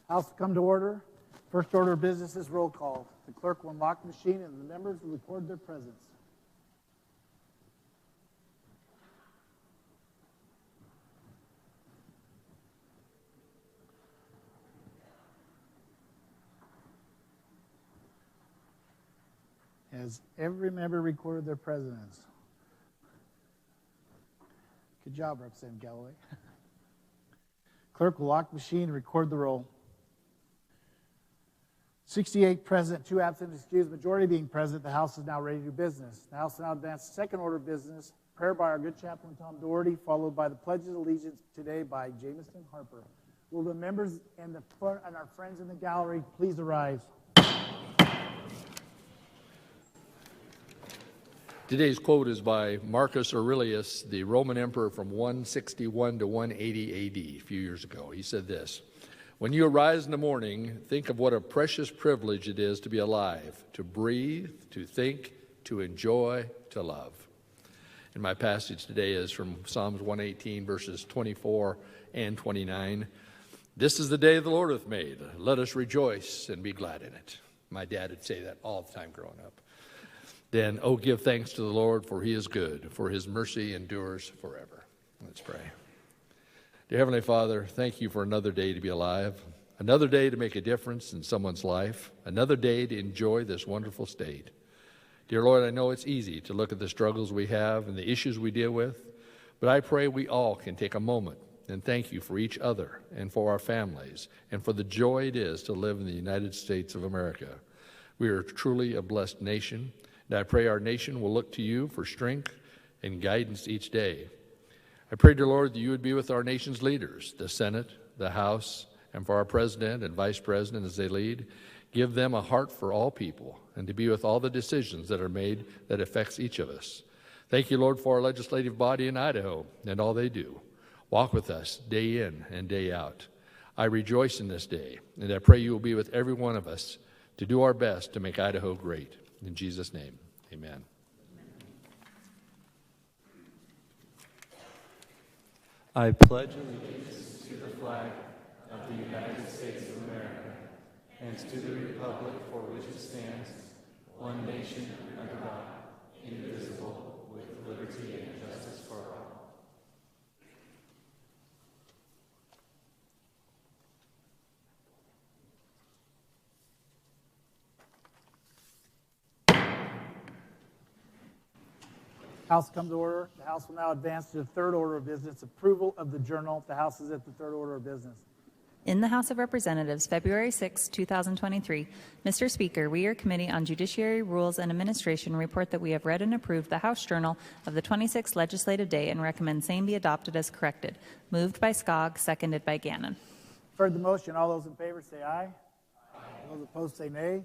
House will come to order. First order of business is roll call. The clerk will unlock the machine and the members will record their presence. Has every member recorded their presence? Good job, Representative Galloway. Clerk will lock the machine and record the roll. 68 present, 2 absent, excused. Majority being present, the House is now ready to do business. The House will now advance the second order of business, prayer by our good chaplain Tom Doherty, followed by the Pledge of Allegiance today by Jameson Harper. Will the members and our friends in the gallery please arise? Today's quote is by Marcus Aurelius, the Roman emperor from 161 to 180 AD, a few years ago. He said this: "When you arise in the morning, think of what a precious privilege it is to be alive, to breathe, to think, to enjoy, to love." And my passage today is from Psalms 118, verses 24 and 29. "This is the day the Lord hath made. Let us rejoice and be glad in it." My dad would say that all the time growing up. Then, "Oh, give thanks to the Lord, for he is good, for his mercy endures forever." Let's pray. Dear Heavenly Father, thank you for another day to be alive, another day to make a difference in someone's life, another day to enjoy this wonderful state. Dear Lord, I know it's easy to look at the struggles we have and the issues we deal with, but I pray we all can take a moment and thank you for each other and for our families and for the joy it is to live in the United States of America. We are truly a blessed nation, and I pray our nation will look to you for strength and guidance each day. I pray, dear Lord, that you would be with our nation's leaders, the Senate, the House, and for our president and vice president as they lead. Give them a heart for all people and to be with all the decisions that are made that affects each of us. Thank you, Lord, for our legislative body in Idaho and all they do. Walk with us day in and day out. I rejoice in this day, and I pray you will be with every one of us to do our best to make Idaho great. In Jesus' name, amen. I pledge allegiance to the flag of the United States of America and to the republic for which it stands, one nation under God, indivisible, with liberty and justice for all. House come to order. The House will now advance to the third order of business, approval of the journal. The House is at the third order of business. In the House of Representatives, February 6, 2023, Mr. Speaker, we, your Committee on Judiciary, Rules, and Administration, report that we have read and approved the House Journal of the 26th Legislative Day and recommend same be adopted as corrected. Moved by Skog, seconded by Gannon. Heard the motion. All those in favor say aye. Aye. Those opposed say nay.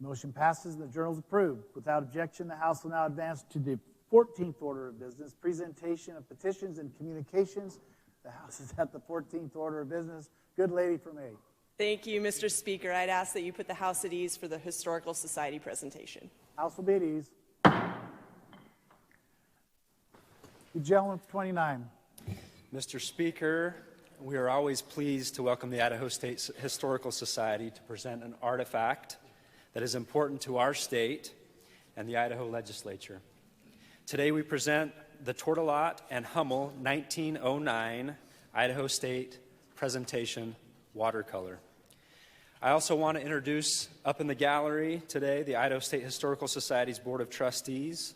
Motion passes and the journal is approved. Without objection, the House will now advance to the 14th order of business, presentation of petitions and communications. The House is at the 14th order of business. Good lady from A. Thank you, Mr. Speaker. I'd ask that you put the House at ease for the Historical Society presentation. House will be at ease. The gentleman for 29. Mr. Speaker, we are always pleased to welcome the Idaho State Historical Society to present an artifact that is important to our state and the Idaho legislature. Today we present the Tortolot and Hummel 1909 Idaho State Presentation Watercolor. I also want to introduce up in the gallery today the Idaho State Historical Society's Board of Trustees.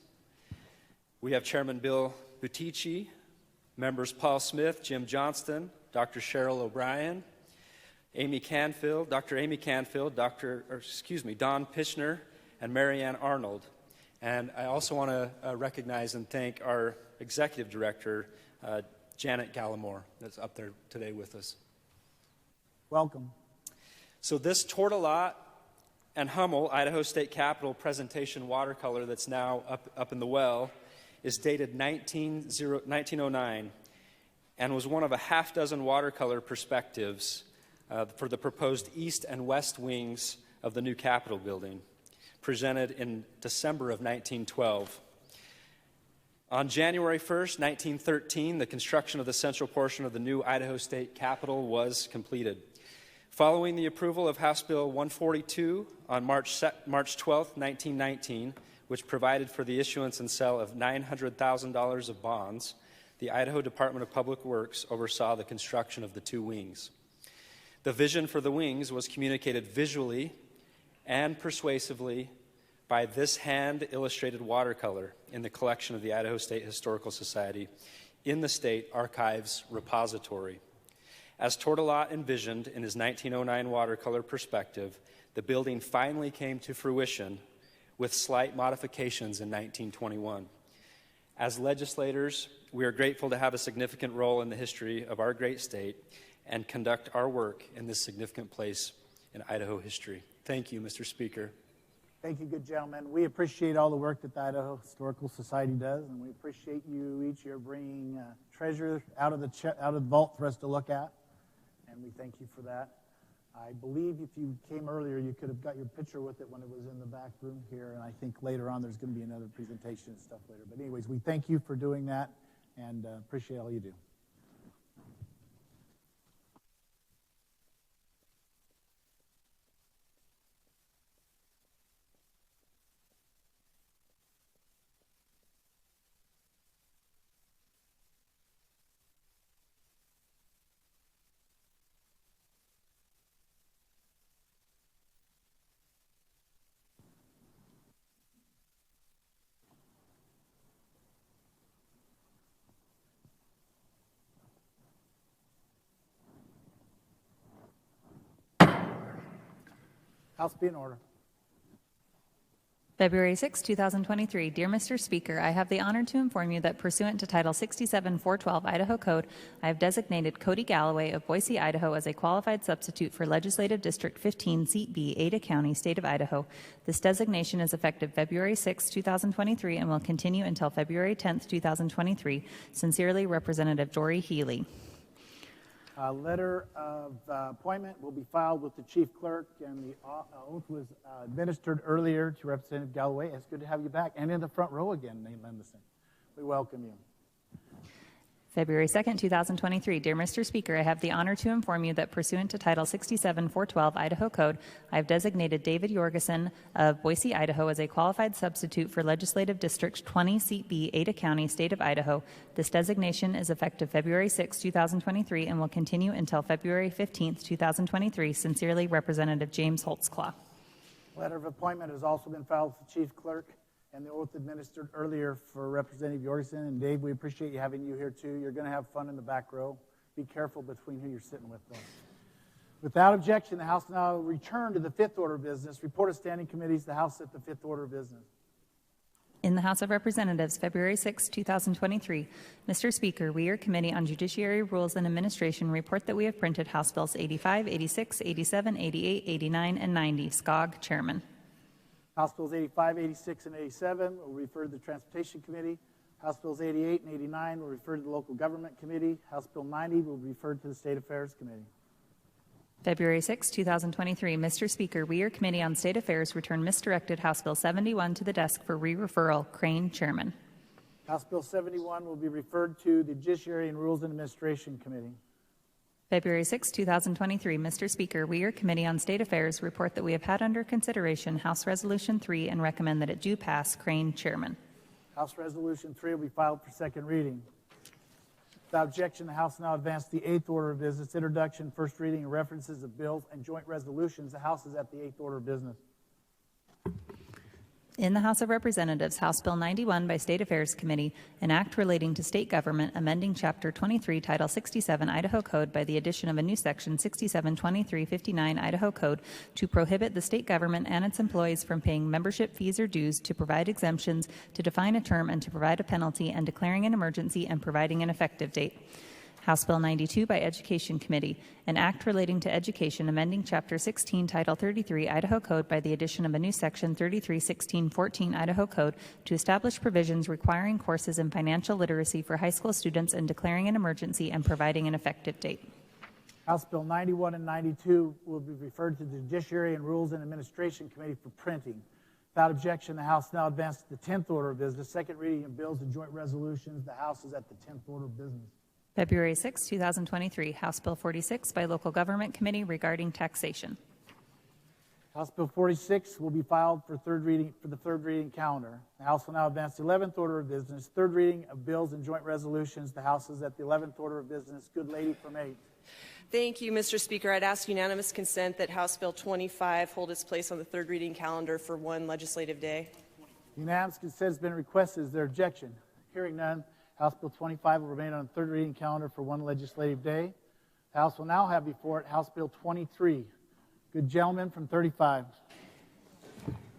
We have Chairman Bill Butici, members Paul Smith, Jim Johnston, Dr. Cheryl O'Brien, Amy Canfield, Dr. Amy Canfield, Don Pichner, and Marianne Arnold. And I also want to recognize and thank our executive director, Janet Gallimore, that's up there today with us. Welcome. So this Tortolot and Hummel Idaho State Capitol presentation watercolor that's now up in the well is dated 1909 and was one of a half dozen watercolor perspectives for the proposed east and west wings of the new Capitol building, presented in December of 1912. On January 1st, 1913, the construction of the central portion of the new Idaho State Capitol was completed. Following the approval of House Bill 142 on March 12, 1919, which provided for the issuance and sale of $900,000 of bonds, the Idaho Department of Public Works oversaw the construction of the two wings. The vision for the wings was communicated visually and persuasively by this hand-illustrated watercolor in the collection of the Idaho State Historical Society in the State Archives Repository. As Tortolot envisioned in his 1909 watercolor perspective, the building finally came to fruition with slight modifications in 1921. As legislators, we are grateful to have a significant role in the history of our great state and conduct our work in this significant place in Idaho history. Thank you, Mr. Speaker. Thank you, good gentlemen. We appreciate all the work that the Idaho Historical Society does, and we appreciate you each year bringing treasure out of the vault for us to look at, and we thank you for that. I believe if you came earlier, you could have got your picture with it when it was in the back room here, and I think later on there's going to be another presentation and stuff later. But anyways, we thank you for doing that, and appreciate all you do. House be in order. February 6, 2023. Dear Mr. Speaker, I have the honor to inform you that pursuant to Title 67-412 Idaho Code, I have designated Cody Galloway of Boise, Idaho as a qualified substitute for Legislative District 15, Seat B, Ada County, State of Idaho. This designation is effective February 6, 2023 and will continue until February 10, 2023. Sincerely, Representative Dory Healy. A letter of appointment will be filed with the chief clerk, and the oath was administered earlier to Representative Galloway. It's good to have you back, and in the front row again, Nate Lendison. We welcome you. February 2nd, 2023. Dear Mr. Speaker, I have the honor to inform you that pursuant to Title 67-412 Idaho Code, I have designated David Jorgensen of Boise, Idaho as a qualified substitute for Legislative District 20, Seat B, Ada County, State of Idaho. This designation is effective February 6, 2023 and will continue until February 15, 2023. Sincerely, Representative James Holtzclaw. Letter of appointment has also been filed with the chief clerk, and the oath administered earlier for Representative Jorgensen. And Dave, we appreciate you having you here too. You're going to have fun in the back row. Be careful between who you're sitting with, though. Without objection, the House now return to the fifth order of business. Report of standing committees, the House at the fifth order of business. In the House of Representatives, February 6, 2023. Mr. Speaker, we, your Committee on Judiciary, Rules, and Administration, report that we have printed House Bills 85, 86, 87, 88, 89, and 90. SCOG, Chairman. House Bills 85, 86, and 87 will refer to the Transportation Committee. House Bills 88 and 89 will refer to the Local Government Committee. House Bill 90 will be referred to the State Affairs Committee. February 6, 2023. Mr. Speaker, we, your Committee on State Affairs, return misdirected House Bill 71 to the desk for re-referral. Crane, Chairman. House Bill 71 will be referred to the Judiciary and Rules and Administration Committee. February 6, 2023. Mr. Speaker, we, your Committee on State Affairs, report that we have had under consideration House Resolution 3 and recommend that it do pass. Crane, Chairman. House Resolution 3 will be filed for second reading. Without objection, the House now advances the eighth order of business, introduction, first reading, and references of bills and joint resolutions. The House is at the eighth order of business. In the House of Representatives, House Bill 91 by State Affairs Committee, an act relating to state government, amending Chapter 23, Title 67 Idaho Code by the addition of a new Section 672359 Idaho Code to prohibit the state government and its employees from paying membership fees or dues, to provide exemptions, to define a term, and to provide a penalty, and declaring an emergency and providing an effective date. House Bill 92 by Education Committee, an act relating to education, amending Chapter 16, Title 33 Idaho Code by the addition of a new Section 331614 Idaho Code to establish provisions requiring courses in financial literacy for high school students and declaring an emergency and providing an effective date. House Bill 91 and 92 will be referred to the Judiciary and Rules and Administration Committee for printing. Without objection, the House now advances to the 10th order of business, second reading of bills and joint resolutions. The House is at the 10th order of business. February 6, 2023, House Bill 46 by Local Government Committee regarding taxation. House Bill 46 will be filed for the third reading calendar. The House will now advance the 11th order of business, third reading of bills and joint resolutions. The House is at the 11th order of business. Good lady from 8. Thank you, Mr. Speaker. I'd ask unanimous consent that House Bill 25 hold its place on the third reading calendar for one legislative day. Unanimous consent has been requested. Is there objection? Hearing none, House Bill 25 will remain on the third reading calendar for one legislative day. The House will now have before it House Bill 23. Good gentleman from 35.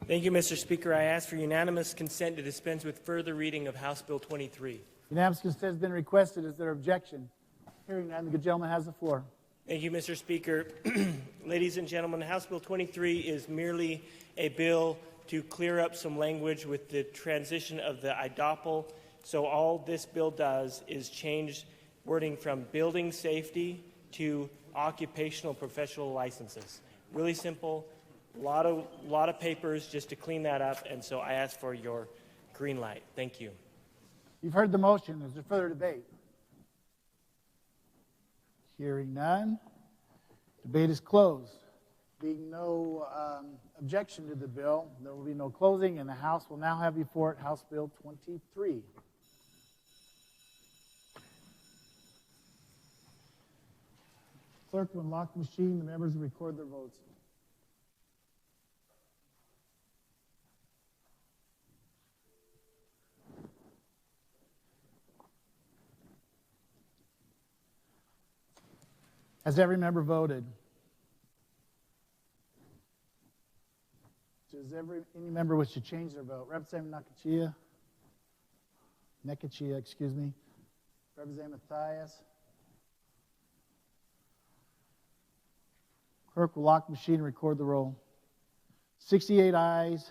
Thank you, Mr. Speaker. I ask for unanimous consent to dispense with further reading of House Bill 23. Unanimous consent has been requested. Is there objection? Hearing none, the good gentleman has the floor. Thank you, Mr. Speaker. Ladies and gentlemen, House Bill 23 is merely a bill to clear up some language with the transition of the IDOPL. So all this bill does is change wording from building safety to occupational professional licenses. Really simple, a lot of papers just to clean that up, and so I ask for your green light. Thank you. You've heard the motion. Is there further debate? Hearing none, debate is closed. Being no objection to the bill, there will be no closing, and the House will now have before it House Bill 23. Clerk will unlock the machine. The members will record their votes. Has every member voted? Does any member wish to change their vote? Representative Nekachia, excuse me. Representative Mathias. Clerk will lock the machine and record the roll. 68 ayes,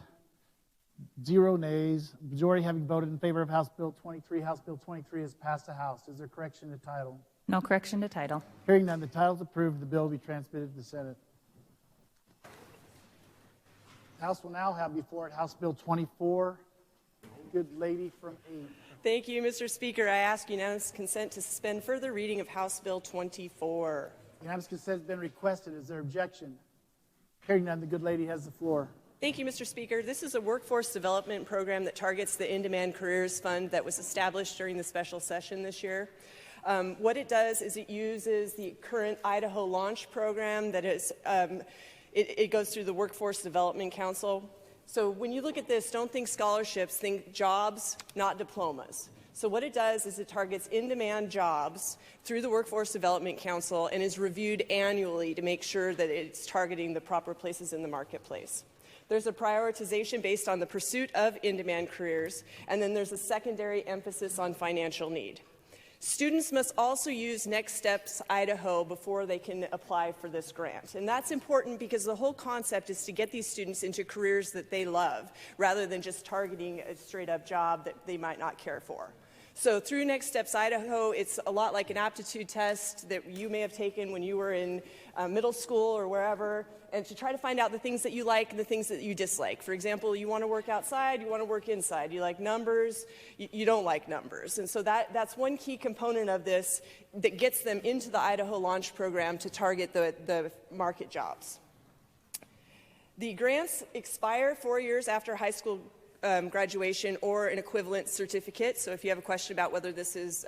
0 nays. Majority having voted in favor of House Bill 23. House Bill 23 has passed the House. Is there correction to title? No correction to title. Hearing none, the title is approved. The bill will be transmitted to the Senate. The House will now have before it House Bill 24. Good lady from 8. Thank you, Mr. Speaker. I ask unanimous consent to suspend further reading of House Bill 24. Unanimous consent has been requested. Is there objection? Hearing none, the good lady has the floor. Thank you, Mr. Speaker. This is a workforce development program that targets the In-Demand Careers Fund that was established during the special session this year. What it does is it uses the current Idaho launch program that is, it goes through the Workforce Development Council. So when you look at this, don't think scholarships, think jobs, not diplomas. So what it does is it targets in-demand jobs through the Workforce Development Council and is reviewed annually to make sure that it's targeting the proper places in the marketplace. There's a prioritization based on the pursuit of in-demand careers, and then there's a secondary emphasis on financial need. Students must also use Next Steps Idaho before they can apply for this grant. And that's important because the whole concept is to get these students into careers that they love, rather than just targeting a straight-up job that they might not care for. So through Next Steps Idaho, it's a lot like an aptitude test that you may have taken when you were in middle school or wherever, and to try to find out the things that you like and the things that you dislike. For example, you want to work outside, you want to work inside. You like numbers, you don't like numbers. And so that's one key component of this that gets them into the Idaho Launch Program to target the market jobs. The grants expire 4 years after high school graduation or an equivalent certificate. So if you have a question about whether this is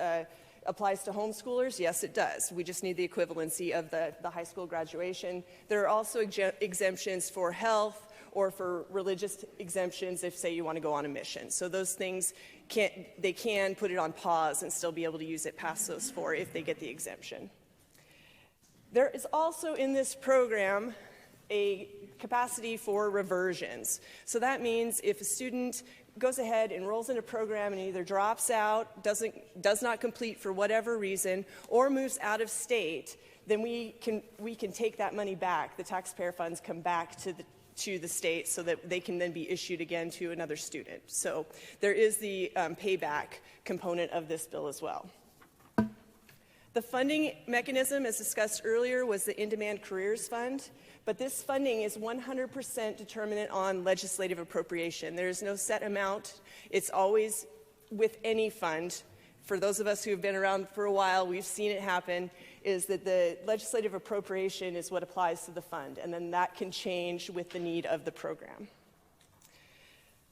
applies to homeschoolers, yes, it does. We just need the equivalency of the high school graduation. There are also exemptions for health or for religious exemptions if, say, you want to go on a mission. So those things, they can put it on pause and still be able to use it past those 4 if they get the exemption. There is also in this program a capacity for reversions. So that means if a student goes ahead, enrolls in a program, and either drops out, does not complete for whatever reason, or moves out of state, then we can take that money back. The taxpayer funds come back to the state so that they can then be issued again to another student. So there is the payback component of this bill as well. The funding mechanism, as discussed earlier, was the In-Demand Careers Fund, but this funding is 100% determinant on legislative appropriation. There is no set amount. It's always, with any fund, for those of us who have been around for a while, we've seen it happen, is that the legislative appropriation is what applies to the fund, and then that can change with the need of the program.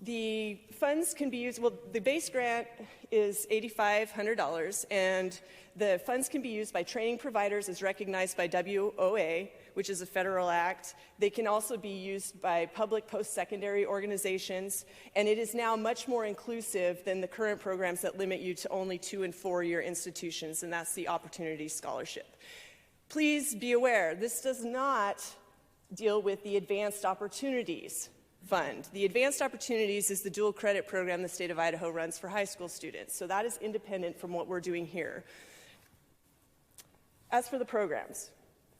The funds can be used, well, the base grant is $8,500, and the funds can be used by training providers as recognized by WOA, which is a federal act. They can also be used by public post-secondary organizations, and it is now much more inclusive than the current programs that limit you to only 2- and 4-year institutions, and that's the Opportunity Scholarship. Please be aware, this does not deal with the Advanced Opportunities Fund. The Advanced Opportunities is the dual credit program the state of Idaho runs for high school students, so that is independent from what we're doing here. As for the programs,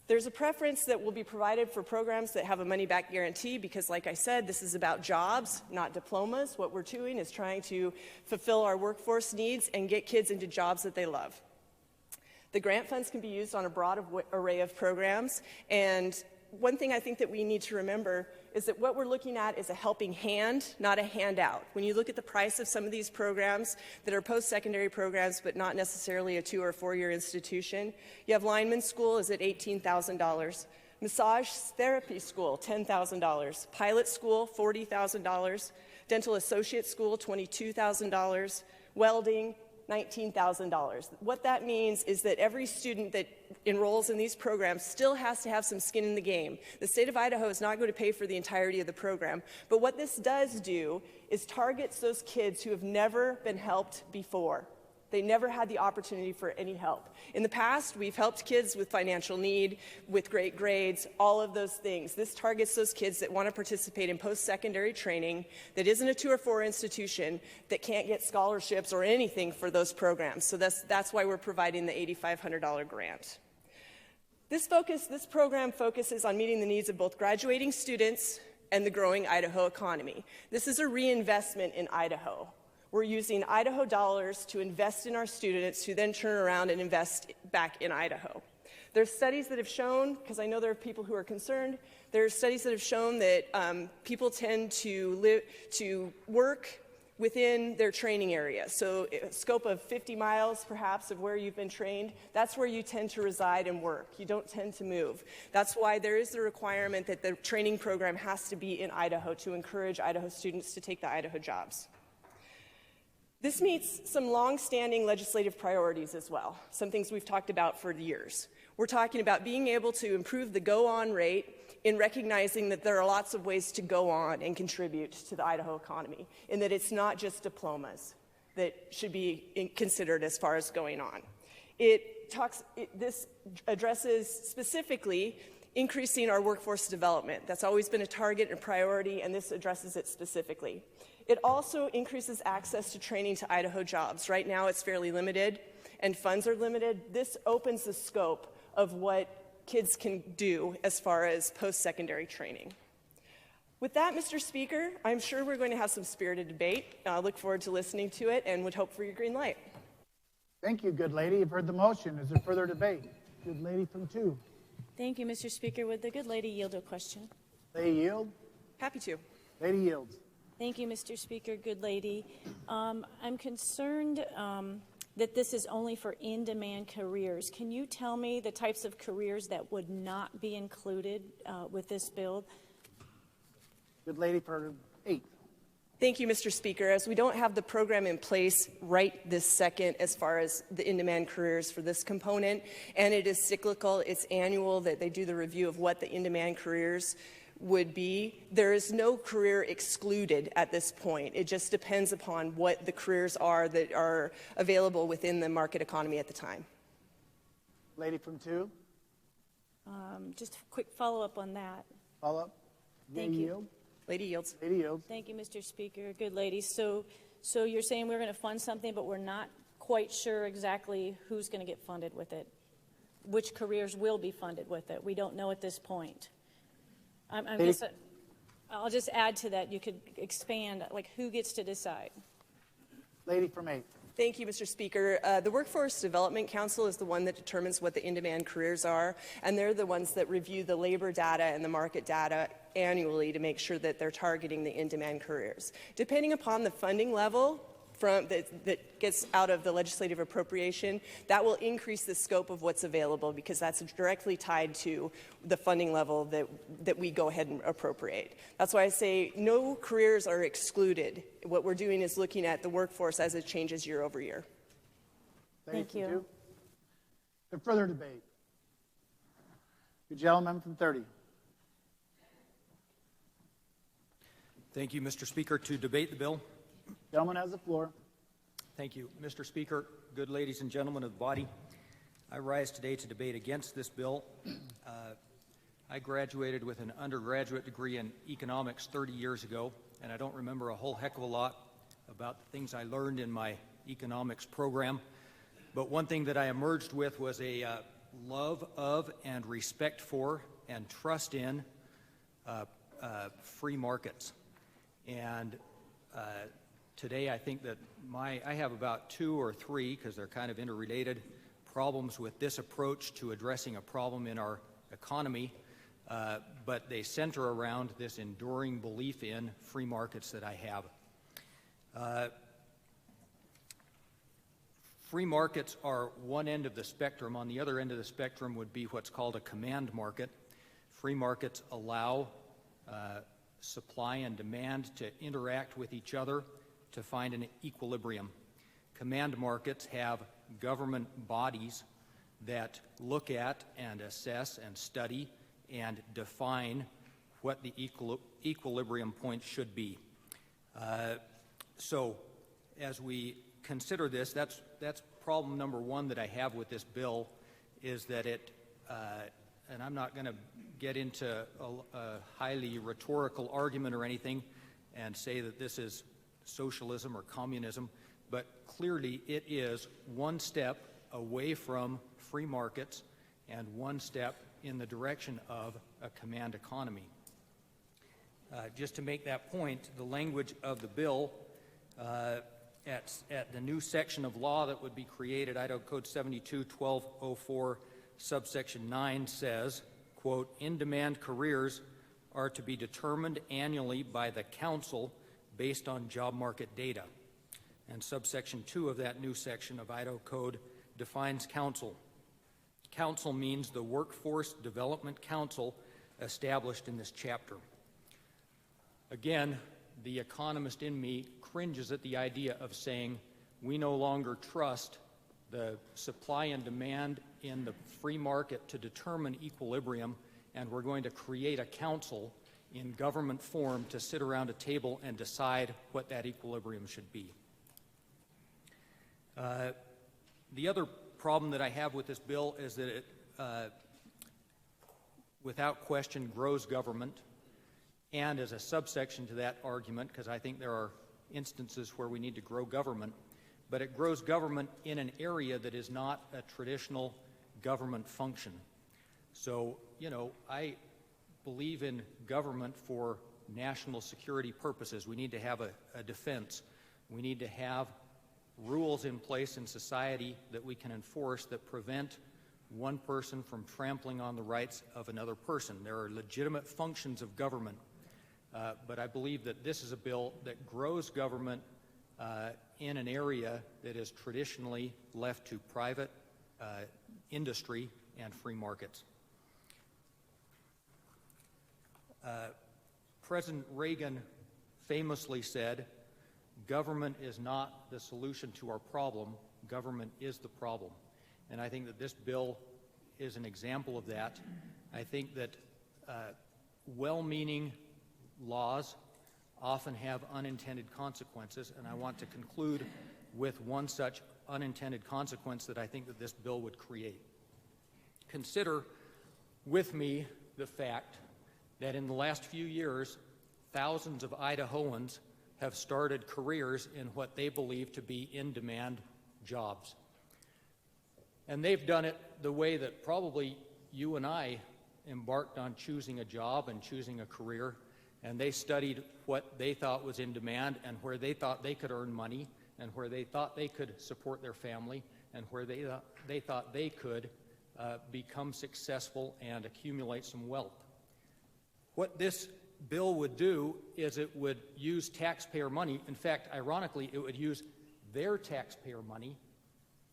there's a preference that will be provided for programs that have a money-back guarantee because, like I said, this is about jobs, not diplomas. What we're doing is trying to fulfill our workforce needs and get kids into jobs that they love. The grant funds can be used on a broad array of programs, and one thing I think that we need to remember is that what we're looking at is a helping hand, not a handout. When you look at the price of some of these programs that are post-secondary programs but not necessarily a 2- or 4-year institution, you have lineman school is at $18,000, massage therapy school $10,000, pilot school $40,000, dental associate school $22,000, welding $19,000. What that means is that every student that enrolls in these programs still has to have some skin in the game. The state of Idaho is not going to pay for the entirety of the program, but what this does do is targets those kids who have never been helped before. They never had the opportunity for any help. In the past, we've helped kids with financial need, with great grades, all of those things. This targets those kids that want to participate in post-secondary training that isn't a 2- or 4 institution that can't get scholarships or anything for those programs. So that's why we're providing the $8,500 grant. This program focuses on meeting the needs of both graduating students and the growing Idaho economy. This is a reinvestment in Idaho. We're using Idaho dollars to invest in our students who then turn around and invest back in Idaho. There's studies that have shown, because I know there are people who are concerned, there are studies that have shown that people tend to work within their training area. So a scope of 50 miles perhaps of where you've been trained, that's where you tend to reside and work. You don't tend to move. That's why there is the requirement that the training program has to be in Idaho to encourage Idaho students to take the Idaho jobs. This meets some long-standing legislative priorities as well, some things we've talked about for years. We're talking about being able to improve the go-on rate in recognizing that there are lots of ways to go on and contribute to the Idaho economy, and that it's not just diplomas that should be considered as far as going on. This addresses specifically increasing our workforce development. That's always been a target and priority, and this addresses it specifically. It also increases access to training to Idaho jobs. Right now it's fairly limited and funds are limited. This opens the scope of what kids can do as far as post-secondary training. With that, Mr. Speaker, I'm sure we're going to have some spirited debate. I look forward to listening to it and would hope for your green light. Thank you, good lady. You've heard the motion. Is there further debate? Good lady from 2. Thank you, Mr. Speaker. Would the good lady yield a question? Lady yield? Happy to. Lady yields. Thank you, Mr. Speaker. Good lady. I'm concerned that this is only for in-demand careers. Can you tell me the types of careers that would not be included with this bill? Good lady for 8. Thank you, Mr. Speaker. As we don't have the program in place right this second as far as the in-demand careers for this component, and it is cyclical, it's annual that they do the review of what the in-demand careers would be. There is no career excluded at this point. It just depends upon what the careers are that are available within the market economy at the time. Lady from 2. Just a quick follow-up on that. Follow up. Thank you. Yield. Lady yields. Lady yields. Thank you, Mr. Speaker. Good lady. So you're saying we're going to fund something, but we're not quite sure exactly who's going to get funded with it, which careers will be funded with it. We don't know at this point. I'll just add to that. You could expand, like, who gets to decide? Lady from 8. Thank you, Mr. Speaker. The Workforce Development Council is the one that determines what the in-demand careers are, and they're the ones that review the labor data and the market data annually to make sure that they're targeting the in-demand careers. Depending upon the funding level, that gets out of the legislative appropriation, that will increase the scope of what's available because that's directly tied to the funding level that we go ahead and appropriate. That's why I say no careers are excluded. What we're doing is looking at the workforce as it changes year over year. Thank you. Is there further debate? The gentleman from 30. Thank you, Mr. Speaker. To debate the bill. Gentleman has the floor. Thank you. Mr. Speaker, good ladies and gentlemen of the body, I rise today to debate against this bill. I graduated with an undergraduate degree in economics 30 years ago, and I don't remember a whole heck of a lot about the things I learned in my economics program. But one thing that I emerged with was a love of and respect for and trust in free markets. And today I think that I have about 2 or 3, because they're kind of interrelated, problems with this approach to addressing a problem in our economy, but they center around this enduring belief in free markets that I have. Free markets are one end of the spectrum. On the other end of the spectrum would be what's called a command market. Free markets allow supply and demand to interact with each other to find an equilibrium. Command markets have government bodies that look at and assess and study and define what the equilibrium point should be. So as we consider this, that's problem number one that I have with this bill, is that it, and I'm not going to get into a highly rhetorical argument or anything and say that this is socialism or communism, but clearly it is one step away from free markets and one step in the direction of a command economy. Just to make that point, the language of the bill at the new section of law that would be created, Idaho Code 72-1204, subsection 9 says, quote, in-demand careers are to be determined annually by the council based on job market data. And subsection 2 of that new section of Idaho Code defines council. Council means the Workforce Development Council established in this chapter. Again, the economist in me cringes at the idea of saying we no longer trust the supply and demand in the free market to determine equilibrium, and we're going to create a council in government form to sit around a table and decide what that equilibrium should be. The other problem that I have with this bill is that it, without question, grows government. And as a subsection to that argument, because I think there are instances where we need to grow government, but it grows government in an area that is not a traditional government function. So, you know, I believe in government for national security purposes. We need to have a defense. We need to have rules in place in society that we can enforce that prevent one person from trampling on the rights of another person. There are legitimate functions of government. But I believe that this is a bill that grows government in an area that is traditionally left to private industry and free markets. President Reagan famously said, government is not the solution to our problem, government is the problem. And I think that this bill is an example of that. I think that well-meaning laws often have unintended consequences, and I want to conclude with one such unintended consequence that I think that this bill would create. Consider with me the fact that in the last few years, thousands of Idahoans have started careers in what they believe to be in-demand jobs. And they've done it the way that probably you and I embarked on choosing a job and choosing a career, and they studied what they thought was in demand and where they thought they could earn money and where they thought they could support their family and where they thought they could become successful and accumulate some wealth. What this bill would do is it would use taxpayer money. In fact, ironically, it would use their taxpayer money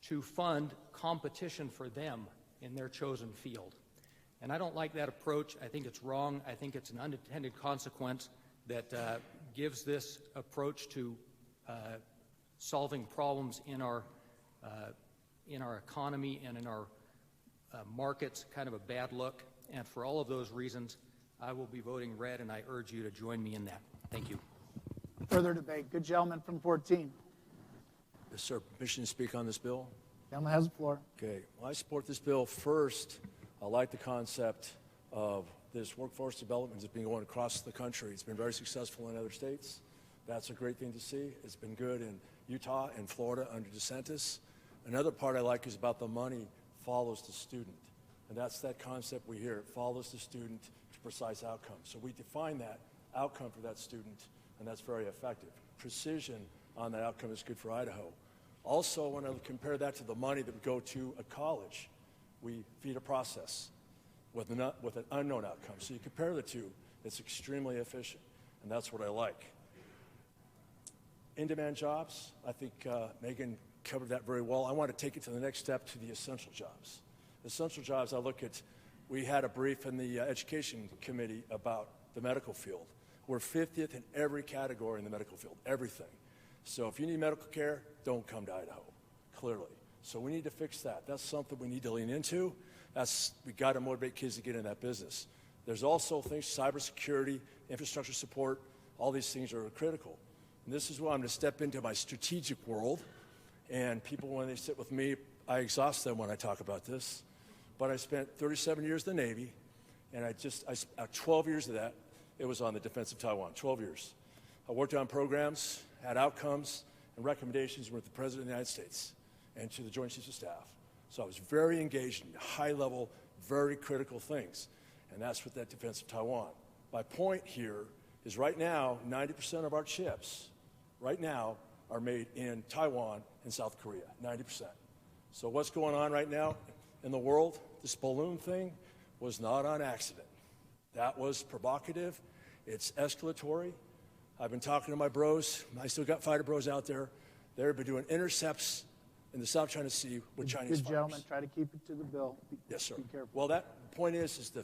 to fund competition for them in their chosen field. And I don't like that approach. I think it's wrong. I think it's an unintended consequence that gives this approach to solving problems in our economy and in our markets kind of a bad look. And for all of those reasons, I will be voting red, and I urge you to join me in that. Thank you. Further debate. Good gentleman from 14. Yes, sir. Permission to speak on this bill? Gentleman has the floor. Okay. Well, I support this bill. First, I like the concept of this workforce development that's been going across the country. It's been very successful in other states. That's a great thing to see. It's been good in Utah and Florida under DeSantis. Another part I like is about the money follows the student. And that's that concept we hear. It follows the student to precise outcomes. So we define that outcome for that student, and that's very effective. Precision on that outcome is good for Idaho. Also, when I compare that to the money that would go to a college, we feed a process with an unknown outcome. So you compare the two, it's extremely efficient, and that's what I like. In-demand jobs, I think Megan covered that very well. I want to take it to the next step to the essential jobs. Essential jobs, I look at, we had a brief in the Education Committee about the medical field. We're 50th in every category in the medical field, everything. So if you need medical care, don't come to Idaho, clearly. So we need to fix that. That's something we need to lean into. We got to motivate kids to get in that business. There's also things, cybersecurity, infrastructure support, all these things are critical. And this is where I'm going to step into my strategic world. And people, when they sit with me, I exhaust them when I talk about this. But I spent 37 years in the Navy, and 12 years of that, it was on the defense of Taiwan, 12 years. I worked on programs, had outcomes, and recommendations with the President of the United States and to the Joint Chiefs of Staff. So I was very engaged in high-level, very critical things, and that's what that defense of Taiwan. My point here is right now, 90% of our chips right now are made in Taiwan and South Korea, 90%. So what's going on right now in the world? This balloon thing was not on accident. That was provocative. It's escalatory. I've been talking to my bros. I still got fighter bros out there. They've been doing intercepts in the South China Sea with Chinese fighters. Good gentlemen, try to keep it to the bill. Yes, sir. Be careful. Well, that point is the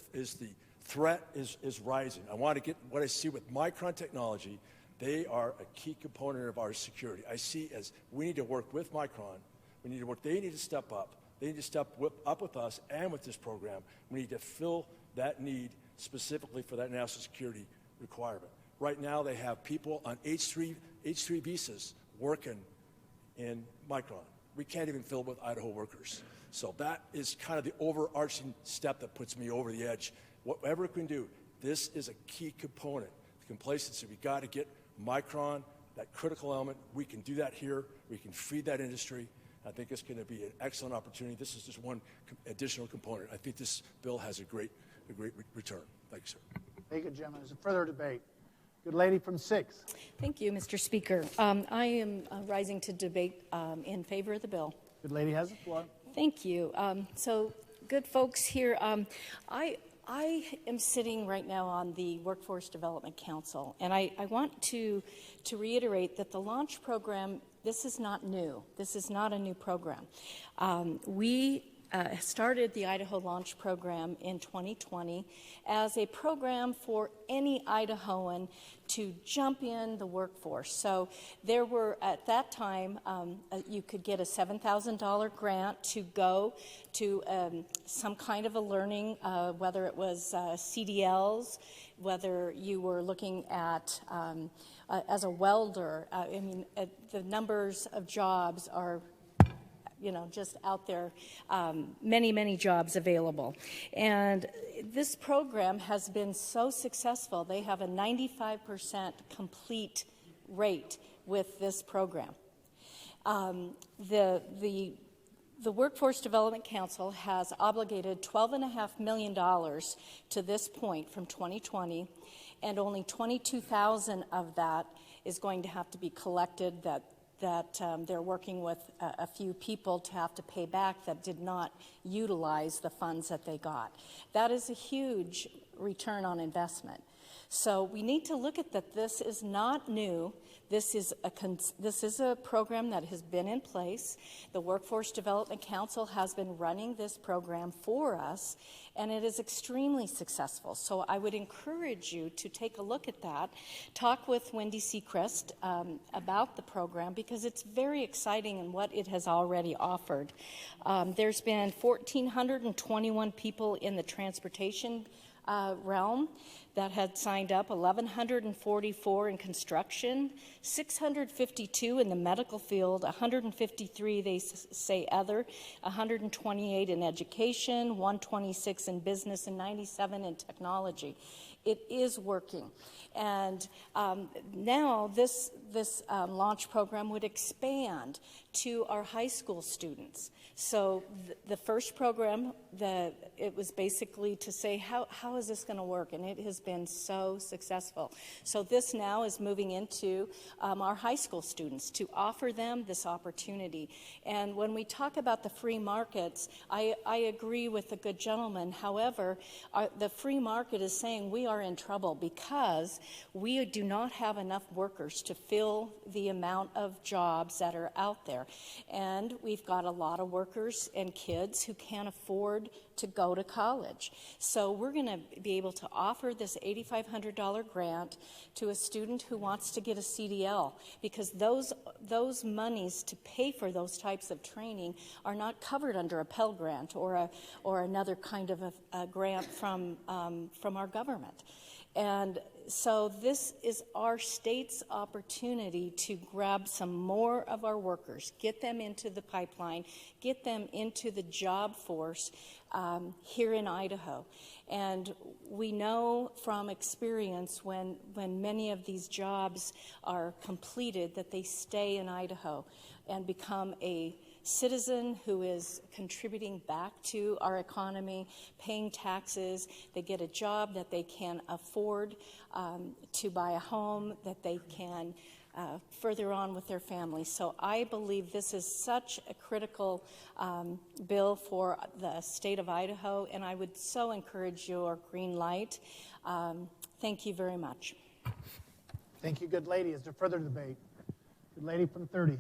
threat is rising. I want to get what I see with Micron technology. They are a key component of our security. I see as we need to work with Micron. We need to work. They need to step up. They need to step up with us and with this program. We need to fill that need specifically for that national security requirement. Right now, they have people on H3 visas working in Micron. We can't even fill it with Idaho workers. So that is kind of the overarching step that puts me over the edge. Whatever we can do, this is a key component. The complacency, we got to get Micron, that critical element. We can do that here. We can feed that industry. I think it's going to be an excellent opportunity. This is just one additional component. I think this bill has a great return. Thank you, sir. Thank you, gentlemen. There's a further debate. Good lady from 6. Thank you, Mr. Speaker. I am rising to debate in favor of the bill. Good lady has the floor. Thank you. So, good folks here. I am sitting right now on the Workforce Development Council, and I want to reiterate that the launch program, this is not new. This is not a new program. We started the Idaho Launch Program in 2020 as a program for any Idahoan to jump in the workforce. So there were, at that time, you could get a $7,000 grant to go to some kind of a learning, whether it was CDLs, whether you were looking at as a welder. The numbers of jobs are just out there, many, many jobs available. And this program has been so successful. They have a 95% complete rate with this program. The Workforce Development Council has obligated $12.5 million to this point from 2020, and only $22,000 of that is going to have to be collected that they're working with a few people to have to pay back that did not utilize the funds that they got. That is a huge return on investment. So we need to look at that. This is not new. This is a program that has been in place. The Workforce Development Council has been running this program for us, and it is extremely successful. So I would encourage you to take a look at that. Talk with Wendy Seacrest about the program, because it's very exciting in what it has already offered. There's been 1,421 people in the transportation realm that had signed up, 1,144 in construction, 652 in the medical field, 153 they say other, 128 in education, 126 in business, and 97 in technology. It is working. And now this launch program would expand to our high school students. So the first program, it was basically to say, how is this going to work? And it has been so successful. So this now is moving into our high school students to offer them this opportunity. And when we talk about the free markets, I agree with the good gentleman. However, the free market is saying we are in trouble because we do not have enough workers to fill the amount of jobs that are out there. And we've got a lot of workers and kids who can't afford to go to college. So we're going to be able to offer this $8,500 grant to a student who wants to get a CDL, because those monies to pay for those types of training are not covered under a Pell Grant or another kind of a grant from our government. And so this is our state's opportunity to grab some more of our workers, get them into the pipeline, get them into the job force here in Idaho. And we know from experience when many of these jobs are completed that they stay in Idaho and become a citizen who is contributing back to our economy, paying taxes. They get a job that they can afford to buy a home, that they can further on with their family. So I believe this is such a critical bill for the state of Idaho, and I would so encourage your green light. Thank you very much. Thank you, good lady. Is there further debate? Good lady from 30.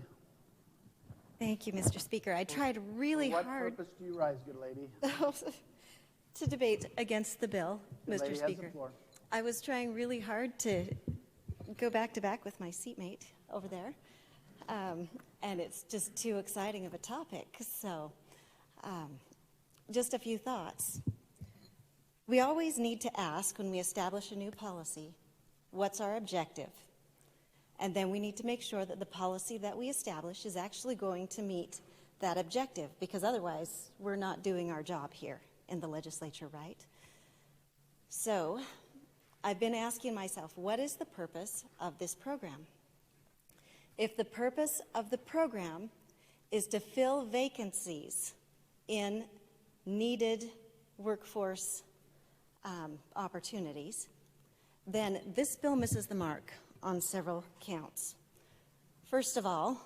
Thank you, Mr. Speaker. I tried really hard. For what purpose do you rise, good lady? To debate against the bill, Good Mr. lady Speaker. has the floor. I was trying really hard to go back to back with my seatmate over there, and it's just too exciting of a topic. So just a few thoughts. We always need to ask when we establish a new policy, what's our objective? And then we need to make sure that the policy that we establish is actually going to meet that objective, because otherwise we're not doing our job here in the legislature, right? So I've been asking myself, what is the purpose of this program? If the purpose of the program is to fill vacancies in needed workforce opportunities, then this bill misses the mark on several counts. First of all,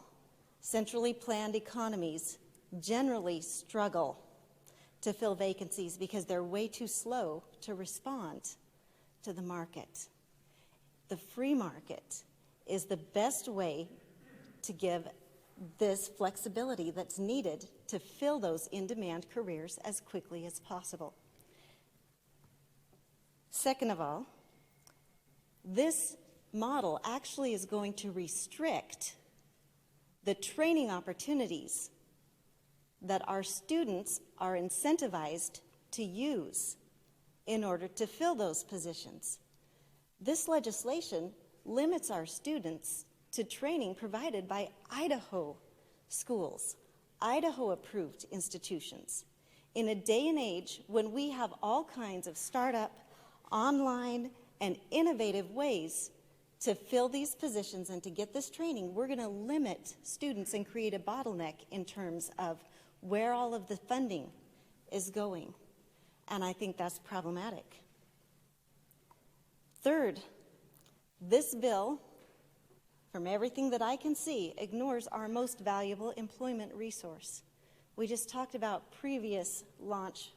centrally planned economies generally struggle to fill vacancies because they're way too slow to respond to the market. The free market is the best way to give this flexibility that's needed to fill those in-demand careers as quickly as possible. Second of all, this model actually is going to restrict the training opportunities that our students are incentivized to use in order to fill those positions. This legislation limits our students to training provided by Idaho schools, Idaho-approved institutions. In a day and age when we have all kinds of startup, online, and innovative ways to fill these positions and to get this training, we're going to limit students and create a bottleneck in terms of where all of the funding is going. And I think that's problematic. Third, this bill, from everything that I can see, ignores our most valuable employment resource. We just talked about previous launch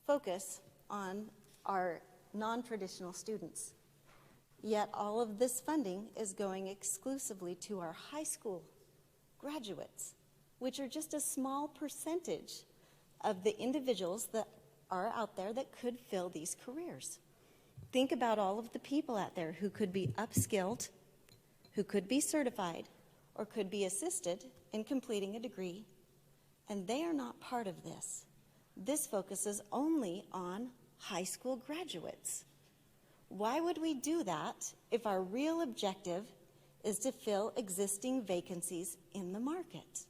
focus on our non-traditional students. Yet all of this funding is going exclusively to our high school graduates, which are just a small percentage of the individuals that are out there that could fill these careers. Think about all of the people out there who could be upskilled, who could be certified, or could be assisted in completing a degree, and they are not part of this. This focuses only on high school graduates. Why would we do that if our real objective is to fill existing vacancies in the market?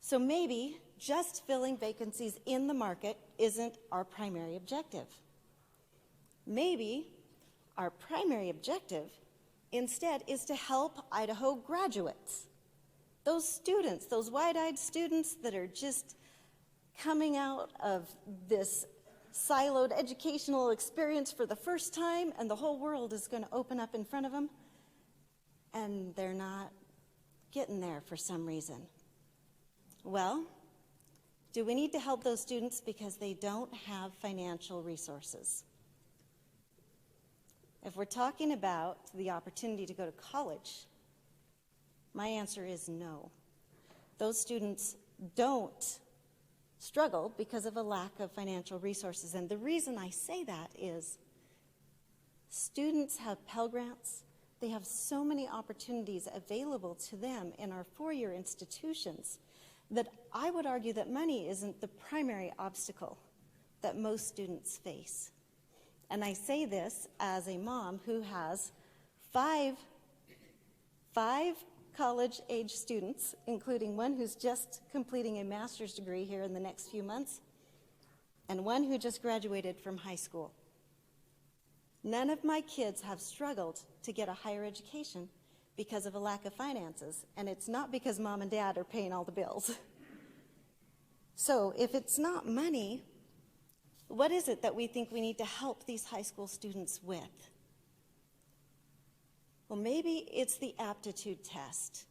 So maybe just filling vacancies in the market isn't our primary objective. Maybe our primary objective instead is to help Idaho graduates. Those students, those wide-eyed students that are just coming out of this siloed educational experience for the first time, and the whole world is going to open up in front of them, and they're not getting there for some reason. Well, do we need to help those students because they don't have financial resources? If we're talking about the opportunity to go to college, my answer is no. Those students don't struggle because of a lack of financial resources. And the reason I say that is students have Pell Grants. They have so many opportunities available to them in our four-year institutions that I would argue that money isn't the primary obstacle that most students face. And I say this as a mom who has five college-age students, including one who's just completing a master's degree here in the next few months, and one who just graduated from high school. None of my kids have struggled to get a higher education because of a lack of finances, and it's not because mom and dad are paying all the bills. So if it's not money, what is it that we think we need to help these high school students with? Well, maybe it's the aptitude test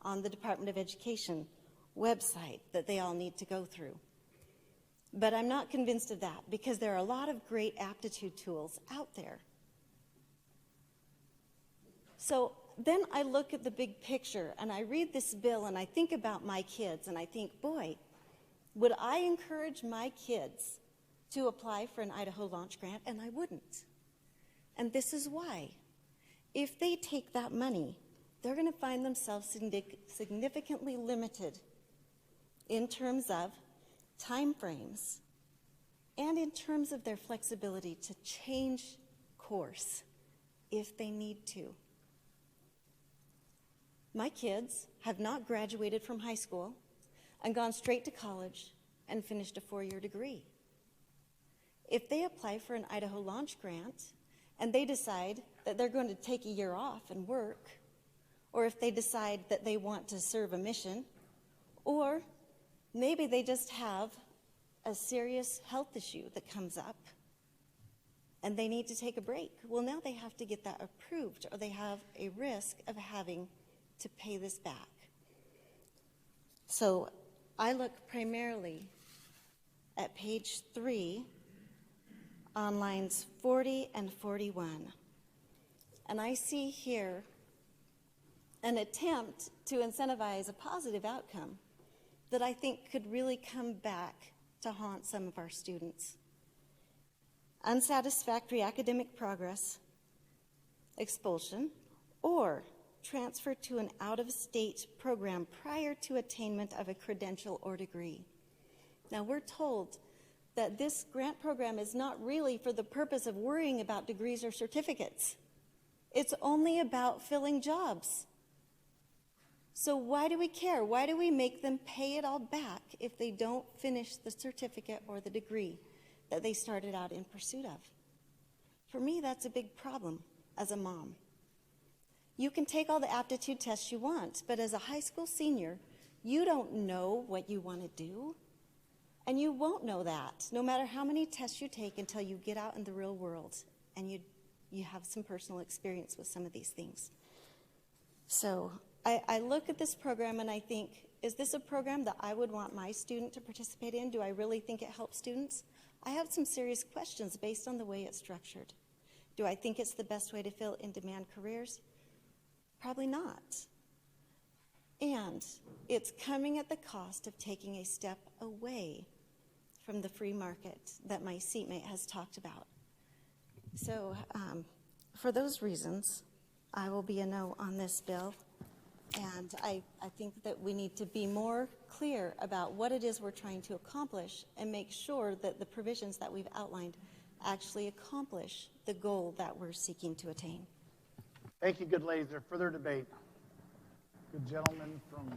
on the Department of Education website that they all need to go through. But I'm not convinced of that because there are a lot of great aptitude tools out there. So then I look at the big picture and I read this bill and I think about my kids and I think, boy, would I encourage my kids to apply for an Idaho launch grant? And I wouldn't. And this is why. If they take that money, they're going to find themselves significantly limited in terms of time frames and in terms of their flexibility to change course if they need to. My kids have not graduated from high school and gone straight to college and finished a four-year degree. If they apply for an Idaho launch grant and they decide that they're going to take a year off and work, or if they decide that they want to serve a mission, or maybe they just have a serious health issue that comes up and they need to take a break. Well, now they have to get that approved, or they have a risk of having to pay this back. So I look primarily at page 3 on lines 40 and 41. And I see here an attempt to incentivize a positive outcome that I think could really come back to haunt some of our students. Unsatisfactory academic progress, expulsion, or transfer to an out-of-state program prior to attainment of a credential or degree. Now, we're told that this grant program is not really for the purpose of worrying about degrees or certificates. It's only about filling jobs. So why do we care? Why do we make them pay it all back if they don't finish the certificate or the degree that they started out in pursuit of? For me, that's a big problem as a mom. You can take all the aptitude tests you want, but as a high school senior, you don't know what you want to do. And you won't know that, no matter how many tests you take, until you get out in the real world and you have some personal experience with some of these things. So I look at this program and I think, is this a program that I would want my student to participate in? Do I really think it helps students? I have some serious questions based on the way it's structured. Do I think it's the best way to fill in-demand careers? Probably not. And it's coming at the cost of taking a step away from the free market that my seatmate has talked about. So for those reasons, I will be a no on this bill. And I think that we need to be more clear about what it is we're trying to accomplish and make sure that the provisions that we've outlined actually accomplish the goal that we're seeking to attain. Thank you, good ladies. Is there further debate? Good gentleman from,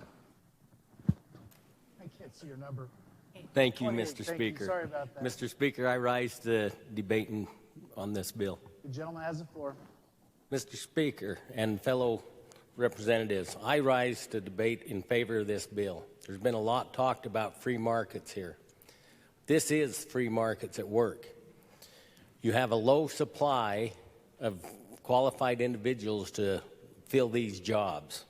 I can't see your number. Thank you, 28. Mr. Thank Speaker. you. Sorry about that. Mr. Speaker, I rise to debate on this bill. The gentleman has the floor. Mr. Speaker and fellow representatives, I rise to debate in favor of this bill. There's been a lot talked about free markets here. This is free markets at work. You have a low supply of qualified individuals to fill these jobs.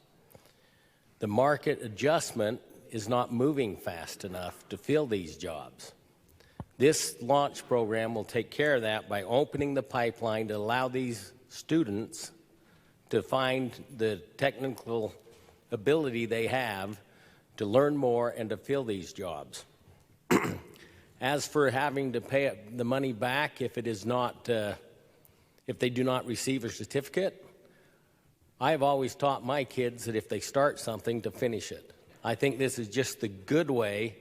The market adjustment is not moving fast enough to fill these jobs. This launch program will take care of that by opening the pipeline to allow these students to find the technical ability they have to learn more and to fill these jobs. As for having to pay the money back if it is not, if they do not receive a certificate, I have always taught my kids that if they start something, to finish it. I think this is just the good way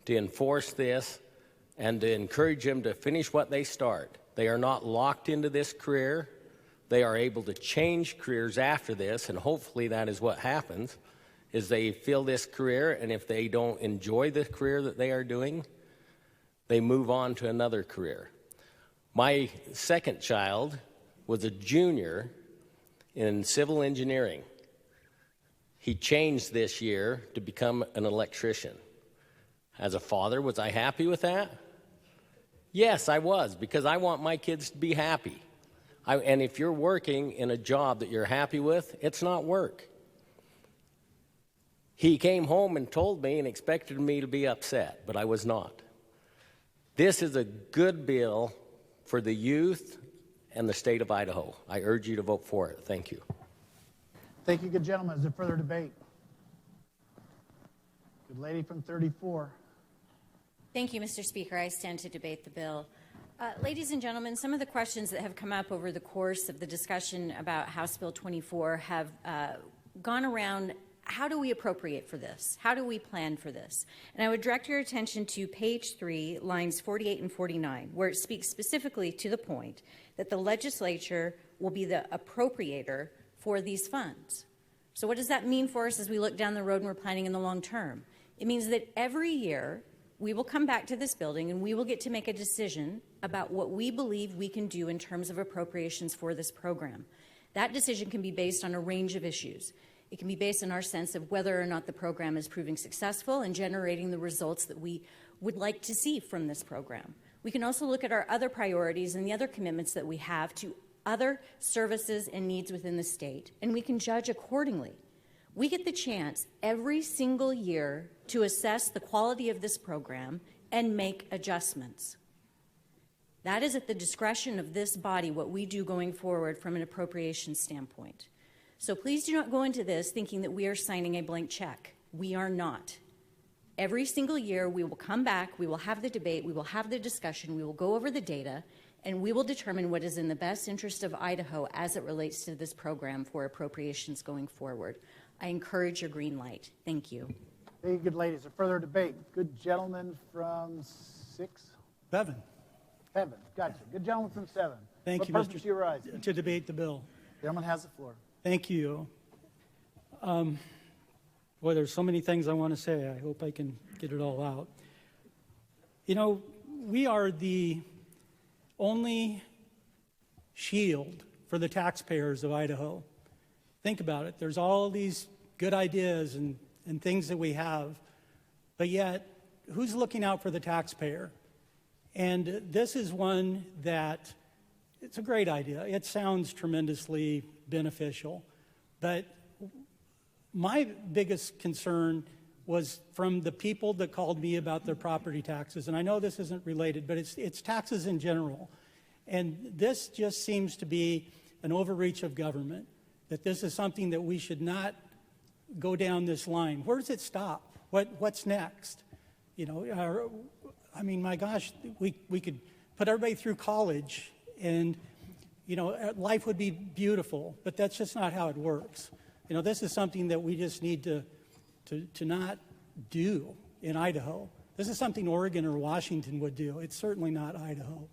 to enforce this and to encourage them to finish what they start. They are not locked into this career. They are able to change careers after this, and hopefully that is what happens, is they fill this career, and if they don't enjoy the career that they are doing, they move on to another career. My second child was a junior in civil engineering. He changed this year to become an electrician. As a father, was I happy with that? Yes, I was, because I want my kids to be happy. And if you're working in a job that you're happy with, it's not work. He came home and told me and expected me to be upset, but I was not. This is a good bill for the youth and the state of Idaho. I urge you to vote for it. Thank you. Thank you, good gentlemen. Is there further debate? Good lady from 34. Thank you, Mr. Speaker. I stand to debate the bill. Ladies and gentlemen, some of the questions that have come up over the course of the discussion about House Bill 24 have gone around, how do we appropriate for this? How do we plan for this? And I would direct your attention to page 3, lines 48 and 49, where it speaks specifically to the point that the legislature will be the appropriator for these funds. So what does that mean for us as we look down the road and we're planning in the long term? It means that every year we will come back to this building and we will get to make a decision about what we believe we can do in terms of appropriations for this program. That decision can be based on a range of issues. It can be based on our sense of whether or not the program is proving successful and generating the results that we would like to see from this program. We can also look at our other priorities and the other commitments that we have to other services and needs within the state, and we can judge accordingly. We get the chance every single year to assess the quality of this program and make adjustments. That is at the discretion of this body, what we do going forward from an appropriation standpoint. So please do not go into this thinking that we are signing a blank check. We are not. Every single year we will come back, we will have the debate, we will have the discussion, we will go over the data, and we will determine what is in the best interest of Idaho as it relates to this program for appropriations going forward. I encourage your green light. Thank you. Thank you, good ladies. A further debate. Good gentleman from 6? 7. 7. Gotcha. Good gentleman from 7. Thank you, What purpose do you rise? To debate the bill. Gentleman has the floor. Thank you. Boy, there's so many things I want to say. I hope I can get it all out. You know, we are the only shield for the taxpayers of Idaho. Think about it. There's all these good ideas and things that we have, but yet, who's looking out for the taxpayer? And this is one that, it's a great idea. It sounds tremendously beneficial, but my biggest concern was from the people that called me about their property taxes. And I know this isn't related, but it's taxes in general. And this just seems to be an overreach of government, that this is something that we should not go down this line. Where does it stop? What's next? You know, I mean, my gosh, we could put everybody through college and, you know, life would be beautiful, but that's just not how it works. You know, this is something that we just need to not do in Idaho. This is something Oregon or Washington would do. It's certainly not Idaho.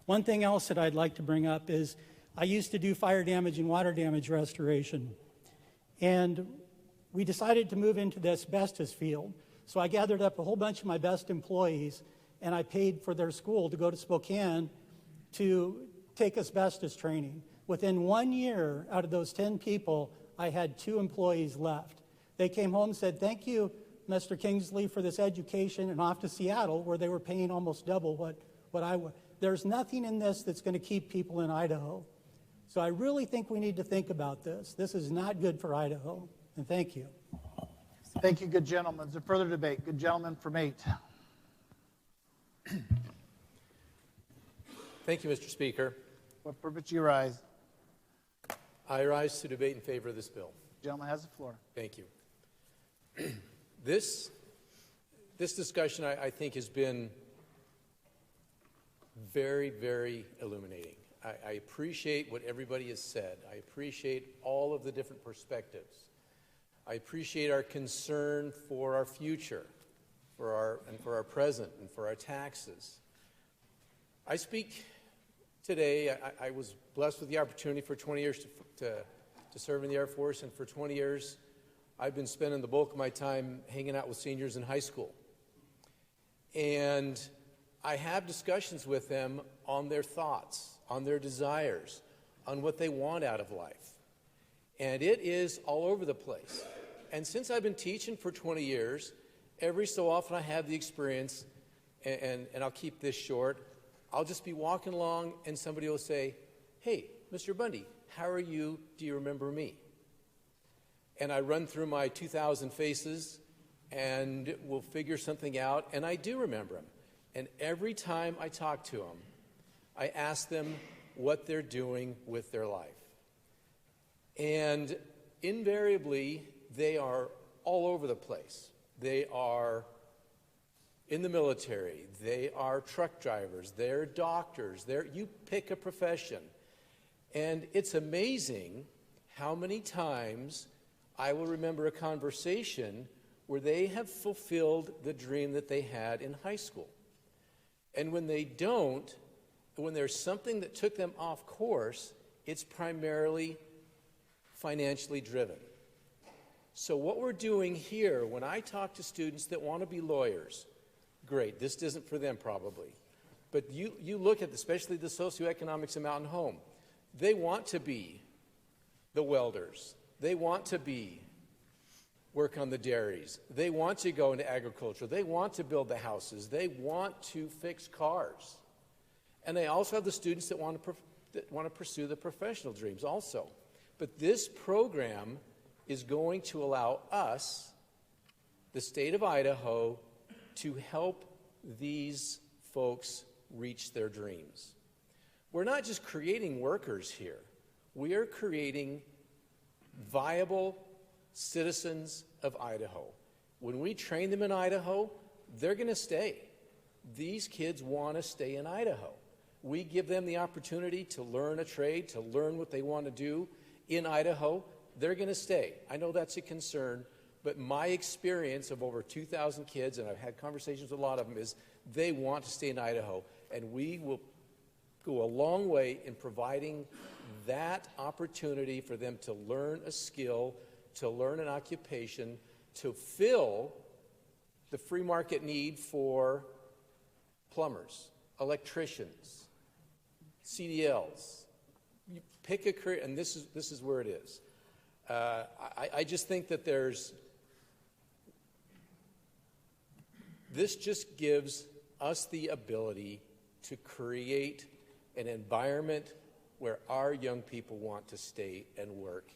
One thing else that I'd like to bring up is I used to do fire damage and water damage restoration. And we decided to move into the asbestos field. So I gathered up a whole bunch of my best employees and I paid for their school to go to Spokane to take asbestos training. Within 1 year, out of those 10 people, I had 2 employees left. They came home and said, "Thank you, Mr. Kingsley, for this education," and off to Seattle, where they were paying almost double what I would. There's nothing in this that's going to keep people in Idaho. So I really think we need to think about this. This is not good for Idaho. And thank you. Thank you, good gentlemen. Is there further debate? Good gentleman from 8. Thank you, Mr. Speaker. What purpose do you rise? I rise to debate in favor of this bill. The gentleman has the floor. Thank you. This discussion, I think, has been very, very illuminating. I appreciate what everybody has said. I appreciate all of the different perspectives. I appreciate our concern for our future, for our present, and for our taxes. I speak today. I was blessed with the opportunity for 20 years to serve in the Air Force, and for 20 years I've been spending the bulk of my time hanging out with seniors in high school. And I have discussions with them on their thoughts, on their desires, on what they want out of life. And it is all over the place. And since I've been teaching for 20 years, every so often I have the experience, and I'll keep this short, I'll just be walking along and somebody will say, "Hey, Mr. Bundy, how are you? Do you remember me?" And I run through my 2,000 faces and we'll figure something out, and I do remember them. And every time I talk to them, I ask them what they're doing with their life. And invariably, they are all over the place. They are in the military, they are truck drivers, they're doctors, you pick a profession. And it's amazing how many times I will remember a conversation where they have fulfilled the dream that they had in high school. And when they don't, when there's something that took them off course, it's primarily financially driven. So what we're doing here, when I talk to students that want to be lawyers, great, this isn't for them probably. But you look at, especially the socioeconomics of Mountain Home, they want to be the welders. They want to work on the dairies. They want to go into agriculture. They want to build the houses. They want to fix cars. And they also have the students that want to pursue the professional dreams also. But this program is going to allow us, the state of Idaho, to help these folks reach their dreams. We're not just creating workers here. We are creating viable citizens of Idaho. When we train them in Idaho, they're going to stay. These kids want to stay in Idaho. We give them the opportunity to learn a trade, to learn what they want to do in Idaho. They're going to stay. I know that's a concern, but my experience of over 2,000 kids, and I've had conversations with a lot of them, is they want to stay in Idaho, and we will go a long way in providing that opportunity for them to learn a skill, to learn an occupation, to fill the free market need for plumbers, electricians, CDLs. You pick a career, and this is where it is. I just think that this just gives us the ability to create an environment where our young people want to stay and work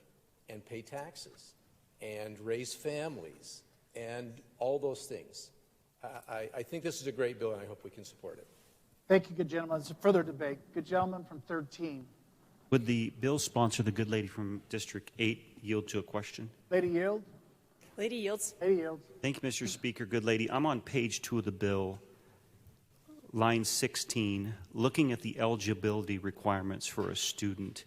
and pay taxes and raise families and all those things. I think this is a great bill, and I hope we can support it. Thank you, good gentlemen. There's a further debate. Good gentleman from 13. Would the bill sponsor, the good lady from District 8, yield to a question? Lady yield. Lady yields. Lady yields. Thank you, Mr. Speaker. Good lady. I'm on page 2 of the bill, line 16, looking at the eligibility requirements for a student.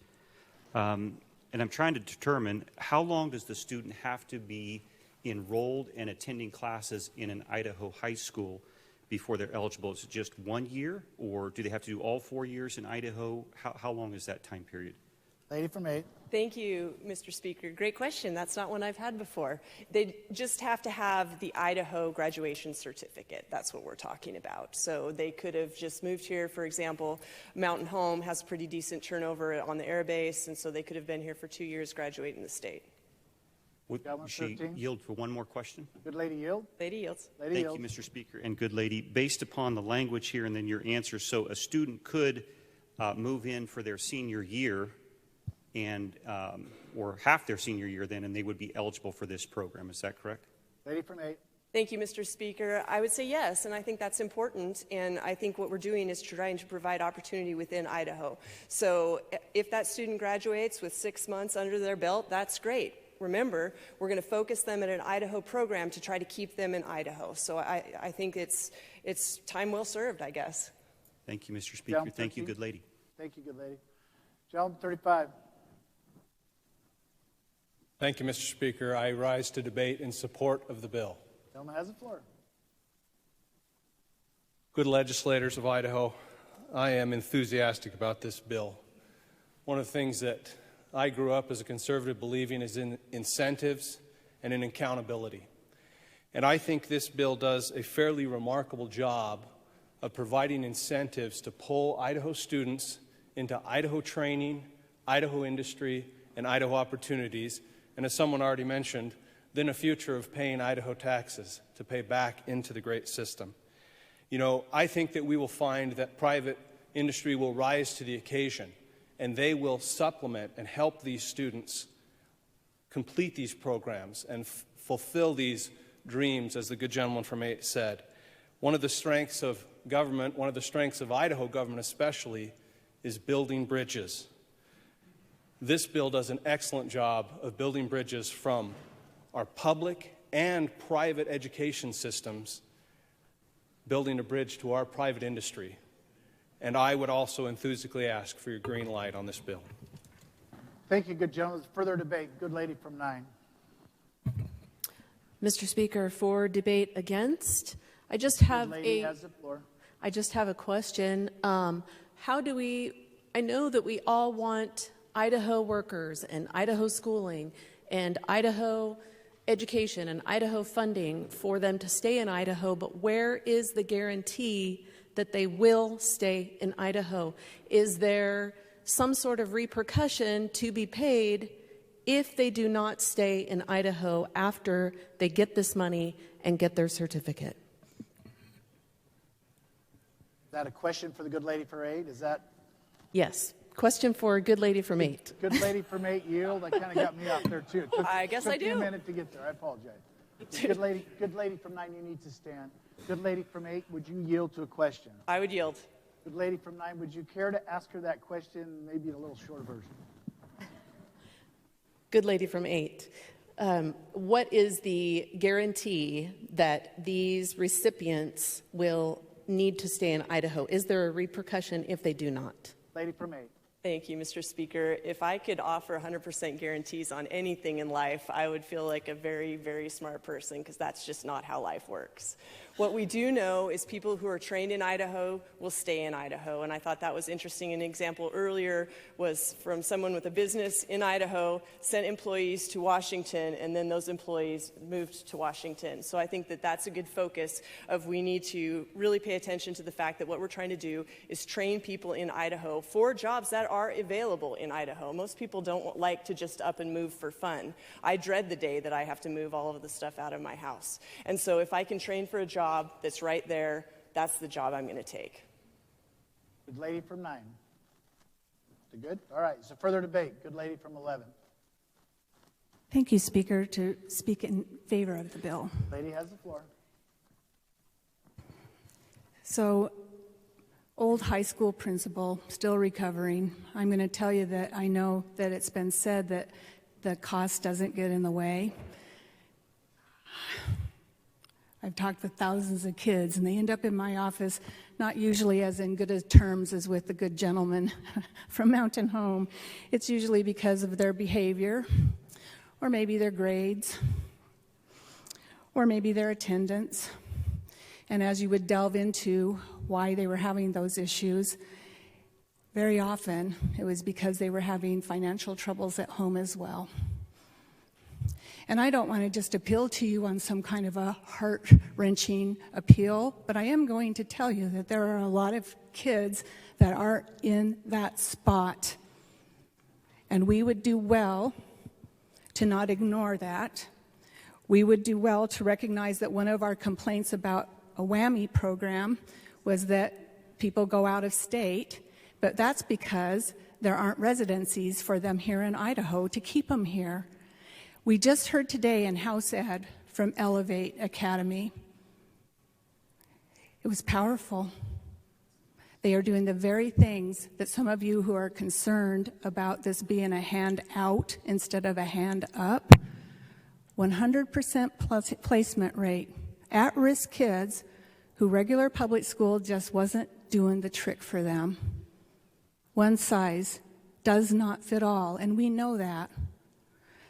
And I'm trying to determine how long does the student have to be enrolled and attending classes in an Idaho high school before they're eligible? Is it just 1 year, or do they have to do all 4 years in Idaho? How long is that time period? Lady from 8. Thank you, Mr. Speaker. Great question. That's not one I've had before. They just have to have the Idaho graduation certificate. That's what we're talking about. So they could have just moved here. For example, Mountain Home has pretty decent turnover on the air base, and so they could have been here for 2 years graduating the state. Would she yield for one more question? Good lady yield. Lady yields. Lady Thank yields. you, Mr. Speaker. And good lady, based upon the language here and then your answer, so a student could move in for their senior year and or half their senior year then, and they would be eligible for this program. Is that correct? Lady from 8. Thank you, Mr. Speaker. I would say yes, and I think that's important, and I think what we're doing is trying to provide opportunity within Idaho. So if that student graduates with 6 months under their belt, that's great. Remember, we're going to focus them in an Idaho program to try to keep them in Idaho. So I think it's time well served, I guess. Thank you, Mr. Speaker. Thank you, good lady. Thank you, good lady. Gentleman 35. Thank you, Mr. Speaker. I rise to debate in support of the bill. Gentleman has the floor. Good legislators of Idaho, I am enthusiastic about this bill. One of the things that I grew up as a conservative believing is in incentives and in accountability. And I think this bill does a fairly remarkable job of providing incentives to pull Idaho students into Idaho training, Idaho industry, and Idaho opportunities, and as someone already mentioned, then a future of paying Idaho taxes to pay back into the great system. You know, I think that we will find that private industry will rise to the occasion, and they will supplement and help these students complete these programs and fulfill these dreams, as the good gentleman from 8 said. One of the strengths of government, one of the strengths of Idaho government especially, is building bridges. This bill does an excellent job of building bridges from our public and private education systems, building a bridge to our private industry. And I would also enthusiastically ask for your green light on this bill. Thank you, good gentlemen. Further debate. Good lady from 9. Mr. Speaker, for debate against, I just have has the floor. I just have a question. How do we, I know that we all want Idaho workers and Idaho schooling and Idaho education and Idaho funding for them to stay in Idaho, but where is the guarantee that they will stay in Idaho? Is there some sort of repercussion to be paid if they do not stay in Idaho after they get this money and get their certificate? Is that a question for the good lady for 8? Is that? Yes. Question for a good lady from 8. Good lady from 8 yield. That kind of got me off there too. I guess I do. Took me a minute to get there. I apologize. Good lady from 9, you need to stand. Good lady from 8, would you yield to a question? I would yield. Good lady from 9, would you care to ask her that question, maybe in a little short version? Good lady from 8. What is the guarantee that these recipients will need to stay in Idaho? Is there a repercussion if they do not? Lady from 8. Thank you, Mr. Speaker. If I could offer 100% guarantees on anything in life, I would feel like a very, very smart person, because that's just not how life works. What we do know is people who are trained in Idaho will stay in Idaho, and I thought that was interesting. An example earlier was from someone with a business in Idaho, sent employees to Washington, and then those employees moved to Washington. So I think that that's a good focus of we need to really pay attention to the fact that what we're trying to do is train people in Idaho for jobs that are available in Idaho. Most people don't like to just up and move for fun. I dread the day that I have to move all of the stuff out of my house. And so if I can train for a job that's right there, that's the job I'm going to take. Good lady from 9. Good? All right, so further debate. Good lady from 11. Thank you, Speaker, to speak in favor of the bill. Lady has the floor. So old high school principal, still recovering. I'm going to tell you that I know that it's been said that the cost doesn't get in the way. I've talked with thousands of kids, and they end up in my office, not usually as in good as terms as with the good gentleman from Mountain Home. It's usually because of their behavior, or maybe their grades, or maybe their attendance. And as you would delve into why they were having those issues, very often it was because they were having financial troubles at home as well. And I don't want to just appeal to you on some kind of a heart-wrenching appeal, but I am going to tell you that there are a lot of kids that are in that spot. And we would do well to not ignore that. We would do well to recognize that one of our complaints about a WWAMI program was that people go out of state, but that's because there aren't residencies for them here in Idaho to keep them here. We just heard today in House Ed from Elevate Academy. It was powerful. They are doing the very things that some of you who are concerned about this being a hand out instead of a hand up. 100% plus placement rate. At-risk kids who regular public school just wasn't doing the trick for them. One size does not fit all, and we know that.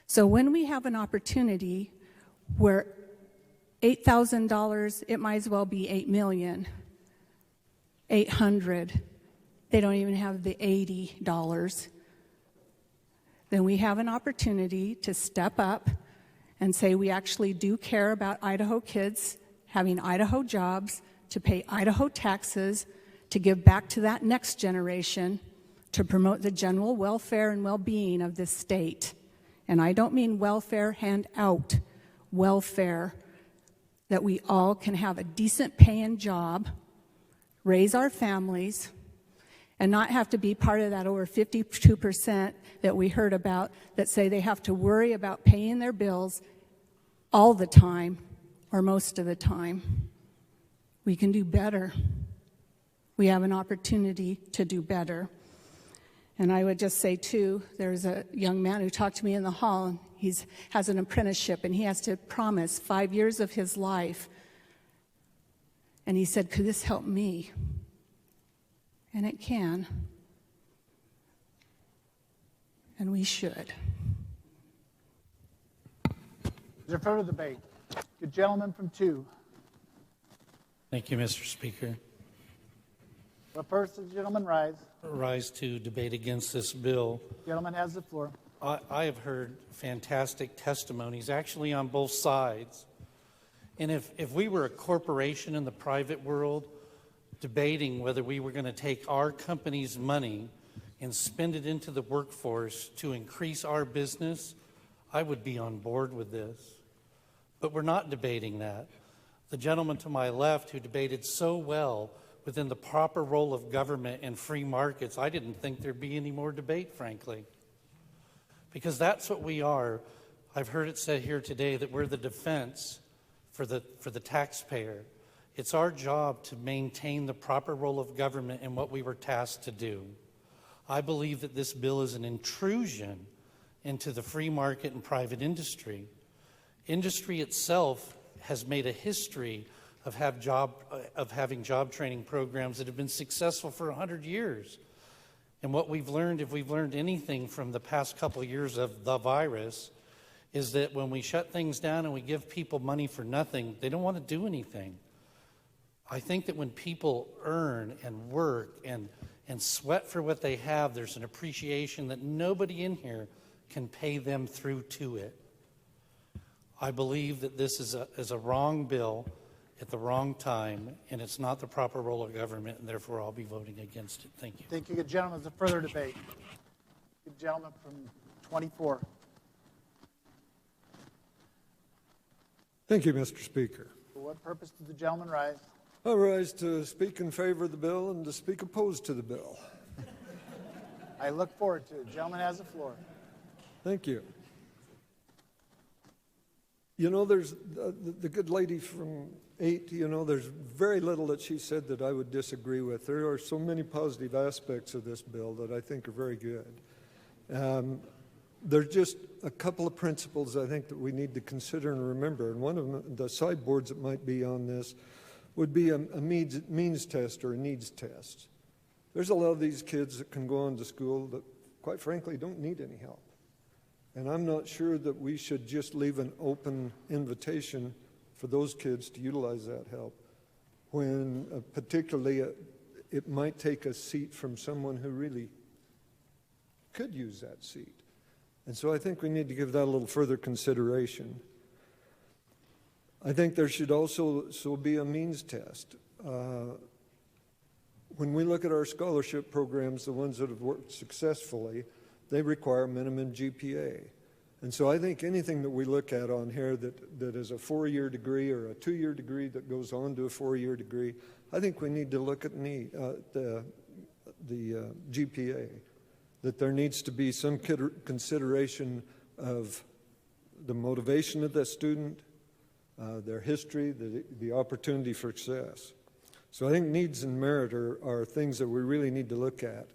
So when we have an opportunity where $8,000, it might as well be $8 million, $800, they don't even have the $80, then we have an opportunity to step up and say we actually do care about Idaho kids having Idaho jobs, to pay Idaho taxes, to give back to that next generation, to promote the general welfare and well-being of this state. And I don't mean welfare handout, welfare, that we all can have a decent paying job, raise our families, and not have to be part of that over 52% that we heard about that say they have to worry about paying their bills all the time or most of the time. We can do better. We have an opportunity to do better. And I would just say, too, there's a young man who talked to me in the hall, and he has an apprenticeship, and he has to promise 5 years of his life. And he said, could this help me? And it can. And we should. Is there further debate? Good gentleman from 2. Thank you, Mr. Speaker. Well, first, the gentleman rise. Rise to debate against this bill. Gentleman has the floor. I have heard fantastic testimonies, actually on both sides. And if we were a corporation in the private world debating whether we were going to take our company's money and spend it into the workforce to increase our business, I would be on board with this. But we're not debating that. The gentleman to my left who debated so well within the proper role of government and free markets, I didn't think there'd be any more debate, frankly. Because that's what we are. I've heard it said here today that we're the defense for the taxpayer. It's our job to maintain the proper role of government and what we were tasked to do. I believe that this bill is an intrusion into the free market and private industry. Industry itself has made a history of having job training programs that have been successful for 100 years. And what we've learned, if we've learned anything from the past couple of years of the virus, is that when we shut things down and we give people money for nothing, they don't want to do anything. I think that when people earn and work and sweat for what they have, there's an appreciation that nobody in here can pay them through to it. I believe that this is a wrong bill at the wrong time, and it's not the proper role of government, and therefore I'll be voting against it. Thank you. Thank you, good gentleman. Is a further debate? Good gentleman from 24. Thank you, Mr. Speaker. For what purpose does the gentleman rise? I rise to speak in favor of the bill and to speak opposed to the bill. I look forward to it. The gentleman has the floor. Thank you. You know, there's the good lady from 8, you know, there's very little that she said that I would disagree with. There are so many positive aspects of this bill that I think are very good. There's just a couple of principles I think that we need to consider and remember. And one of them, the sideboards that might be on this would be a means test or a needs test. There's a lot of these kids that can go on to school that, quite frankly, don't need any help. And I'm not sure that we should just leave an open invitation for those kids to utilize that help when particularly it might take a seat from someone who really could use that seat. And so I think we need to give that a little further consideration. I think there should also be a means test. When we look at our scholarship programs, the ones that have worked successfully, they require a minimum GPA. And so I think anything that we look at on here that is a 4-year degree or a 2-year degree that goes on to a 4-year degree, I think we need to look at the GPA, that there needs to be some consideration of the motivation of the student, their history, the opportunity for success. So I think needs and merit are things that we really need to look at.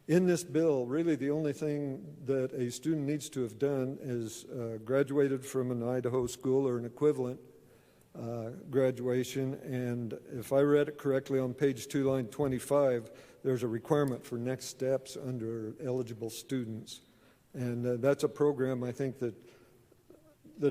In this bill, really the only thing that a student needs to have done is graduated from an Idaho school or an equivalent graduation. And if I read it correctly on page 2, line 25, there's a requirement for next steps under eligible students. And that's a program I think that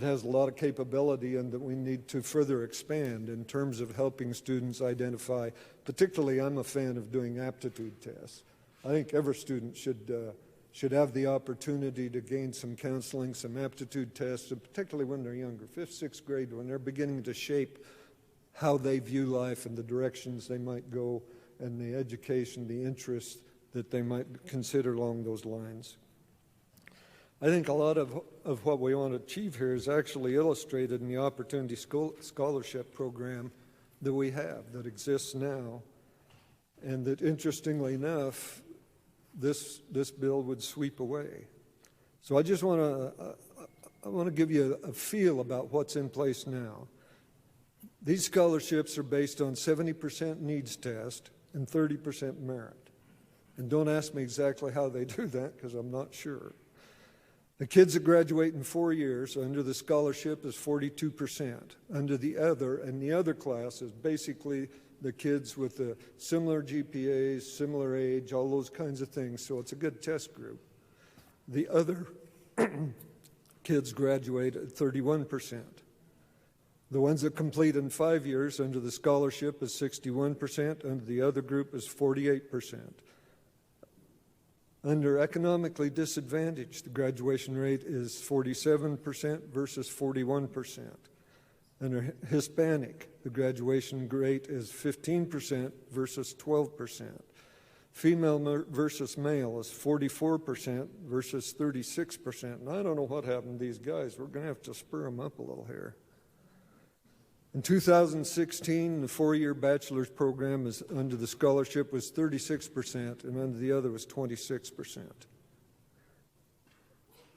has a lot of capability and that we need to further expand in terms of helping students identify. Particularly, I'm a fan of doing aptitude tests. I think every student should have the opportunity to gain some counseling, some aptitude tests, and particularly when they're younger, 5th, 6th grade, when they're beginning to shape how they view life and the directions they might go and the education, the interests that they might consider along those lines. I think a lot of what we want to achieve here is actually illustrated in the Opportunity Scholarship Program that we have, that exists now, and that, interestingly enough, this bill would sweep away. So I just want to give you a feel about what's in place now. These scholarships are based on 70% needs test and 30% merit. And don't ask me exactly how they do that because I'm not sure. The kids that graduate in 4 years under the scholarship is 42%. Under the other class is basically the kids with the similar GPAs, similar age, all those kinds of things. So it's a good test group. The other kids graduate at 31%. The ones that complete in 5 years under the scholarship is 61%. Under the other group is 48%. Under economically disadvantaged, the graduation rate is 47% versus 41%. Under Hispanic, the graduation rate is 15% versus 12%. Female versus male is 44% versus 36%. And I don't know what happened to these guys. We're going to have to spur them up a little here. In 2016, the 4-year bachelor's program under the scholarship was 36%, and under the other was 26%.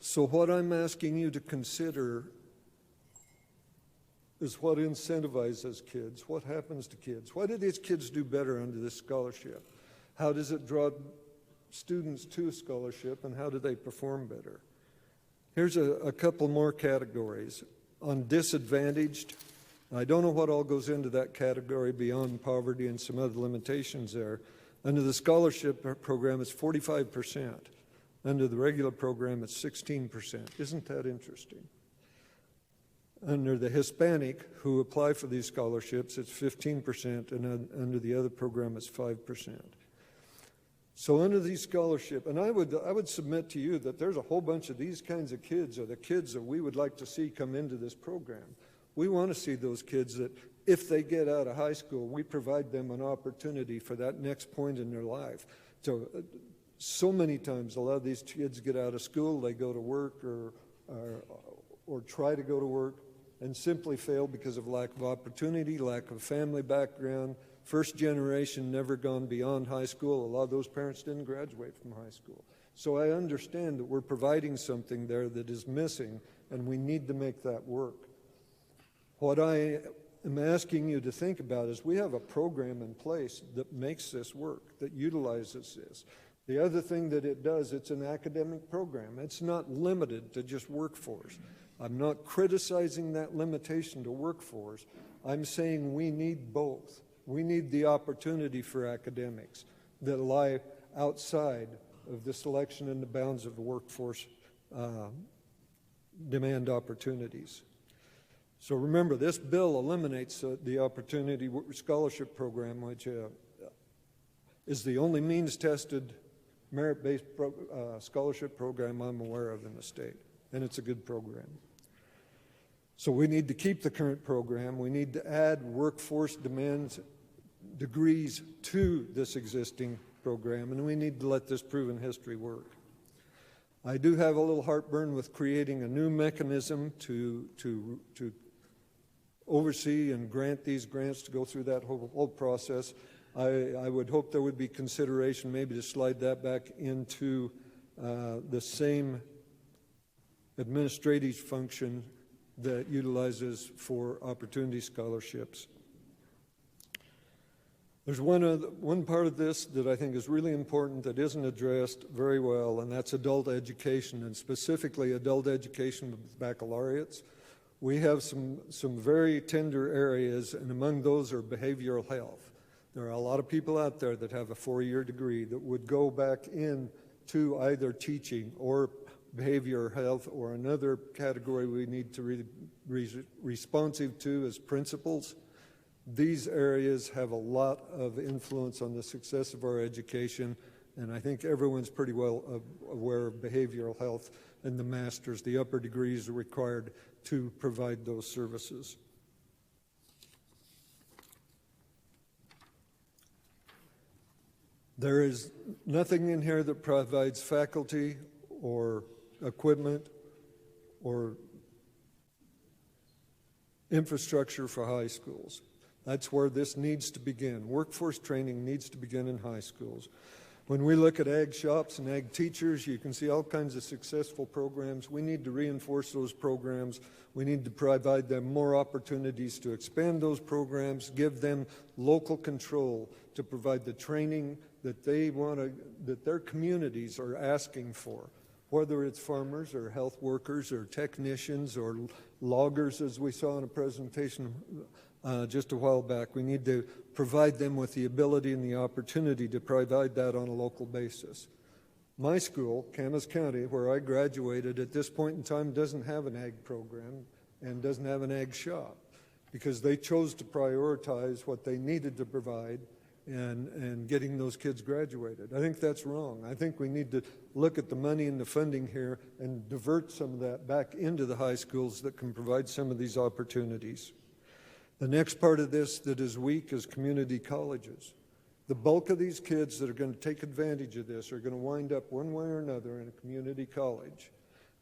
So what I'm asking you to consider is what incentivizes kids, what happens to kids. Why do these kids do better under this scholarship? How does it draw students to a scholarship, and how do they perform better? Here's a couple more categories. On disadvantaged, I don't know what all goes into that category beyond poverty and some other limitations there. Under the scholarship program, it's 45%. Under the regular program, it's 16%. Isn't that interesting? Under the Hispanic, who apply for these scholarships, it's 15%, and under the other program, it's 5%. So under these scholarships, and I would submit to you that there's a whole bunch of these kinds of kids are the kids that we would like to see come into this program. We want to see those kids that if they get out of high school, we provide them an opportunity for that next point in their life. So many times, a lot of these kids get out of school, they go to work or try to go to work and simply fail because of lack of opportunity, lack of family background, first generation never gone beyond high school. A lot of those parents didn't graduate from high school. So I understand that we're providing something there that is missing, and we need to make that work. What I am asking you to think about is we have a program in place that makes this work, that utilizes this. The other thing that it does, it's an academic program. It's not limited to just workforce. I'm not criticizing that limitation to workforce. I'm saying we need both. We need the opportunity for academics that lie outside of the selection and the bounds of the workforce demand opportunities. So remember, this bill eliminates the Opportunity Scholarship Program, which is the only means-tested merit-based scholarship program I'm aware of in the state, and it's a good program. So we need to keep the current program. We need to add workforce demands degrees to this existing program, and we need to let this proven history work. I do have a little heartburn with creating a new mechanism to oversee and grant these grants, to go through that whole process. I would hope there would be consideration maybe to slide that back into the same administrative function that utilizes for opportunity scholarships. There's one part of this that I think is really important that isn't addressed very well, and that's adult education, and specifically adult education with baccalaureates. We have some very tender areas, and among those are behavioral health. There are a lot of people out there that have a 4-year degree that would go back into either teaching or behavioral health, or another category we need to be responsive to as principals. These areas have a lot of influence on the success of our education, and I think everyone's pretty well aware of behavioral health and the masters, the upper degrees are required to provide those services. There is nothing in here that provides faculty or equipment or infrastructure for high schools. That's where this needs to begin. Workforce training needs to begin in high schools. When we look at ag shops and ag teachers, you can see all kinds of successful programs. We need to reinforce those programs. We need to provide them more opportunities to expand those programs, give them local control to provide the training that they want to, that their communities are asking for, whether it's farmers or health workers or technicians or loggers, as we saw in a presentation just a while back. We need to provide them with the ability and the opportunity to provide that on a local basis. My school, Camas County, where I graduated, at this point in time doesn't have an ag program and doesn't have an ag shop because they chose to prioritize what they needed to provide and getting those kids graduated. I think that's wrong. I think we need to look at the money and the funding here and divert some of that back into the high schools that can provide some of these opportunities. The next part of this that is weak is community colleges. The bulk of these kids that are going to take advantage of this are going to wind up one way or another in a community college.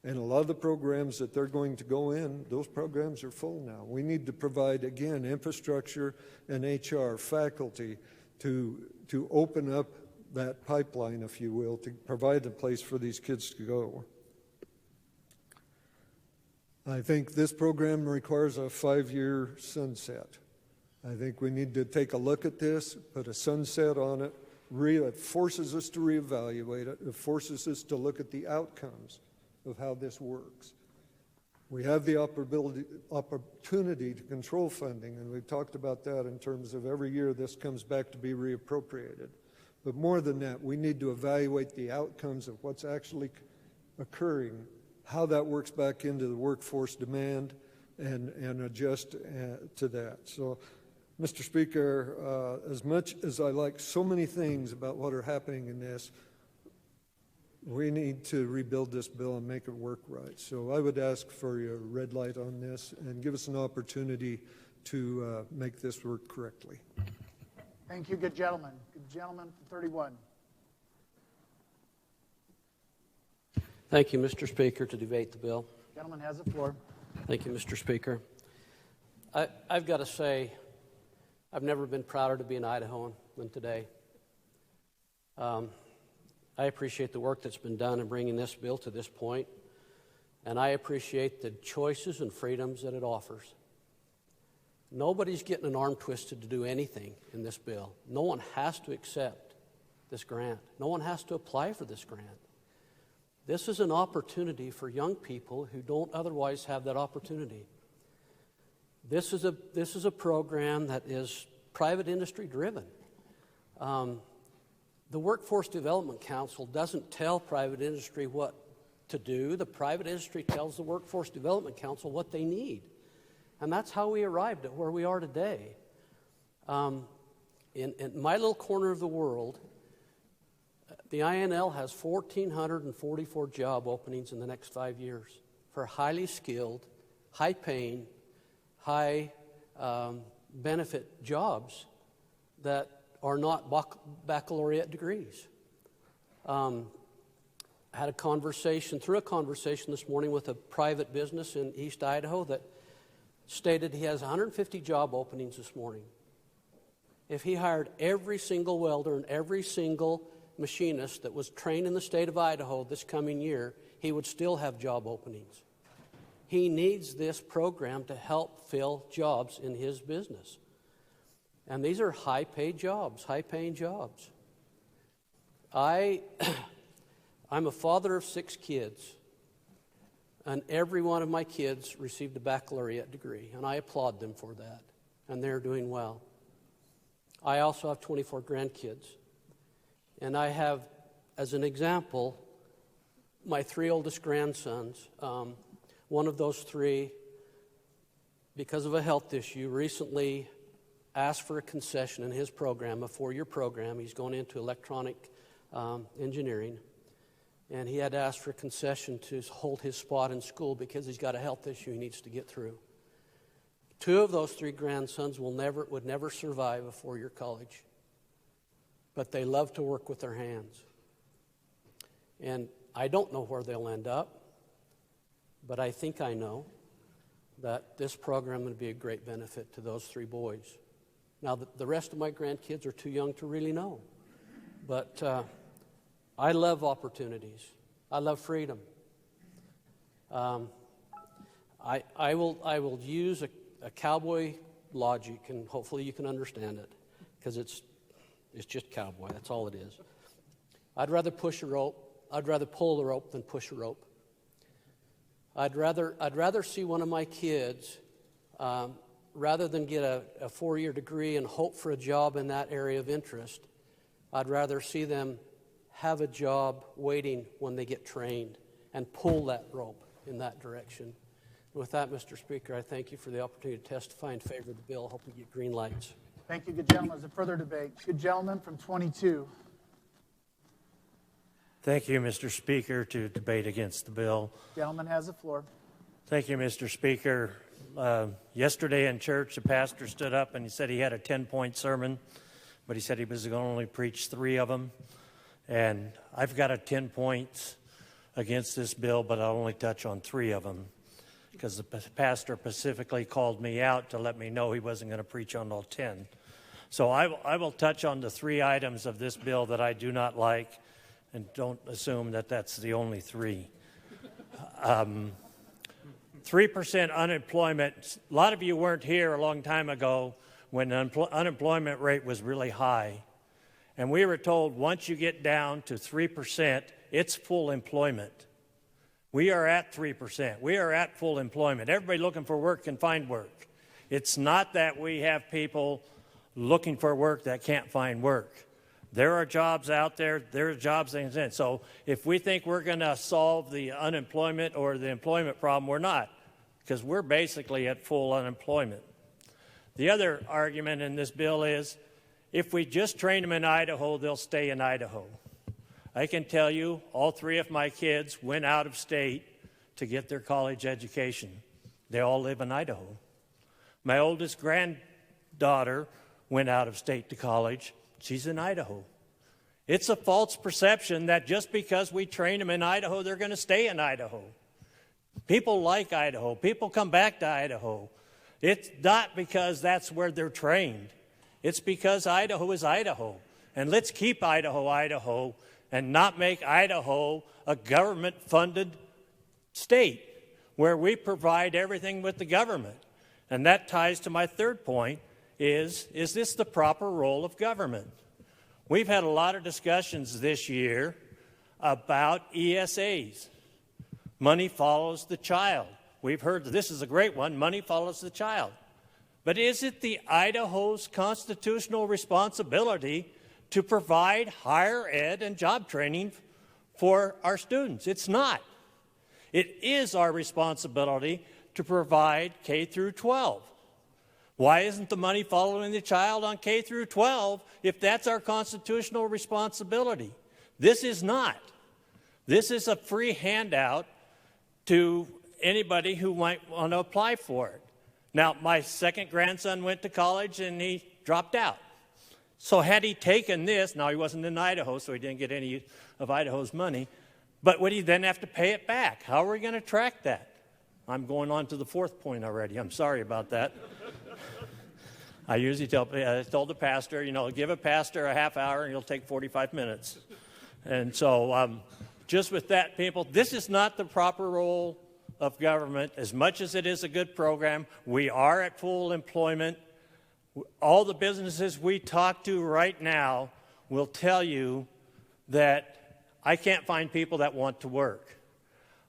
And a lot of the programs that they're going to go in, those programs are full now. We need to provide, again, infrastructure and HR, faculty, to open up that pipeline, if you will, to provide a place for these kids to go. I think this program requires a 5-year sunset. I think we need to take a look at this, put a sunset on it. It forces us to reevaluate it. It forces us to look at the outcomes of how this works. We have the opportunity to control funding, and we've talked about that in terms of every year this comes back to be reappropriated. But more than that, we need to evaluate the outcomes of what's actually occurring, how that works back into the workforce demand, and adjust to that. So, Mr. Speaker, as much as I like so many things about what are happening in this, we need to rebuild this bill and make it work right. So I would ask for your red light on this and give us an opportunity to make this work correctly. Thank you, good gentleman. Good gentleman from 31. Thank you, Mr. Speaker, to debate the bill. Gentleman has the floor. Thank you, Mr. Speaker. I've got to say, I've never been prouder to be an Idahoan than today. I appreciate the work that's been done in bringing this bill to this point, and I appreciate the choices and freedoms that it offers. Nobody's getting an arm twisted to do anything in this bill. No one has to accept this grant. No one has to apply for this grant. This is an opportunity for young people who don't otherwise have that opportunity. This is a program that is private industry driven. The Workforce Development Council doesn't tell private industry what to do. The private industry tells the Workforce Development Council what they need. And that's how we arrived at where we are today. In my little corner of the world, the INL has 1,444 job openings in the next 5 years for highly skilled, high-paying, high-benefit jobs that are not baccalaureate degrees. I had a conversation this morning with a private business in East Idaho that stated he has 150 job openings this morning. If he hired every single welder and every single machinist that was trained in the state of Idaho this coming year, he would still have job openings. He needs this program to help fill jobs in his business. And these are high-paid jobs, high-paying jobs. I'm a father of 6 kids, and every one of my kids received a baccalaureate degree, and I applaud them for that, and they're doing well. I also have 24 grandkids, and I have, as an example, my 3 oldest grandsons. One of those 3, because of a health issue, recently asked for a concession in his program, a 4-year program. He's going into electronic engineering. And he had asked for a concession to hold his spot in school because he's got a health issue he needs to get through. 2 of those 3 grandsons would never survive a 4-year college. But they love to work with their hands. And I don't know where they'll end up, but I think I know that this program would be a great benefit to those 3 boys. Now, the rest of my grandkids are too young to really know. But I love opportunities. I love freedom. I will use a cowboy logic, and hopefully you can understand it, because it's just cowboy. That's all it is. I'd rather push a rope. I'd rather pull the rope than push a rope. I'd rather see one of my kids, rather than get a 4-year degree and hope for a job in that area of interest, I'd rather see them have a job waiting when they get trained and pull that rope in that direction. With that, Mr. Speaker, I thank you for the opportunity to testify in favor of the bill. I hope we get green lights. Thank you, good gentleman. Is there further debate? Good gentleman from 22. Thank you, Mr. Speaker, to debate against the bill. Gentleman has the floor. Thank you, Mr. Speaker. Yesterday in church, the pastor stood up and he said he had a 10-point sermon, but he said he was going to only preach 3 of them. And I've got a 10 points against this bill, but I'll only touch on 3 of them because the pastor specifically called me out to let me know he wasn't going to preach on all 10. So I will touch on the 3 items of this bill that I do not like, and don't assume that that's the only 3. 3% unemployment. A lot of you weren't here a long time ago when the unemployment rate was really high. And we were told once you get down to 3%, it's full employment. We are at 3%. We are at full employment. Everybody looking for work can find work. It's not that we have people looking for work that can't find work. There are jobs out there. There are jobs that exist. So if we think we're going to solve the unemployment or the employment problem, we're not, because we're basically at full unemployment. The other argument in this bill is if we just train them in Idaho, they'll stay in Idaho. I can tell you all 3 of my kids went out of state to get their college education. They all live in Idaho. My oldest granddaughter went out of state to college. She's in Idaho. It's a false perception that just because we train them in Idaho, they're going to stay in Idaho. People like Idaho. People come back to Idaho. It's not because that's where they're trained. It's because Idaho is Idaho. And let's keep Idaho, Idaho, and not make Idaho a government-funded state where we provide everything with the government. And that ties to my third point is this the proper role of government? We've had a lot of discussions this year about ESAs. Money follows the child. We've heard this is a great one, money follows the child. But is it the Idaho's constitutional responsibility to provide higher ed and job training for our students? It's not. It is our responsibility to provide K through 12. Why isn't the money following the child on K through 12 if that's our constitutional responsibility? This is not. This is a free handout to anybody who might want to apply for it. Now, my second grandson went to college and he dropped out. So had he taken this, now he wasn't in Idaho, so he didn't get any of Idaho's money, but would he then have to pay it back? How are we going to track that? I'm going on to the fourth point already. I'm sorry about that. I usually told the pastor, you know, give a pastor a half hour and he'll take 45 minutes. And so just with that, people, this is not the proper role of government. As much as it is a good program, we are at full employment. All the businesses we talk to right now will tell you that I can't find people that want to work.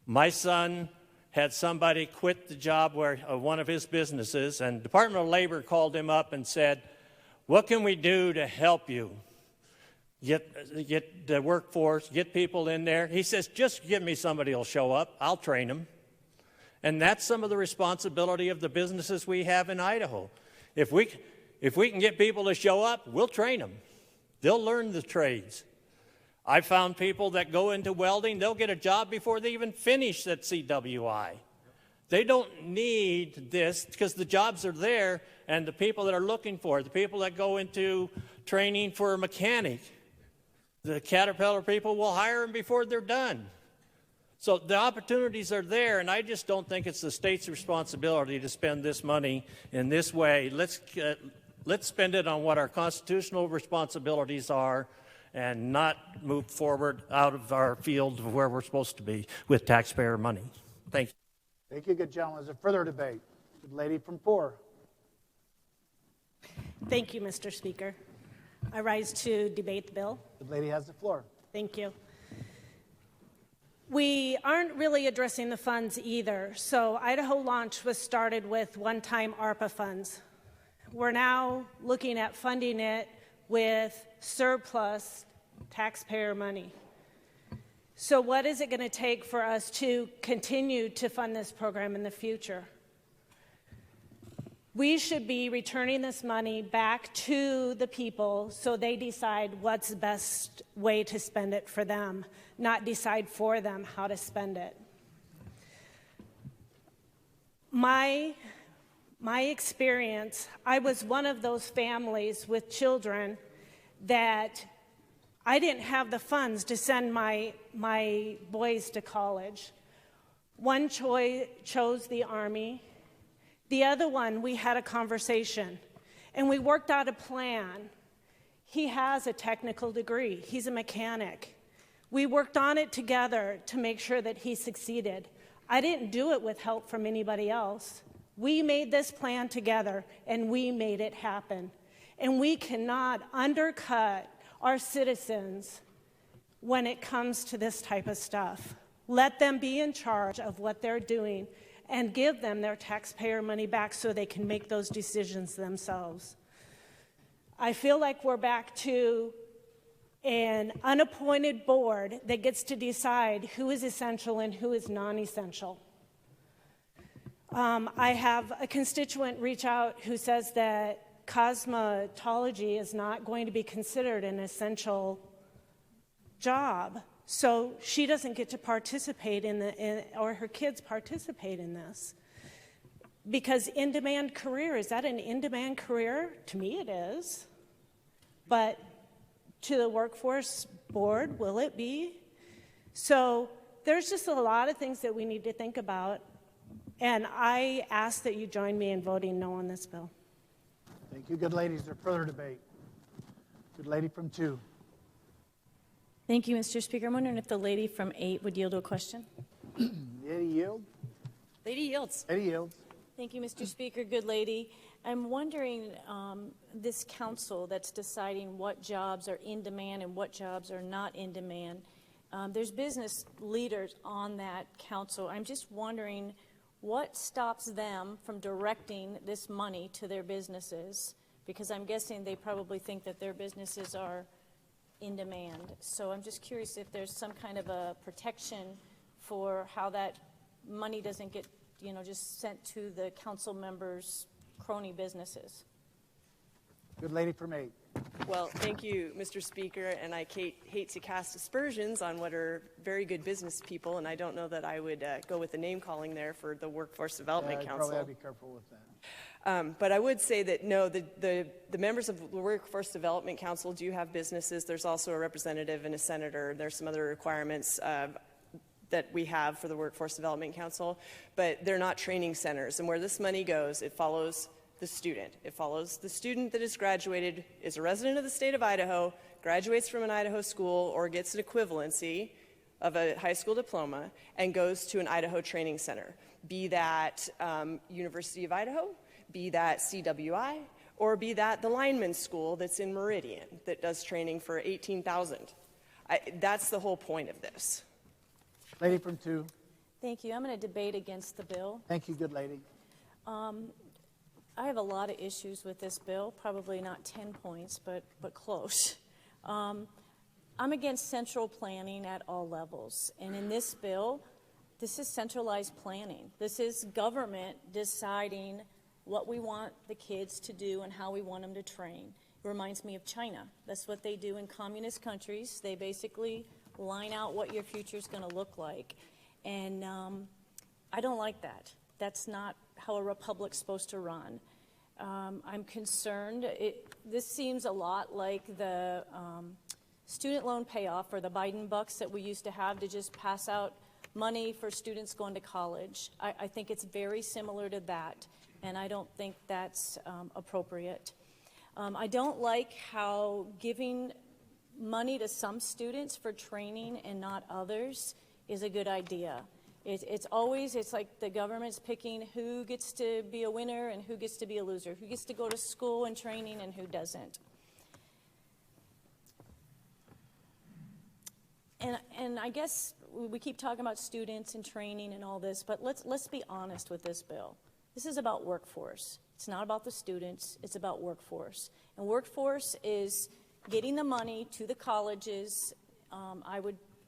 My son had somebody quit the job of one of his businesses, and Department of Labor called him up and said, what can we do to help you get the workforce, get people in there? He says, just give me somebody who'll show up. I'll train them. And that's some of the responsibility of the businesses we have in Idaho. If we can get people to show up, we'll train them. They'll learn the trades. I found people that go into welding, they'll get a job before they even finish at CWI. They don't need this because the jobs are there, and the people that are looking for it, the people that go into training for a mechanic, the Caterpillar people will hire them before they're done. So the opportunities are there, and I just don't think it's the state's responsibility to spend this money in this way. Let's spend it on what our constitutional responsibilities are and not move forward out of our field of where we're supposed to be with taxpayer money. Thank you. Thank you, good gentlemen. Is there further debate? Good lady from 4. Thank you, Mr. Speaker. I rise to debate the bill. The lady has the floor. Thank you. We aren't really addressing the funds either. So Idaho Launch was started with one-time ARPA funds. We're now looking at funding it with surplus taxpayer money. So what is it going to take for us to continue to fund this program in the future? We should be returning this money back to the people so they decide what's the best way to spend it for them, not decide for them how to spend it. My experience, I was one of those families with children that I didn't have the funds to send my boys to college. One chose the Army. The other one, we had a conversation, and we worked out a plan. He has a technical degree. He's a mechanic. We worked on it together to make sure that he succeeded. I didn't do it with help from anybody else. We made this plan together, and we made it happen. And we cannot undercut our citizens when it comes to this type of stuff. Let them be in charge of what they're doing and give them their taxpayer money back so they can make those decisions themselves. I feel like we're back to an unappointed board that gets to decide who is essential and who is non-essential. I have a constituent reach out who says that cosmetology is not going to be considered an essential job, so she doesn't get to participate or her kids participate in this. Because in-demand career, is that an in-demand career? To me it is. But to the workforce board, will it be? So there's just a lot of things that we need to think about, and I ask that you join me in voting no on this bill. Thank you, good ladies. Is there further debate? Good lady from 2. Thank you, Mr. Speaker. I'm wondering if the lady from 8 would yield to a question. Lady yield? Lady yields. Lady yields. Thank you, Mr. Speaker. Good lady. I'm wondering, this council that's deciding what jobs are in demand and what jobs are not in demand, there's business leaders on that council. I'm just wondering what stops them from directing this money to their businesses, because I'm guessing they probably think that their businesses are in demand. So I'm just curious if there's some kind of a protection for how that money doesn't get, just sent to the council members' crony businesses. Good lady from 8. Well, thank you, Mr. Speaker, and I hate to cast aspersions on what are very good business people, and I don't know that I would go with the name calling there for the Workforce Development Council. Probably have to be careful with that. But I would say that, no, the members of the Workforce Development Council do have businesses. There's also a representative and a senator. There's some other requirements that we have for the Workforce Development Council, but they're not training centers. And where this money goes, it follows the student. It follows the student that has graduated, is a resident of the state of Idaho, graduates from an Idaho school, or gets an equivalency of a high school diploma, and goes to an Idaho training center, be that University of Idaho, be that CWI, or be that the lineman school that's in Meridian that does training for $18,000. That's the whole point of this. Lady from 2. Thank you. I'm going to debate against the bill. Thank you, good lady. I have a lot of issues with this bill, probably not 10 points, but close. I'm against central planning at all levels. And in this bill, this is centralized planning. This is government deciding what we want the kids to do and how we want them to train. It reminds me of China. That's what they do in communist countries. They basically line out what your future is going to look like. And I don't like that. That's not how a republic's supposed to run. I'm concerned. This seems a lot like the student loan payoff or the Biden bucks that we used to have to just pass out money for students going to college. I think it's very similar to that, and I don't think that's appropriate. I don't like how giving money to some students for training and not others is a good idea. It's like the government's picking who gets to be a winner and who gets to be a loser, who gets to go to school and training and who doesn't. And I guess we keep talking about students and training and all this, but let's be honest with this bill. This is about workforce. It's not about the students, it's about workforce. And workforce is getting the money to the colleges.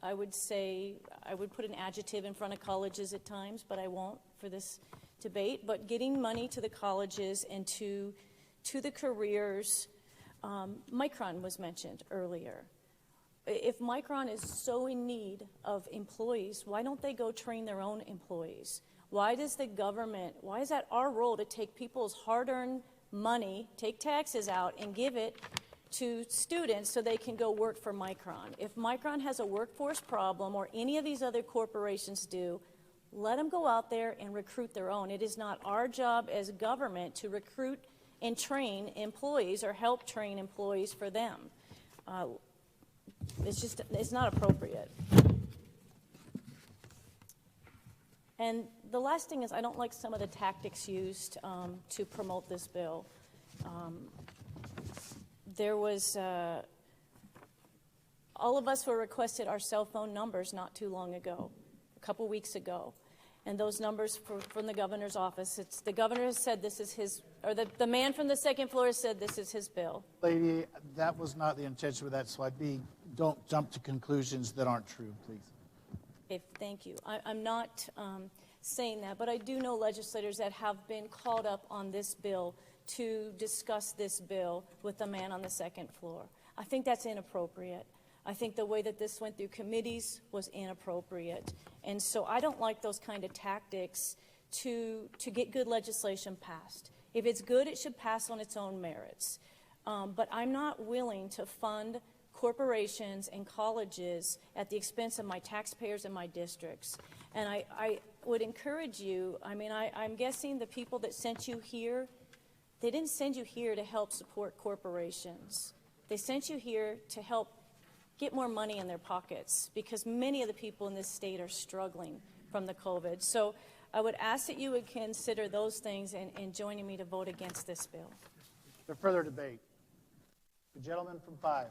I would say, I would put an adjective in front of colleges at times, but I won't for this debate, but getting money to the colleges and to the careers. Micron was mentioned earlier. If Micron is so in need of employees, why don't they go train their own employees? Why is that our role to take people's hard-earned money, take taxes out, and give it to students so they can go work for Micron? If Micron has a workforce problem, or any of these other corporations do, let them go out there and recruit their own. It is not our job as government to recruit and train employees or help train employees for them. It's not appropriate. And the last thing is, I don't like some of the tactics used to promote this bill. There was, all of us were requested our cell phone numbers not too long ago, a couple weeks ago. And those numbers from the governor's office, the governor has said this is his, or the man from the second floor said this is his bill. Lady, that was not the intention of that, so don't jump to conclusions that aren't true, please. Okay, thank you. I'm not saying that, but I do know legislators that have been called up on this bill to discuss this bill with the man on the second floor. I think that's inappropriate. I think the way that this went through committees was inappropriate. And so I don't like those kind of tactics to get good legislation passed. If it's good, it should pass on its own merits. But I'm not willing to fund corporations and colleges at the expense of my taxpayers and my districts. And I would encourage you, I'm guessing the people that sent you here, they didn't send you here to help support corporations. They sent you here to help get more money in their pockets, because many of the people in this state are struggling from the COVID. So I would ask that you would consider those things in joining me to vote against this bill. For further debate, the gentleman from 5.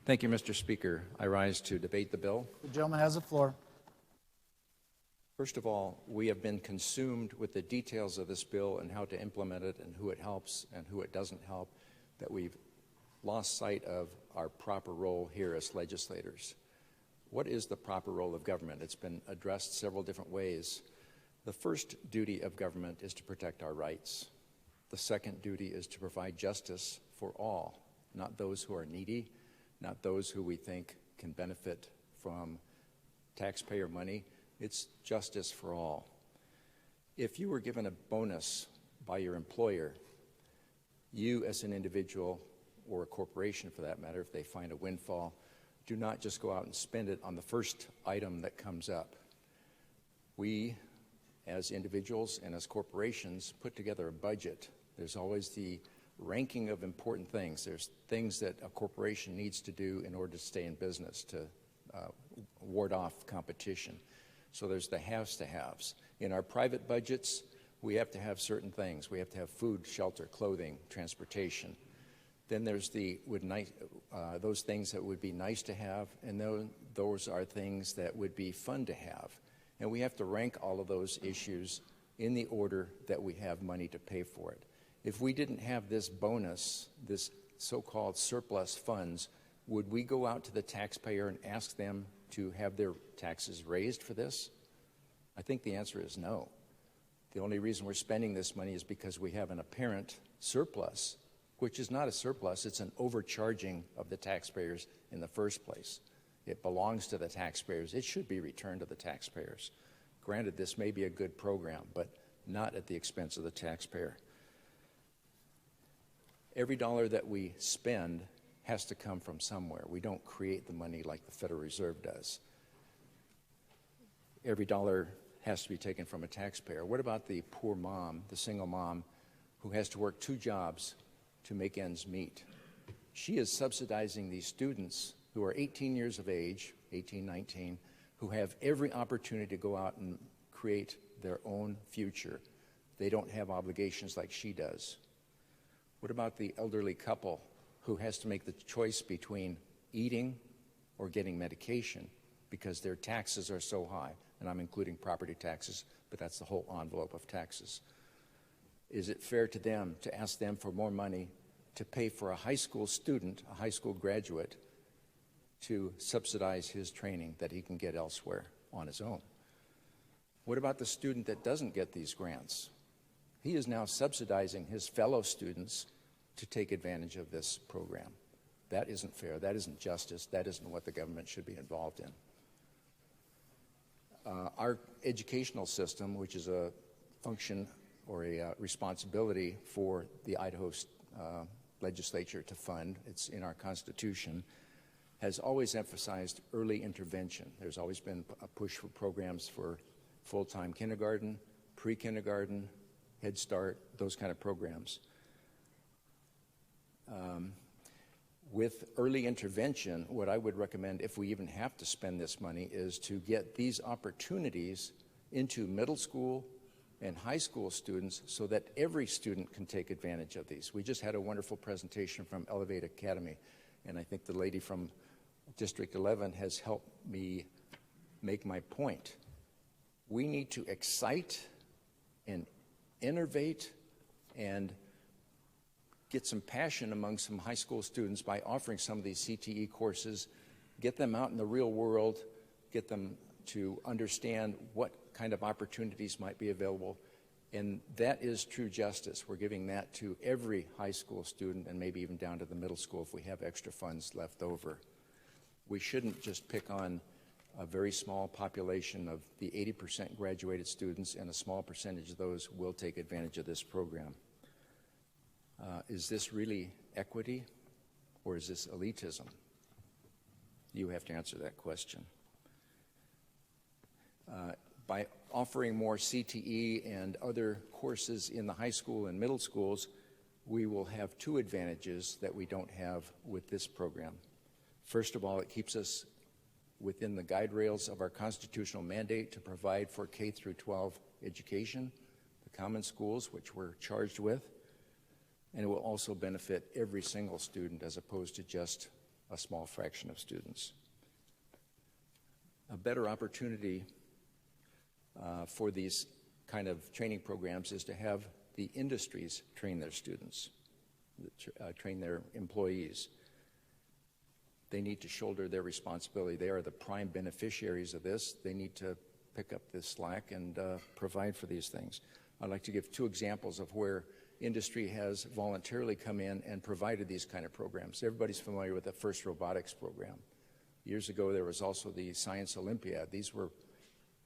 Thank you, Mr. Speaker. I rise to debate the bill. The gentleman has the floor. First of all, we have been consumed with the details of this bill and how to implement it and who it helps and who it doesn't help, that we've lost sight of our proper role here as legislators. What is the proper role of government? It's been addressed several different ways. The first duty of government is to protect our rights. The second duty is to provide justice for all, not those who are needy, not those who we think can benefit from taxpayer money. It's justice for all. If you were given a bonus by your employer, you as an individual, or a corporation for that matter, if they find a windfall, do not just go out and spend it on the first item that comes up. We, as individuals and as corporations, put together a budget. There's always the ranking of important things. There's things that a corporation needs to do in order to stay in business, to ward off competition. So there's the haves to haves. In our private budgets, we have to have certain things. We have to have food, shelter, clothing, transportation. Then there's those things that would be nice to have, and those are things that would be fun to have. And we have to rank all of those issues in the order that we have money to pay for it. If we didn't have this bonus, this so-called surplus funds, would we go out to the taxpayer and ask them to have their taxes raised for this? I think the answer is no. The only reason we're spending this money is because we have an apparent surplus, which is not a surplus, it's an overcharging of the taxpayers in the first place. It belongs to the taxpayers. It should be returned to the taxpayers. Granted, this may be a good program, but not at the expense of the taxpayer. Every dollar that we spend has to come from somewhere. We don't create the money like the Federal Reserve does. Every dollar has to be taken from a taxpayer. What about the poor mom, the single mom, who has to work 2 jobs to make ends meet? She is subsidizing these students who are 18 years of age, 18, 19, who have every opportunity to go out and create their own future. They don't have obligations like she does. What about the elderly couple who has to make the choice between eating or getting medication because their taxes are so high? And I'm including property taxes, but that's the whole envelope of taxes. Is it fair to them to ask them for more money to pay for a high school student, a high school graduate, to subsidize his training that he can get elsewhere on his own? What about the student that doesn't get these grants? He is now subsidizing his fellow students to take advantage of this program. That isn't fair. That isn't justice. That isn't what the government should be involved in. Our educational system, which is a function or a responsibility for the Idaho legislature to fund, it's in our Constitution, has always emphasized early intervention. There's always been a push for programs for full-time kindergarten, pre-kindergarten, Head Start, those kind of programs. With early intervention, what I would recommend, if we even have to spend this money, is to get these opportunities into middle school and high school students so that every student can take advantage of these. We just had a wonderful presentation from Elevate Academy, and I think the lady from District 11 has helped me make my point. We need to excite and innovate and get some passion among some high school students by offering some of these CTE courses, get them out in the real world, get them to understand what kind of opportunities might be available. And that is true justice. We're giving that to every high school student and maybe even down to the middle school if we have extra funds left over. We shouldn't just pick on a very small population of the 80% graduated students, and a small percentage of those will take advantage of this program. Is this really equity, or is this elitism? You have to answer that question. By offering more CTE and other courses in the high school and middle schools, we will have 2 advantages that we don't have with this program. First of all, it keeps us within the guide rails of our constitutional mandate to provide for K through 12 education, the common schools, which we're charged with, and it will also benefit every single student as opposed to just a small fraction of students. A better opportunity for these kind of training programs is to have the industries train their students, train their employees. They need to shoulder their responsibility. They are the prime beneficiaries of this. They need to pick up this slack and provide for these things. I'd like to give 2 examples of where industry has voluntarily come in and provided these kind of programs. Everybody's familiar with the FIRST Robotics program. Years ago, there was also the Science Olympiad. These were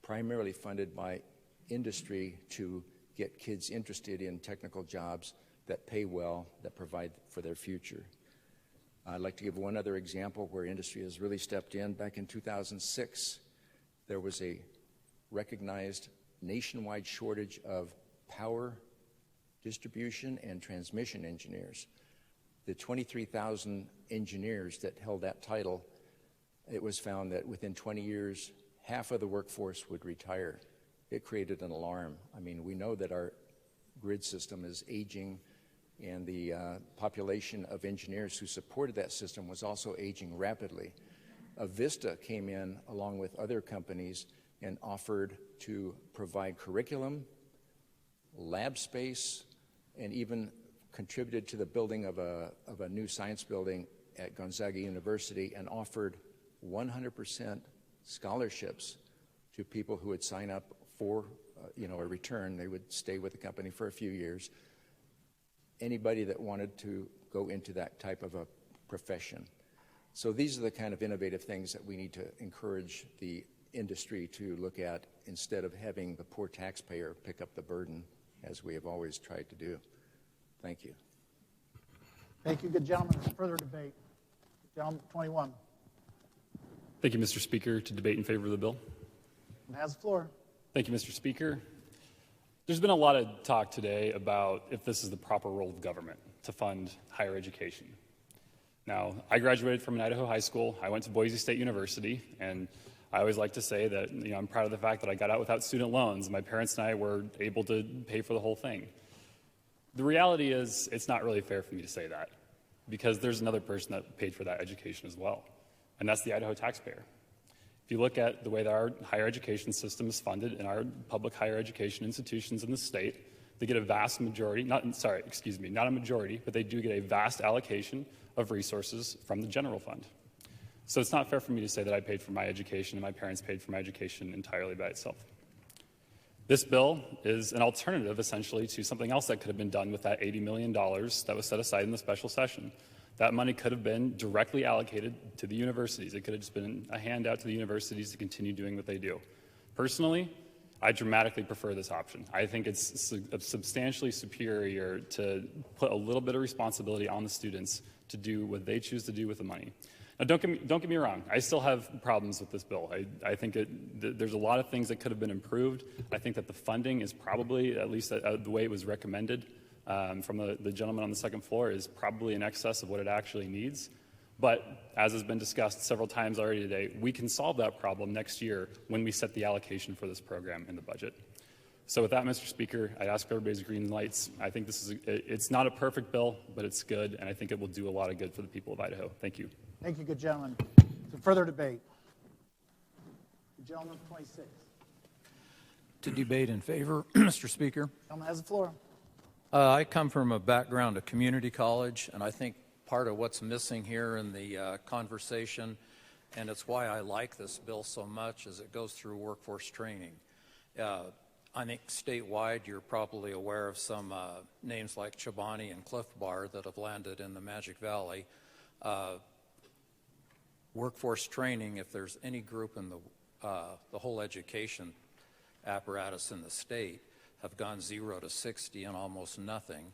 primarily funded by industry to get kids interested in technical jobs that pay well, that provide for their future. I'd like to give one other example where industry has really stepped in. Back in 2006, there was a recognized nationwide shortage of power distribution and transmission engineers. The 23,000 engineers that held that title, it was found that within 20 years, half of the workforce would retire. It created an alarm. I mean, we know that our grid system is aging, and the population of engineers who supported that system was also aging rapidly. Vista came in along with other companies and offered to provide curriculum, lab space, and even contributed to the building of a new science building at Gonzaga University and offered 100% scholarships to people who would sign up for a return. They would stay with the company for a few years. Anybody that wanted to go into that type of a profession. So these are the kind of innovative things that we need to encourage the industry to look at instead of having the poor taxpayer pick up the burden, as we have always tried to do. Thank you. Thank you. Good gentlemen. Further debate. Gentleman 21. Thank you, Mr. Speaker. To debate in favor of the bill. Has the floor. Thank you, Mr. Speaker. There's been a lot of talk today about if this is the proper role of government to fund higher education. Now, I graduated from an Idaho high school. I went to Boise State University, and I always like to say that I'm proud of the fact that I got out without student loans. My parents and I were able to pay for the whole thing. The reality is it's not really fair for me to say that because there's another person that paid for that education as well, and that's the Idaho taxpayer. If you look at the way that our higher education system is funded in our public higher education institutions in the state, they get a vast majority, not a majority, but they do get a vast allocation of resources from the general fund. So it's not fair for me to say that I paid for my education and my parents paid for my education entirely by itself. This bill is an alternative, essentially, to something else that could have been done with that $80 million that was set aside in the special session. That money could have been directly allocated to the universities. It could have just been a handout to the universities to continue doing what they do. Personally, I dramatically prefer this option. I think it's substantially superior to put a little bit of responsibility on the students to do what they choose to do with the money. Now, don't get me wrong. I still have problems with this bill. I think there's a lot of things that could have been improved. I think that the funding is probably, at least the way it was recommended from the gentleman on the second floor, is probably in excess of what it actually needs. But as has been discussed several times already today, we can solve that problem next year when we set the allocation for this program in the budget. So with that, Mr. Speaker, I ask everybody's green lights. I think it's not a perfect bill, but it's good, and I think it will do a lot of good for the people of Idaho. Thank you. Thank you, good gentleman. Some further debate. Gentleman 26. To debate in favor, Mr. Speaker. Gentleman has the floor. I come from a background of community college, and I think part of what's missing here in the conversation, and it's why I like this bill so much, is it goes through workforce training. I think statewide you're probably aware of some names like Chobani and Cliff Bar that have landed in the Magic Valley. Workforce training, if there's any group in the whole education apparatus in the state, have gone 0 to 60 and almost nothing,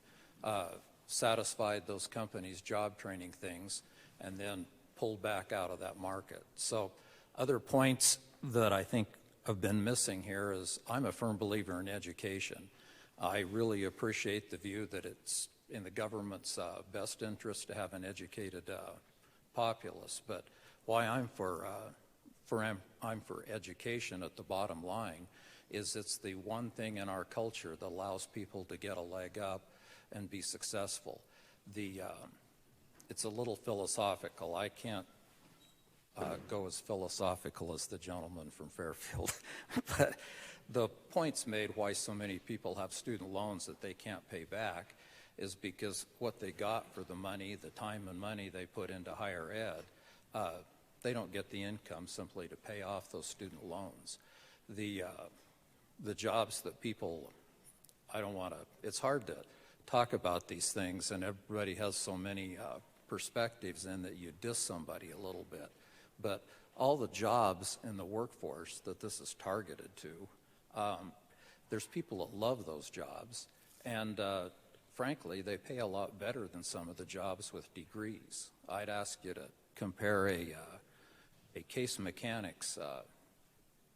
satisfied those companies' job training things, and then pulled back out of that market. So other points that I think have been missing here is I'm a firm believer in education. I really appreciate the view that it's in the government's best interest to have an educated populace, but why I'm for I'm for education at the bottom line, is it's the one thing in our culture that allows people to get a leg up and be successful. It's a little philosophical. I can't go as philosophical as the gentleman from Fairfield. But the point's made why so many people have student loans that they can't pay back is because what they got for the money, the time and money they put into higher ed, they don't get the income simply to pay off those student loans. The jobs that people, it's hard to talk about these things, and everybody has so many perspectives in that you diss somebody a little bit. But all the jobs in the workforce that this is targeted to, there's people that love those jobs, and frankly, they pay a lot better than some of the jobs with degrees. I'd ask you to compare a case mechanic's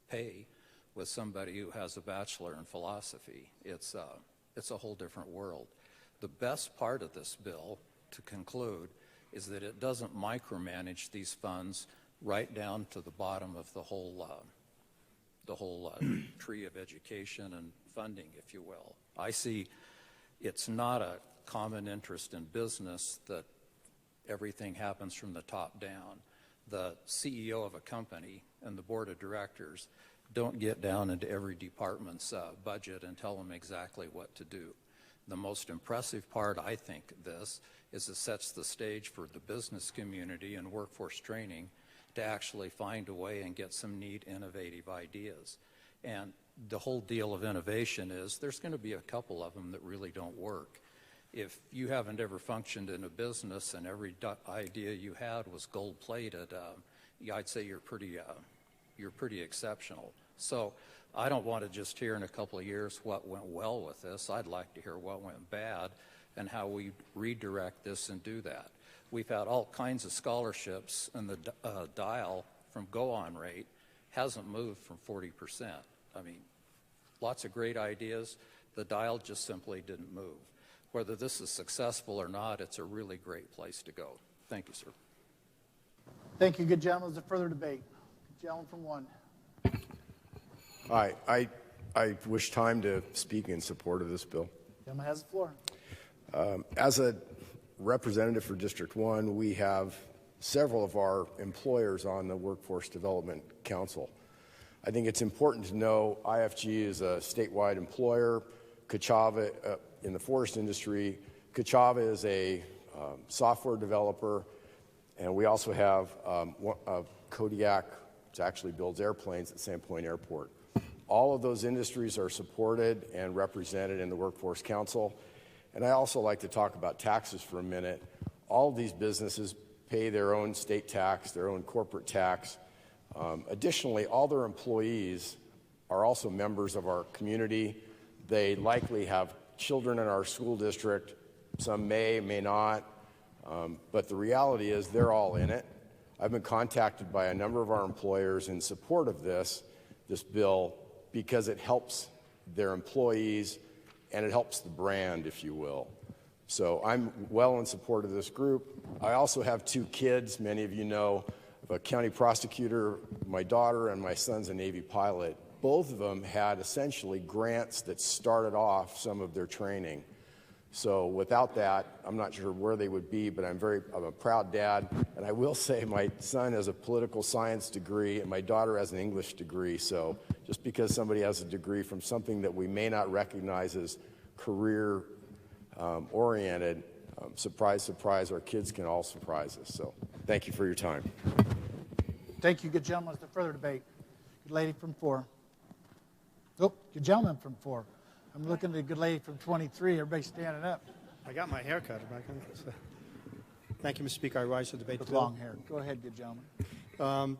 pay with somebody who has a bachelor in philosophy. It's a whole different world. The best part of this bill, to conclude, is that it doesn't micromanage these funds right down to the bottom of the whole tree of education and funding, if you will. I see it's not a common interest in business that everything happens from the top down. The CEO of a company and the board of directors don't get down into every department's budget and tell them exactly what to do. The most impressive part, I think, of this is it sets the stage for the business community and workforce training to actually find a way and get some neat, innovative ideas. And the whole deal of innovation is there's going to be a couple of them that really don't work. If you haven't ever functioned in a business and every idea you had was gold-plated, I'd say you're pretty exceptional. So I don't want to just hear in a couple of years what went well with this. I'd like to hear what went bad and how we redirect this and do that. We've had all kinds of scholarships, and the dial from go-on rate hasn't moved from 40%. I mean, lots of great ideas. The dial just simply didn't move. Whether this is successful or not, it's a really great place to go. Thank you, sir. Thank you, good gentlemen. Is there further debate? Gentleman from 1. Hi, I wish time to speak in support of this bill. Gentleman has the floor. As a representative for District 1, we have several of our employers on the Workforce Development Council. I think it's important to know IFG is a statewide employer. Kachava in the forest industry. Kachava is a software developer, and we also have Kodiak, which actually builds airplanes at Sandpoint Airport. All of those industries are supported and represented in the Workforce Council. And I also like to talk about taxes for a minute. All of these businesses pay their own state tax, their own corporate tax. Additionally, all their employees are also members of our community. They likely have children in our school district. Some may not. But the reality is they're all in it. I've been contacted by a number of our employers in support of this bill because it helps their employees and it helps the brand, if you will. So I'm well in support of this group. I also have 2 kids, many of you know, a county prosecutor, my daughter, and my son's a Navy pilot. Both of them had essentially grants that started off some of their training. So without that, I'm not sure where they would be, but I'm a proud dad. And I will say my son has a political science degree and my daughter has an English degree. So just because somebody has a degree from something that we may not recognize as career oriented, surprise, surprise, our kids can all surprise us. So thank you for your time. Thank you, good gentlemen. Is there further debate? Good lady from 4. Oh, good gentleman from 4. I'm looking at the good lady from 23. Everybody standing up. I got my hair cut. Thank you, Mr. Speaker. I rise to debate the With bill. long hair. Go ahead, good gentleman.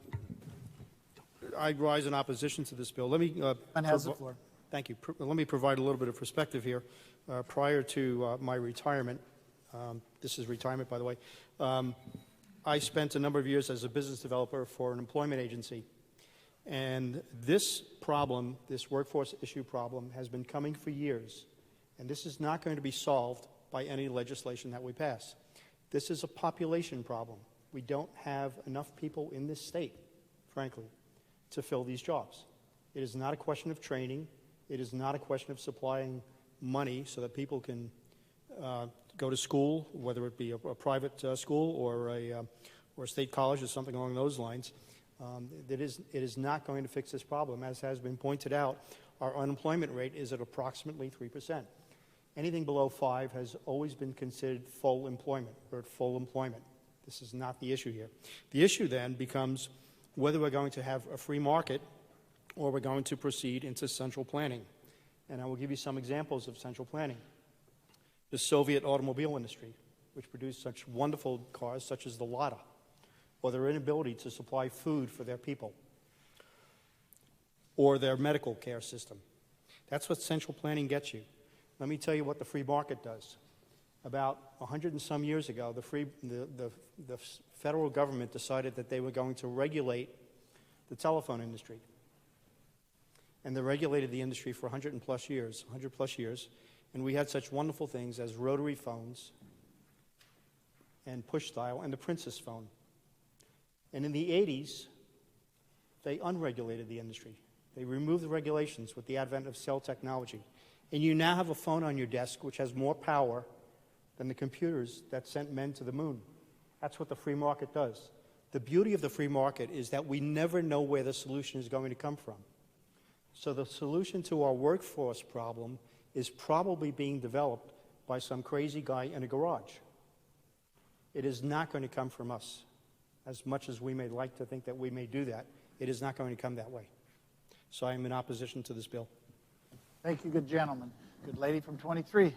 I rise in opposition to this bill. Let me has the floor. Thank you. Let me provide a little bit of perspective here. Prior to my retirement, this is retirement, by the way, I spent a number of years as a business developer for an employment agency. And this problem, this workforce issue problem, has been coming for years. And this is not going to be solved by any legislation that we pass. This is a population problem. We don't have enough people in this state, frankly. to fill these jobs. It is not a question of training. It is not a question of supplying money so that people can go to school, whether it be a private school or a state college or something along those lines. It is not going to fix this problem. As has been pointed out, our unemployment rate is at approximately 3%. Anything below 5 has always been considered full employment or at full employment. This is not the issue here. The issue then becomes whether we're going to have a free market or we're going to proceed into central planning. And I will give you some examples of central planning. The Soviet automobile industry, which produced such wonderful cars such as the Lada, or their inability to supply food for their people, or their medical care system. That's what central planning gets you. Let me tell you what the free market does. About 100 and some years ago, the federal government decided that they were going to regulate the telephone industry. And they regulated the industry for 100 plus years, and we had such wonderful things as rotary phones and push dial and the Princess phone. And in the 80s, they unregulated the industry. They removed the regulations with the advent of cell technology. And you now have a phone on your desk which has more power than the computers that sent men to the moon. That's what the free market does. The beauty of the free market is that we never know where the solution is going to come from. So the solution to our workforce problem is probably being developed by some crazy guy in a garage. It is not going to come from us. As much as we may like to think that we may do that, it is not going to come that way. So I am in opposition to this bill. Thank you, good gentleman. Good lady from 23.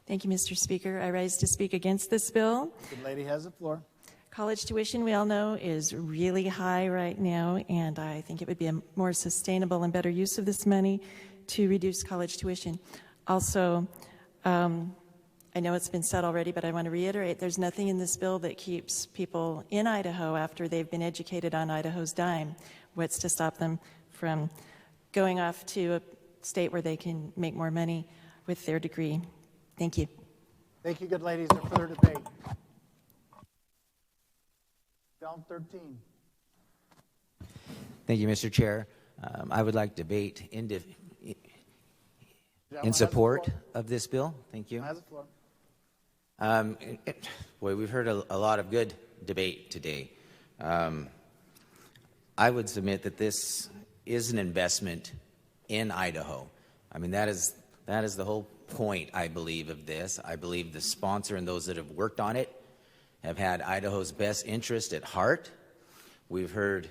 Thank you, Mr. Speaker. I rise to speak against this bill. Good lady has the floor. College tuition, we all know, is really high right now, and I think it would be a more sustainable and better use of this money to reduce college tuition. Also, I know it's been said already, but I want to reiterate, there's nothing in this bill that keeps people in Idaho after they've been educated on Idaho's dime. What's to stop them from going off to a state where they can make more money with their degree? Thank you. Thank you, good ladies. Is there further debate? Bill 13. Thank you, Mr. Chair. I would like debate in support of this bill. Thank you. Has the floor. Boy, we've heard a lot of good debate today. I would submit that this is an investment in Idaho. I mean, that is the whole point, I believe, of this. I believe the sponsor and those that have worked on it have had Idaho's best interest at heart. We've heard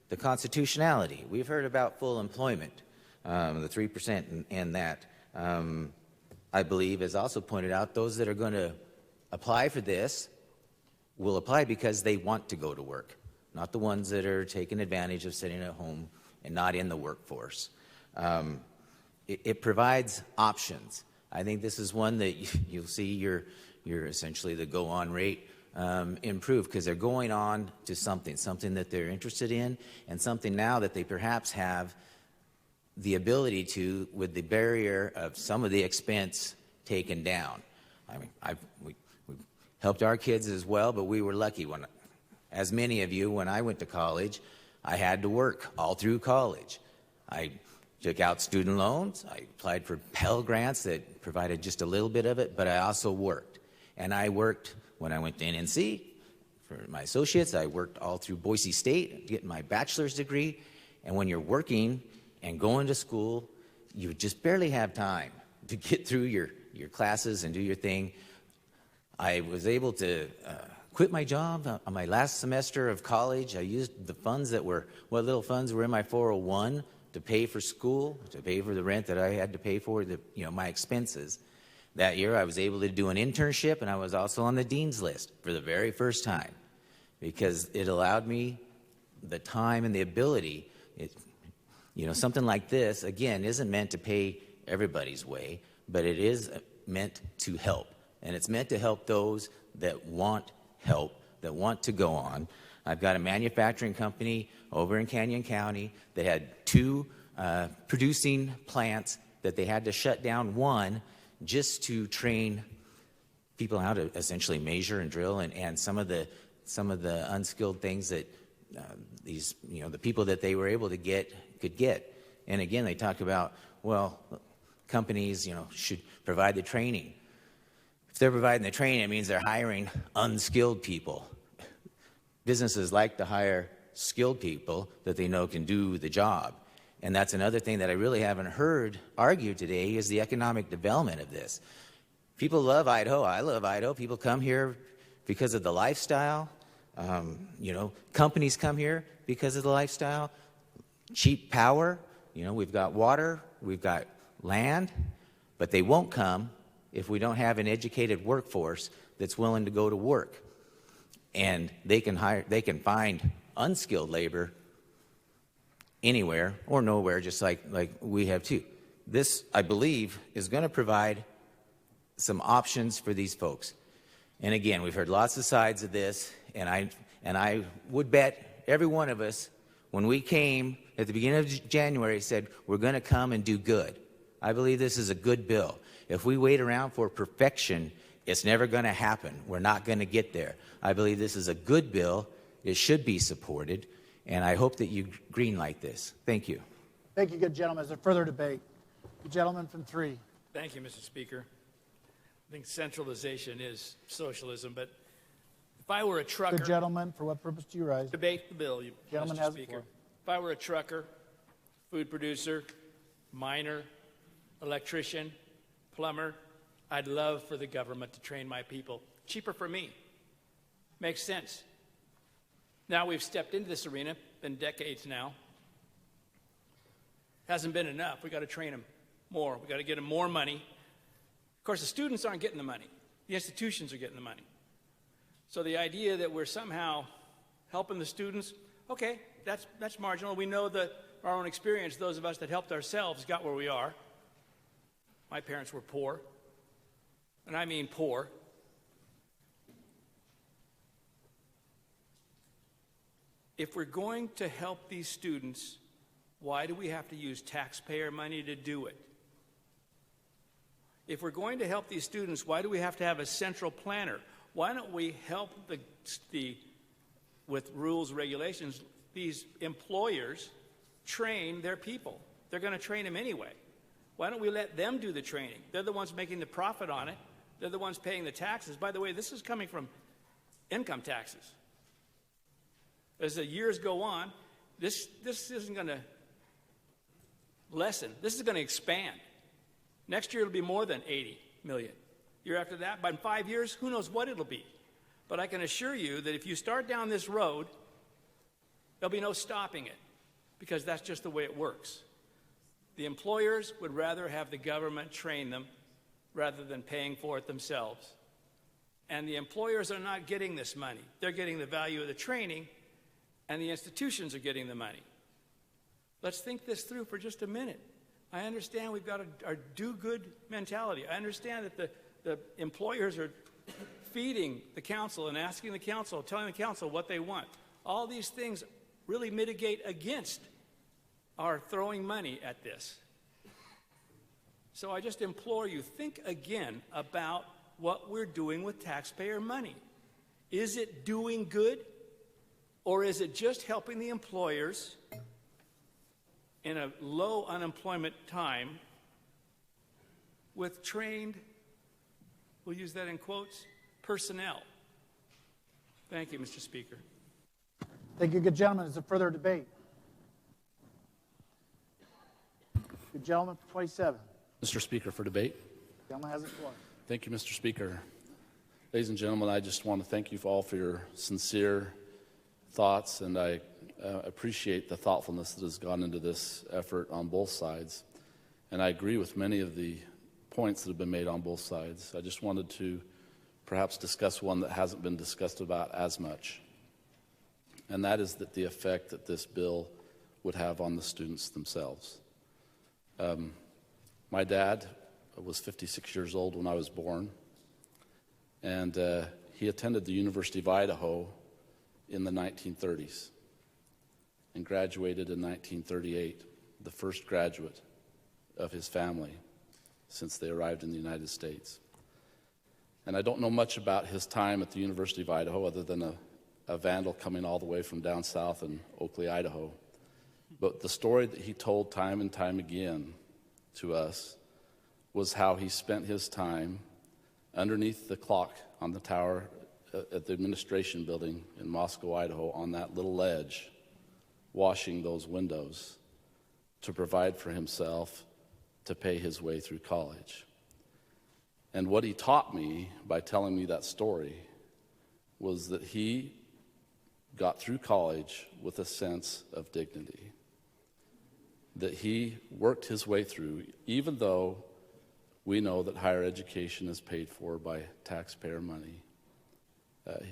the constitutionality. We've heard about full employment, the 3% and that. I believe, as also pointed out, those that are going to apply for this will apply because they want to go to work, not the ones that are taking advantage of sitting at home and not in the workforce. It provides options. I think this is one that you'll see your essentially the go-on rate improve because they're going on to something that they're interested in, and something now that they perhaps have the ability to, with the barrier of some of the expense taken down. I mean, we helped our kids as well, but we were lucky when, as many of you, when I went to college, I had to work all through college. I took out student loans. I applied for Pell Grants that provided just a little bit of it, but I also worked. And I worked when I went to NNC for my associates. I worked all through Boise State, getting my bachelor's degree. And when you're working and going to school, you just barely have time to get through your classes and do your thing. I was able to quit my job on my last semester of college. I used the funds that were, what little funds were in my 401 to pay for school, to pay for the rent that I had to pay for, my expenses. That year I was able to do an internship, and I was also on the dean's list for the very first time because it allowed me the time and the ability. Something like this, again, isn't meant to pay everybody's way, but it is meant to help. And it's meant to help those that want help, that want to go on. I've got a manufacturing company over in Canyon County that had 2 producing plants that they had to shut down one just to train people how to essentially measure and drill and some of the unskilled things that these, the people that they were able to get could get. And again, they talk about, well, companies, should provide the training. If they're providing the training, it means they're hiring unskilled people. Businesses like to hire skilled people that they know can do the job. And that's another thing that I really haven't heard argued today is the economic development of this. People love Idaho. I love Idaho. People come here because of the lifestyle. Companies come here because of the lifestyle. Cheap power. We've got water. We've got land. But they won't come if we don't have an educated workforce that's willing to go to work. And they can find unskilled labor anywhere or nowhere, just like we have too. This, I believe, is going to provide some options for these folks. And again, we've heard lots of sides of this, and I would bet every one of us, when we came at the beginning of January, said we're going to come and do good. I believe this is a good bill. If we wait around for perfection, it's never going to happen. We're not going to get there. I believe this is a good bill. It should be supported, and I hope that you greenlight this. Thank you. Thank you, good gentlemen. Is there further debate? The gentleman from 3. Thank you, Mr. Speaker. I think centralization is socialism, but if I were a trucker... Good gentleman, for what purpose do you rise? Debate the bill, Gentleman Mr. has the Speaker. floor. If I were a trucker, food producer, miner, electrician, plumber, I'd love for the government to train my people. Cheaper for me. Makes sense. Now we've stepped into this arena, been decades now. Hasn't been enough. We've got to train them more. We've got to get them more money. Of course, the students aren't getting the money. The institutions are getting the money. So the idea that we're somehow helping the students, okay, that's marginal. We know that our own experience, those of us that helped ourselves got where we are. My parents were poor, and I mean poor. If we're going to help these students, why do we have to use taxpayer money to do it? If we're going to help these students, why do we have to have a central planner? Why don't we help with rules, regulations, these employers train their people? They're going to train them anyway. Why don't we let them do the training? They're the ones making the profit on it. They're the ones paying the taxes. By the way, this is coming from income taxes. As the years go on, this isn't going to lessen. This is going to expand. Next year it'll be more than 80 million. Year after that, by 5 years, who knows what it'll be. But I can assure you that if you start down this road, there'll be no stopping it, because that's just the way it works. The employers would rather have the government train them rather than paying for it themselves. And the employers are not getting this money. They're getting the value of the training, and the institutions are getting the money. Let's think this through for just a minute. I understand we've got our do-good mentality. I understand that the employers are feeding the council and asking the council, telling the council what they want. All these things really mitigate against our throwing money at this. So I just implore you, think again about what we're doing with taxpayer money. Is it doing good, or is it just helping the employers in a low unemployment time with trained, we'll use that in quotes, personnel? Thank you, Mr. Speaker. Thank you, good gentlemen. Is there further debate? Good gentleman for 27. Mr. Speaker, for debate. Gentleman has the floor. Thank you, Mr. Speaker. Ladies and gentlemen, I just want to thank you all for your sincere thoughts, and I appreciate the thoughtfulness that has gone into this effort on both sides. And I agree with many of the points that have been made on both sides. I just wanted to perhaps discuss one that hasn't been discussed about as much, and that is the effect that this bill would have on the students themselves. My dad was 56 years old when I was born, and he attended the University of Idaho in the 1930s and graduated in 1938, the first graduate of his family since they arrived in the United States. And I don't know much about his time at the University of Idaho other than a vandal coming all the way from down south in Oakley, Idaho. But the story that he told time and time again to us was how he spent his time underneath the clock on the tower at the administration building in Moscow, Idaho, on that little ledge, washing those windows to provide for himself to pay his way through college. And what he taught me by telling me that story was that he got through college with a sense of dignity, that he worked his way through, even though we know that higher education is paid for by taxpayer money.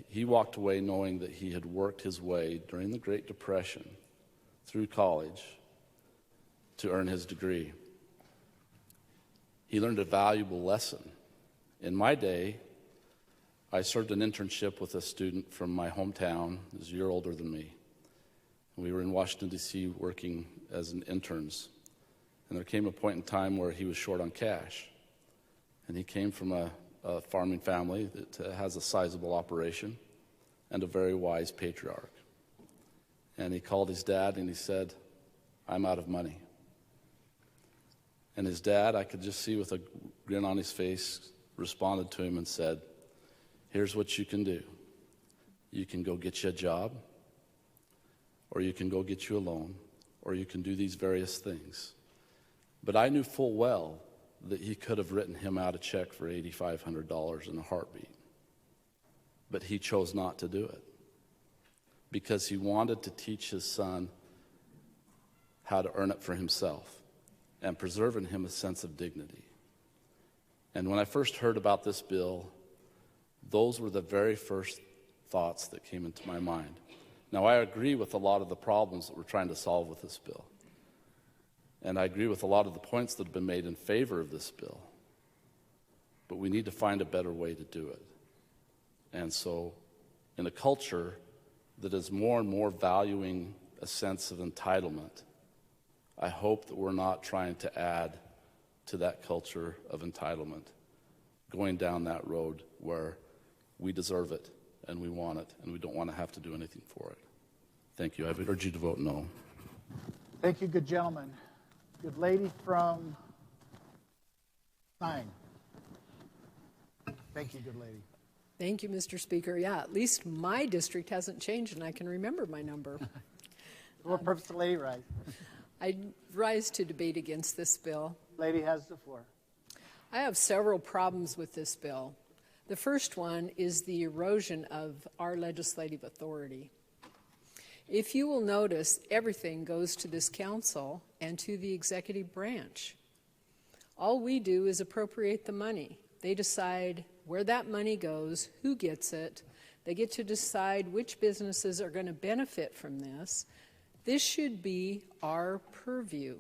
He walked away knowing that he had worked his way during the Great Depression through college to earn his degree. He learned a valuable lesson. In my day, I served an internship with a student from my hometown, who was a year older than me. We were in Washington, D.C. working as interns. And there came a point in time where he was short on cash. And he came from a farming family that has a sizable operation and a very wise patriarch. And he called his dad and he said, "I'm out of money." And his dad, I could just see with a grin on his face, responded to him and said, "Here's what you can do. You can go get you a job, or you can go get you a loan, or you can do these various things." But I knew full well that he could have written him out a check for $8,500 in a heartbeat. But he chose not to do it because he wanted to teach his son how to earn it for himself and preserve in him a sense of dignity. And when I first heard about this bill, those were the very first thoughts that came into my mind. Now, I agree with a lot of the problems that we're trying to solve with this bill. And I agree with a lot of the points that have been made in favor of this bill. But we need to find a better way to do it. And so, in a culture that is more and more valuing a sense of entitlement, I hope that we're not trying to add to that culture of entitlement, going down that road where we deserve it and we want it and we don't want to have to do anything for it. Thank you. I would urge you to vote no. Thank you, good gentleman. Good lady from Stein. Thank you, good lady. Thank you, Mr. Speaker. Yeah, at least my district hasn't changed and I can remember my number. What purpose the lady rise? I rise to debate against this bill. Lady has the floor. I have several problems with this bill. The first one is the erosion of our legislative authority. If you will notice, everything goes to this council and to the executive branch. All we do is appropriate the money. They decide where that money goes, who gets it. They get to decide which businesses are going to benefit from this. This should be our purview.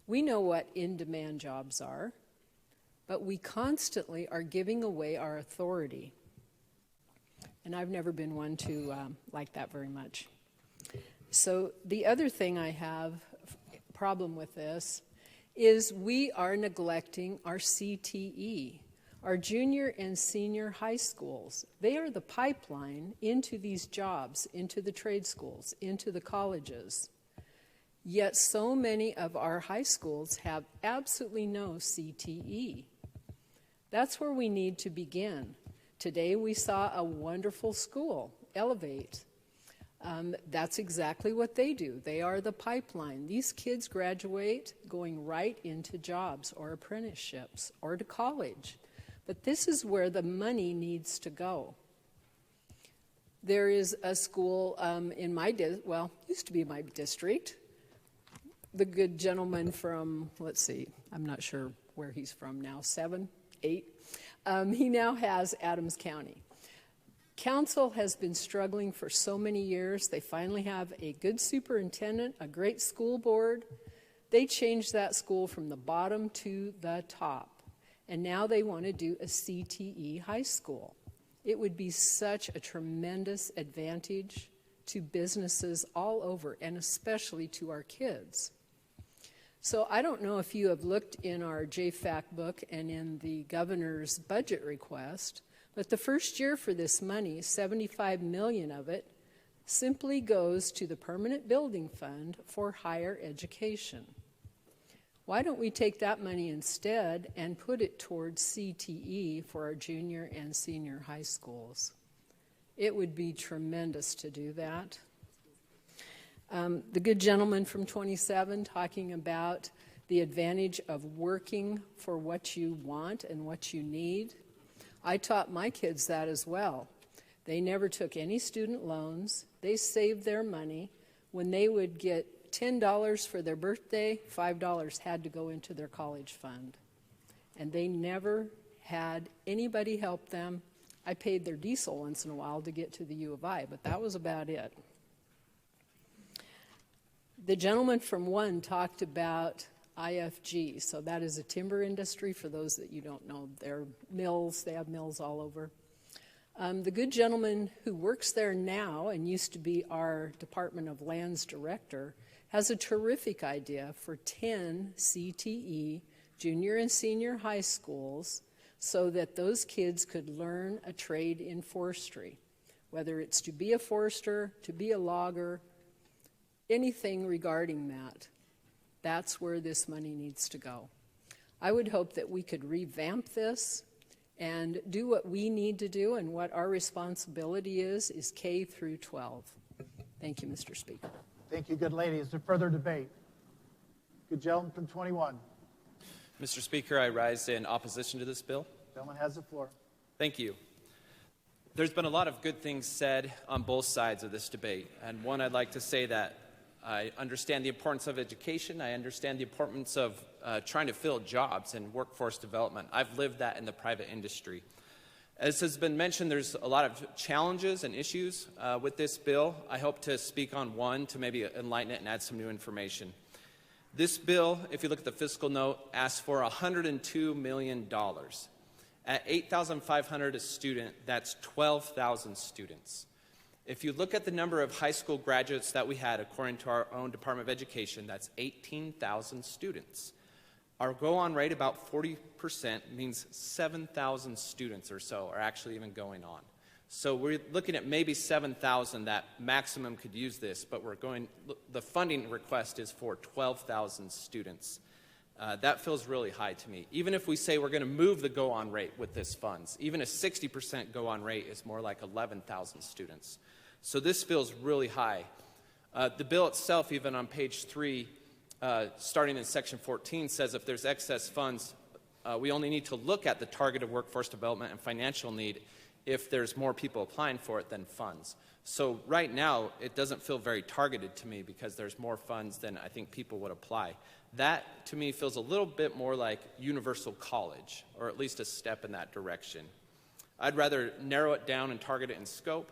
We know what in-demand jobs are, but we constantly are giving away our authority. And I've never been one to like that very much. So the other thing I have a problem with this is we are neglecting our CTE, our junior and senior high schools. They are the pipeline into these jobs, into the trade schools, into the colleges. Yet so many of our high schools have absolutely no CTE. That's where we need to begin. Today we saw a wonderful school, Elevate. That's exactly what they do. They are the pipeline. These kids graduate going right into jobs or apprenticeships or to college. But this is where the money needs to go. There is a school in my used to be my district. The good gentleman from, let's see, I'm not sure where he's from now, 7, 8. He now has Adams County. Council has been struggling for so many years. They finally have a good superintendent, a great school board. They changed that school from the bottom to the top. And now they want to do a CTE high school. It would be such a tremendous advantage to businesses all over, and especially to our kids. So I don't know if you have looked in our JFAC book and in the governor's budget request, But the first year for this money, $75 million of it, simply goes to the Permanent Building Fund for higher education. Why don't we take that money instead and put it towards CTE for our junior and senior high schools? It would be tremendous to do that. The good gentleman from 27 talking about the advantage of working for what you want and what you need. I taught my kids that as well. They never took any student loans. They saved their money. When they would get $10 for their birthday, $5 had to go into their college fund. And they never had anybody help them. I paid their diesel once in a while to get to the U of I, but that was about it. The gentleman from 1 talked about IFG, so that is a timber industry. For those that you don't know, they're mills. They have mills all over. The good gentleman who works there now and used to be our Department of Lands director has a terrific idea for 10 CTE junior and senior high schools so that those kids could learn a trade in forestry, whether it's to be a forester, to be a logger, anything regarding that. That's where this money needs to go. I would hope that we could revamp this and do what we need to do, and what our responsibility is K through 12. Thank you, Mr. Speaker. Thank you, good lady. Is there further debate? Good gentleman from 21. Mr. Speaker, I rise in opposition to this bill. Gentleman has the floor. Thank you. There's been a lot of good things said on both sides of this debate. And one, I'd like to say that I understand the importance of education. I understand the importance of trying to fill jobs and workforce development. I've lived that in the private industry. As has been mentioned, there's a lot of challenges and issues with this bill. I hope to speak on one to maybe enlighten it and add some new information. This bill, if you look at the fiscal note, asks for $102 million. At $8,500 a student, that's 12,000 students. If you look at the number of high school graduates that we had, according to our own Department of Education, that's 18,000 students. Our go-on rate, about 40%, means 7,000 students or so are actually even going on. So we're looking at maybe 7,000 that maximum could use this, but the funding request is for 12,000 students. That feels really high to me. Even if we say we're going to move the go-on rate with this funds, even a 60% go-on rate is more like 11,000 students. So this feels really high. The bill itself, even on page 3, starting in section 14, says if there's excess funds, we only need to look at the targeted workforce development and financial need if there's more people applying for it than funds. So right now, it doesn't feel very targeted to me because there's more funds than I think people would apply. That, to me, feels a little bit more like universal college, or at least a step in that direction. I'd rather narrow it down and target it in scope,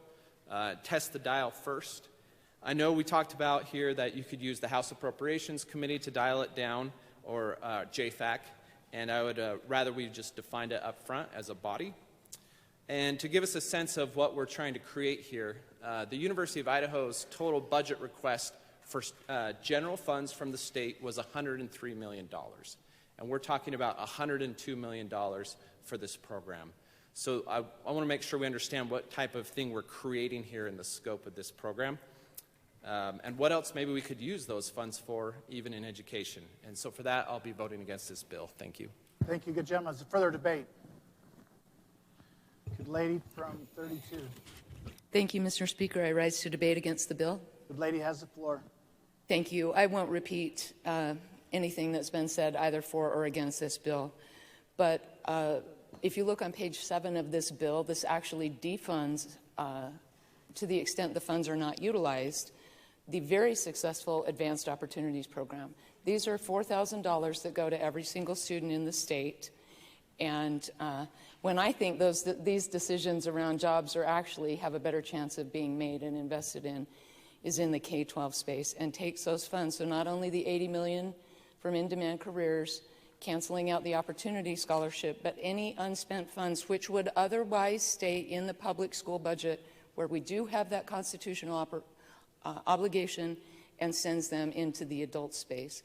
test the dial first. I know we talked about here that you could use the House Appropriations Committee to dial it down, or JFAC, and I would rather we just defined it up front as a body. And to give us a sense of what we're trying to create here, the University of Idaho's total budget request for general funds from the state was $103 million. And we're talking about $102 million for this program. So I want to make sure we understand what type of thing we're creating here in the scope of this program. And what else maybe we could use those funds for, even in education. And so for that, I'll be voting against this bill. Thank you. Thank you, good gentlemen. Is there further debate? Good lady from 32. Thank you, Mr. Speaker. I rise to debate against the bill. Good lady has the floor. Thank you. I won't repeat anything that's been said either for or against this bill. But if you look on page 7 of this bill, this actually defunds, to the extent the funds are not utilized, the very successful Advanced Opportunities Program. These are $4,000 that go to every single student in the state. And when I think these decisions around jobs are actually have a better chance of being made and invested in is in the K-12 space, and takes those funds. So not only the $80 million from in-demand careers, canceling out the Opportunity Scholarship, but any unspent funds which would otherwise stay in the public school budget where we do have that constitutional obligation, and sends them into the adult space.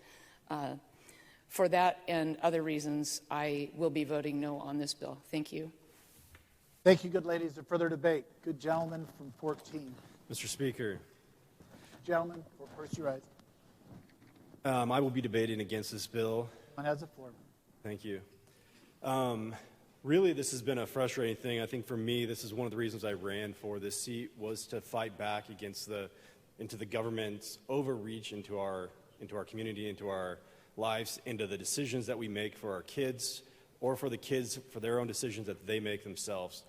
For that and other reasons, I will be voting no on this bill. Thank you. Thank you, good ladies. Is there further debate? Good gentleman from 14. Mr. Speaker, Gentlemen, first you rise. I will be debating against this bill. One has the floor. Thank you. Really, this has been a frustrating thing. I think for me, this is one of the reasons I ran for this seat, was to fight back against into the government's overreach into our community, into our lives, into the decisions that we make for our kids, or for the kids for their own decisions that they make themselves.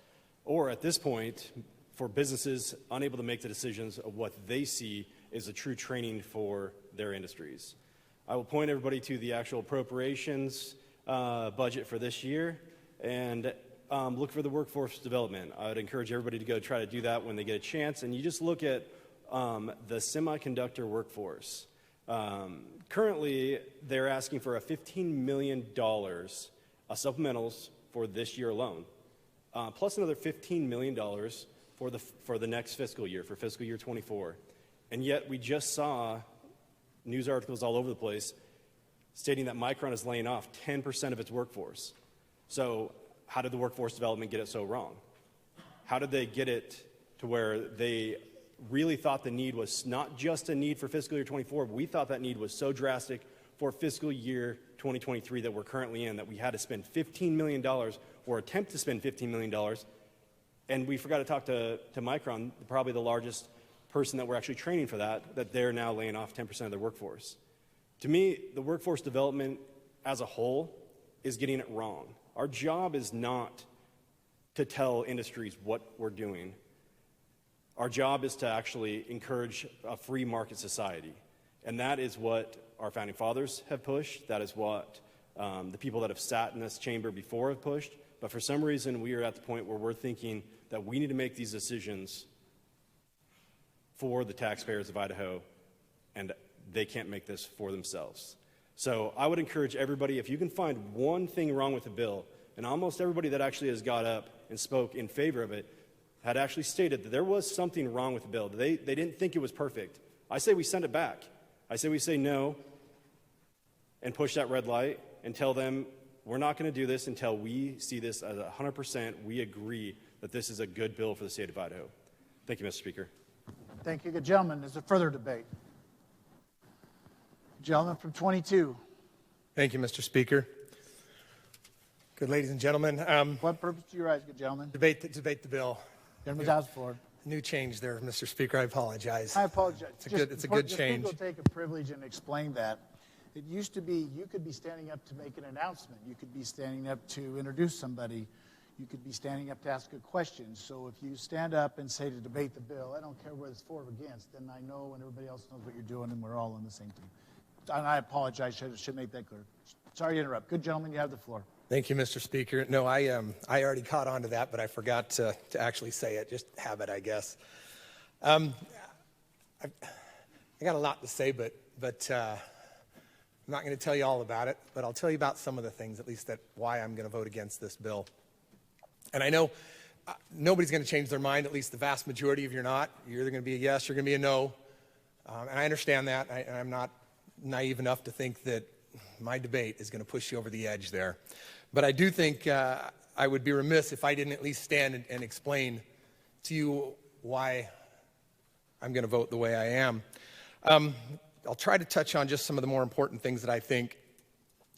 Or at this point, for businesses unable to make the decisions of what they see is a true training for their industries. I will point everybody to the actual appropriations budget for this year, and look for the workforce development. I would encourage everybody to go try to do that when they get a chance. And you just look at the semiconductor workforce. Currently, they're asking for a $15 million supplementals for this year alone, plus another $15 million for the next fiscal year, for fiscal year 24. And yet we just saw news articles all over the place stating that Micron is laying off 10% of its workforce. So how did the workforce development get it so wrong? How did they get it to where they really thought the need was not just a need for fiscal year 24, but we thought that need was so drastic for fiscal year 2023 that we're currently in, that we had to spend $15 million or attempt to spend $15 million. And we forgot to talk to Micron, probably the largest person that we're actually training for that they're now laying off 10% of their workforce. To me, the workforce development as a whole is getting it wrong. Our job is not to tell industries what we're doing. Our job is to actually encourage a free market society. And that is what our founding fathers have pushed. That is what the people that have sat in this chamber before have pushed. But for some reason, we are at the point where we're thinking that we need to make these decisions for the taxpayers of Idaho, and they can't make this for themselves. So I would encourage everybody, if you can find one thing wrong with the bill, and almost everybody that actually has got up and spoke in favor of it had actually stated that there was something wrong with the bill. They didn't think it was perfect. I say we send it back. I say we say no and push that red light and tell them we're not going to do this until we see this as 100%. We agree that this is a good bill for the state of Idaho. Thank you, Mr. Speaker. Thank you, good gentleman. Is there further debate? Gentleman from 22. Thank you, Mr. Speaker. Good ladies and gentlemen. What purpose do you rise, good gentleman? Debate the bill. Gentleman's house floor. New change there, Mr. Speaker. I apologize. I apologize. It's a good change. Just go take a privilege and explain that. It used to be you could be standing up to make an announcement. You could be standing up to introduce somebody. You could be standing up to ask a question. So if you stand up and say to debate the bill, I don't care whether it's for or against, then I know and everybody else knows what you're doing and we're all on the same team. And I apologize. I should make that clear. Sorry to interrupt. Good gentleman, you have the floor. Thank you, Mr. Speaker. No, I already caught on to that, but I forgot to actually say it. Just habit, I guess. I got a lot to say, but I'm not going to tell you all about it, but I'll tell you about some of the things, at least that why I'm going to vote against this bill. And I know nobody's going to change their mind, at least the vast majority of you are not. You're either going to be a yes, you're going to be a no. And I understand that. I'm not naive enough to think that my debate is going to push you over the edge there. But I do think I would be remiss if I didn't at least stand and explain to you why I'm going to vote the way I am. I'll try to touch on just some of the more important things that I think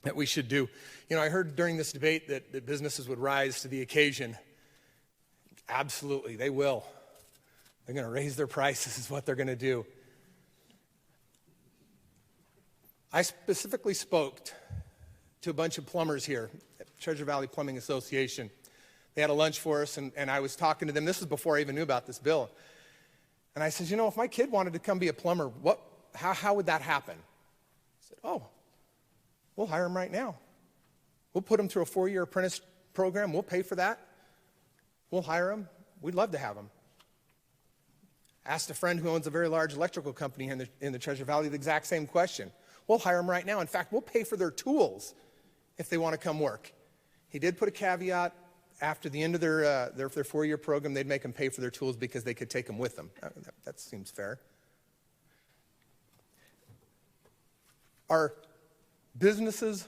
that we should do. You know, I heard during this debate that businesses would rise to the occasion. Absolutely, they will. They're going to raise their prices is what they're going to do. I specifically spoke to a bunch of plumbers here at Treasure Valley Plumbing Association. They had a lunch for us, and I was talking to them. This was before I even knew about this bill. And I said, you know, if my kid wanted to come be a plumber, how would that happen? I said, oh, we'll hire him right now. We'll put him through a 4-year apprentice program. We'll pay for that. We'll hire him. We'd love to have him. Asked a friend who owns a very large electrical company in the Treasure Valley the exact same question. We'll hire them right now. In fact, we'll pay for their tools if they want to come work. He did put a caveat after the end of their 4-year program, they'd make them pay for their tools because they could take them with them. That seems fair. Our businesses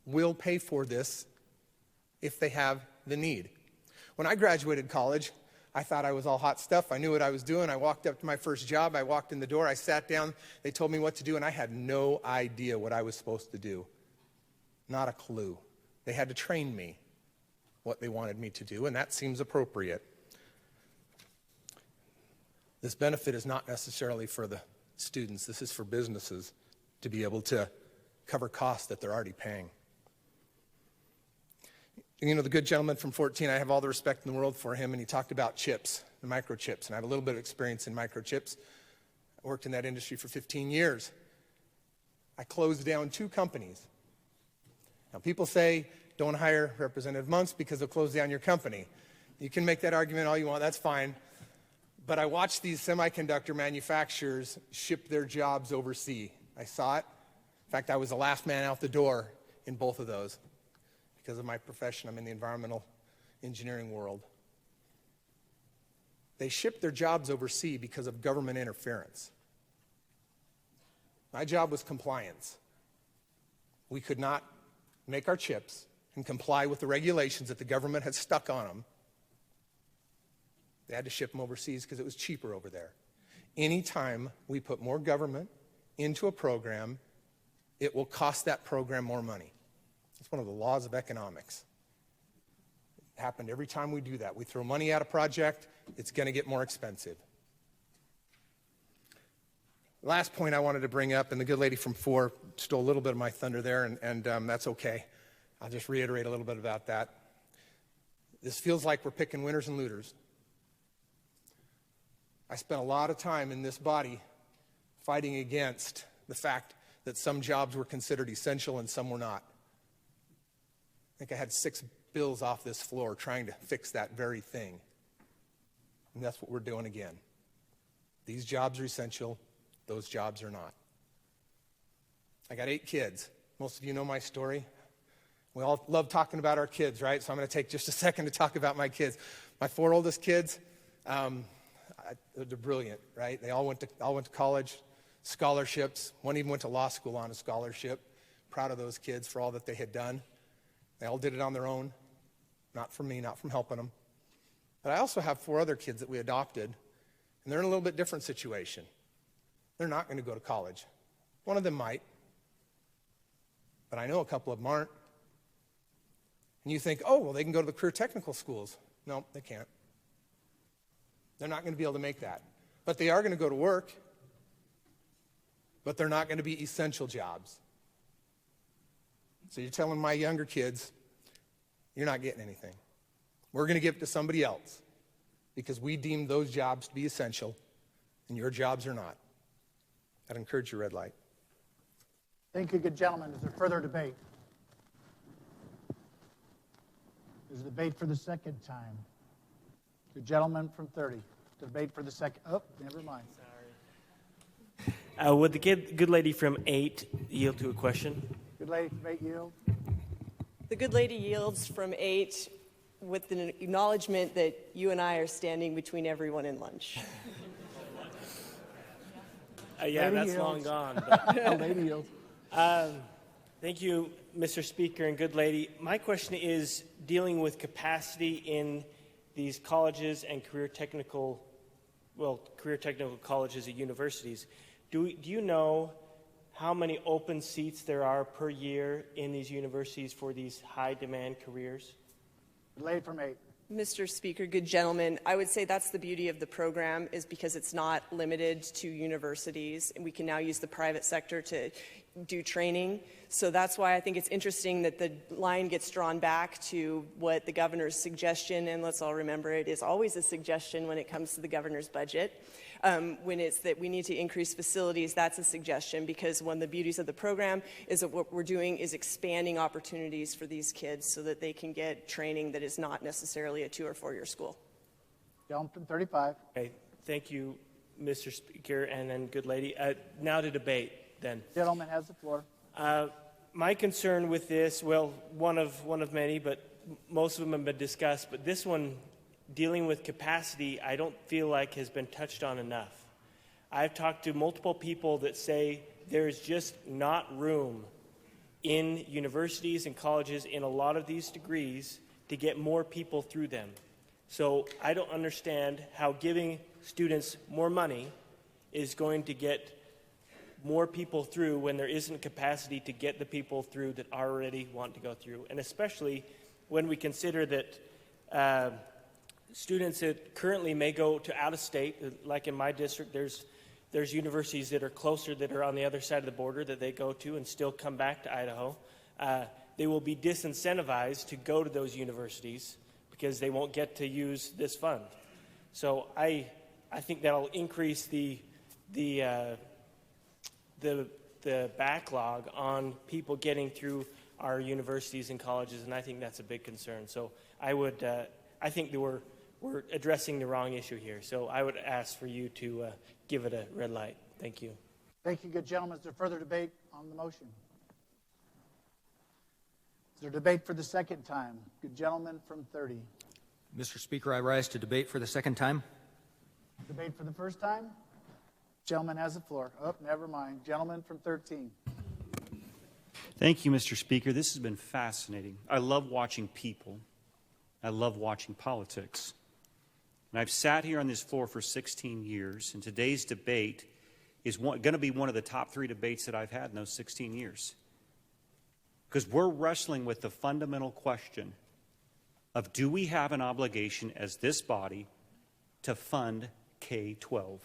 will pay for this if they have the need. When I graduated college, I thought I was all hot stuff. I knew what I was doing. I walked up to my first job. I walked in the door. I sat down. They told me what to do, and I had no idea what I was supposed to do. Not a clue. They had to train me what they wanted me to do, and that seems appropriate. This benefit is not necessarily for the students. This is for businesses to be able to cover costs that they're already paying. You know, the good gentleman from 14, I have all the respect in the world for him, and he talked about chips, the microchips, and I have a little bit of experience in microchips. I worked in that industry for 15 years. I closed down 2 companies. Now, people say, don't hire Representative Muntz because they'll close down your company. You can make that argument all you want, that's fine. But I watched these semiconductor manufacturers ship their jobs overseas. I saw it. In fact, I was the last man out the door in both of those. Because of my profession, I'm in the environmental engineering world. They shipped their jobs overseas because of government interference. My job was compliance. We could not make our chips and comply with the regulations that the government had stuck on them. They had to ship them overseas because it was cheaper over there. Anytime we put more government into a program, it will cost that program more money. It's one of the laws of economics. It happened every time we do that. We throw money at a project, it's going to get more expensive. Last point I wanted to bring up, and the good lady from 4 stole a little bit of my thunder there, and that's okay. I'll just reiterate a little bit about that. This feels like we're picking winners and losers. I spent a lot of time in this body fighting against the fact that some jobs were considered essential and some were not. I think I had 6 bills off this floor trying to fix that very thing. And that's what we're doing again. These jobs are essential, those jobs are not. I got 8 kids. Most of you know my story. We all love talking about our kids, right? So I'm going to take just a second to talk about my kids. My 4 oldest kids, they're brilliant, right? They all went to college, scholarships. One even went to law school on a scholarship. Proud of those kids for all that they had done. They all did it on their own, not from me, not from helping them. But I also have 4 other kids that we adopted, and they're in a little bit different situation. They're not going to go to college. One of them might, but I know a couple of them aren't. And you think, oh, well, they can go to the career technical schools. No, they can't. They're not going to be able to make that. But they are going to go to work, but they're not going to be essential jobs. So you're telling my younger kids, you're not getting anything. We're going to give it to somebody else because we deem those jobs to be essential and your jobs are not. I'd encourage your red light. Thank you, good gentlemen. Is there further debate? There's a debate for the second time. The gentleman from 30. Debate for the second. Oh, never mind. Sorry. Would the good lady from 8 yield to a question? Good lady from 8 yield. The good lady yields from 8 with the acknowledgement that you and I are standing between everyone and lunch. Yeah, lady that's yields. long gone. But, lady yields. Thank you, Mr. Speaker and good lady. My question is dealing with capacity in these colleges and career technical colleges at universities. Do you know how many open seats there are per year in these universities for these high-demand careers? Lady from 8. Mr. Speaker, good gentlemen, I would say that's the beauty of the program is because it's not limited to universities, and we can now use the private sector to do training. So that's why I think it's interesting that the line gets drawn back to what the governor's suggestion, and let's all remember it is always a suggestion when it comes to the governor's budget. When it's that we need to increase facilities, that's a suggestion because one of the beauties of the program is that what we're doing is expanding opportunities for these kids so that they can get training that is not necessarily a 2 or 4 year school. Gentleman from 35. Okay, thank you, Mr. Speaker, and then good lady. Now to debate, then. Gentleman has the floor. My concern with this, well, one of many, but most of them have been discussed, but this one, dealing with capacity, I don't feel like has been touched on enough. I've talked to multiple people that say there's just not room in universities and colleges in a lot of these degrees to get more people through them. So I don't understand how giving students more money is going to get more people through when there isn't capacity to get the people through that already want to go through. And especially when we consider that students that currently may go to out of state, like in my district, there's universities that are closer, that are on the other side of the border that they go to and still come back to Idaho. They will be disincentivized to go to those universities because they won't get to use this fund. So I think that'll increase the backlog on people getting through our universities and colleges, and I think that's a big concern. So I think that we're addressing the wrong issue here. So I would ask for you to give it a red light. Thank you. Thank you, good gentlemen. Is there further debate on the motion? Is there debate for the second time? Good gentleman from 30. Mr. Speaker, I rise to debate for the second time. Debate for the first time? Gentleman has the floor. Oh, never mind. Gentleman from 13. Thank you, Mr. Speaker. This has been fascinating. I love watching people. I love watching politics. And I've sat here on this floor for 16 years, and today's debate is going to be one of the top 3 debates that I've had in those 16 years. Because we're wrestling with the fundamental question of, do we have an obligation as this body to fund K-12?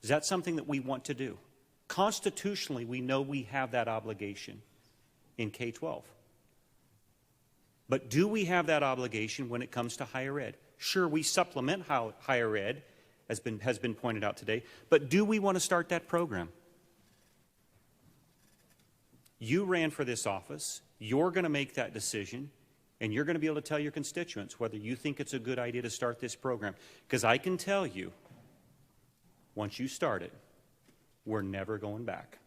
Is that something that we want to do? Constitutionally, we know we have that obligation in K-12. But do we have that obligation when it comes to higher ed? Sure, we supplement higher ed, has been pointed out today, but do we want to start that program? You ran for this office. You're going to make that decision, and you're going to be able to tell your constituents whether you think it's a good idea to start this program. Because I can tell you, once you start it, we're never going back.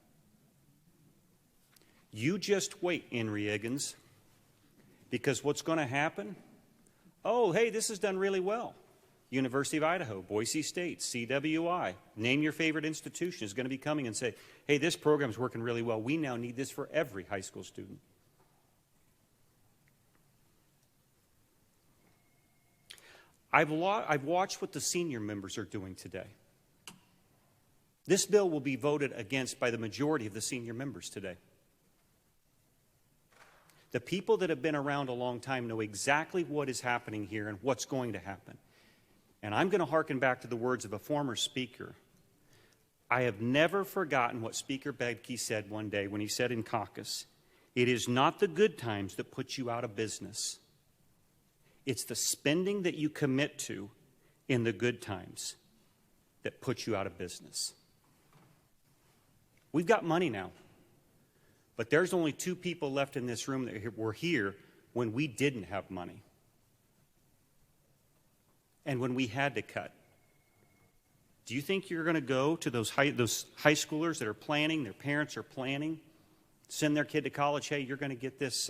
You just wait, Henry Higgins, because what's going to happen? Oh, hey, this is done really well. University of Idaho, Boise State, CWI, name your favorite institution, is going to be coming and say, hey, this program is working really well. We now need this for every high school student. I've watched what the senior members are doing today. This bill will be voted against by the majority of the senior members today. The people that have been around a long time know exactly what is happening here and what's going to happen. And I'm going to hearken back to the words of a former speaker. I have never forgotten what Speaker Bedke said one day when he said in caucus, it is not the good times that put you out of business. It's the spending that you commit to in the good times that puts you out of business. We've got money now, but there's only 2 people left in this room that were here when we didn't have money and when we had to cut. Do you think you're going to go to those high schoolers that are planning, their parents are planning, send their kid to college, hey, you're going to get this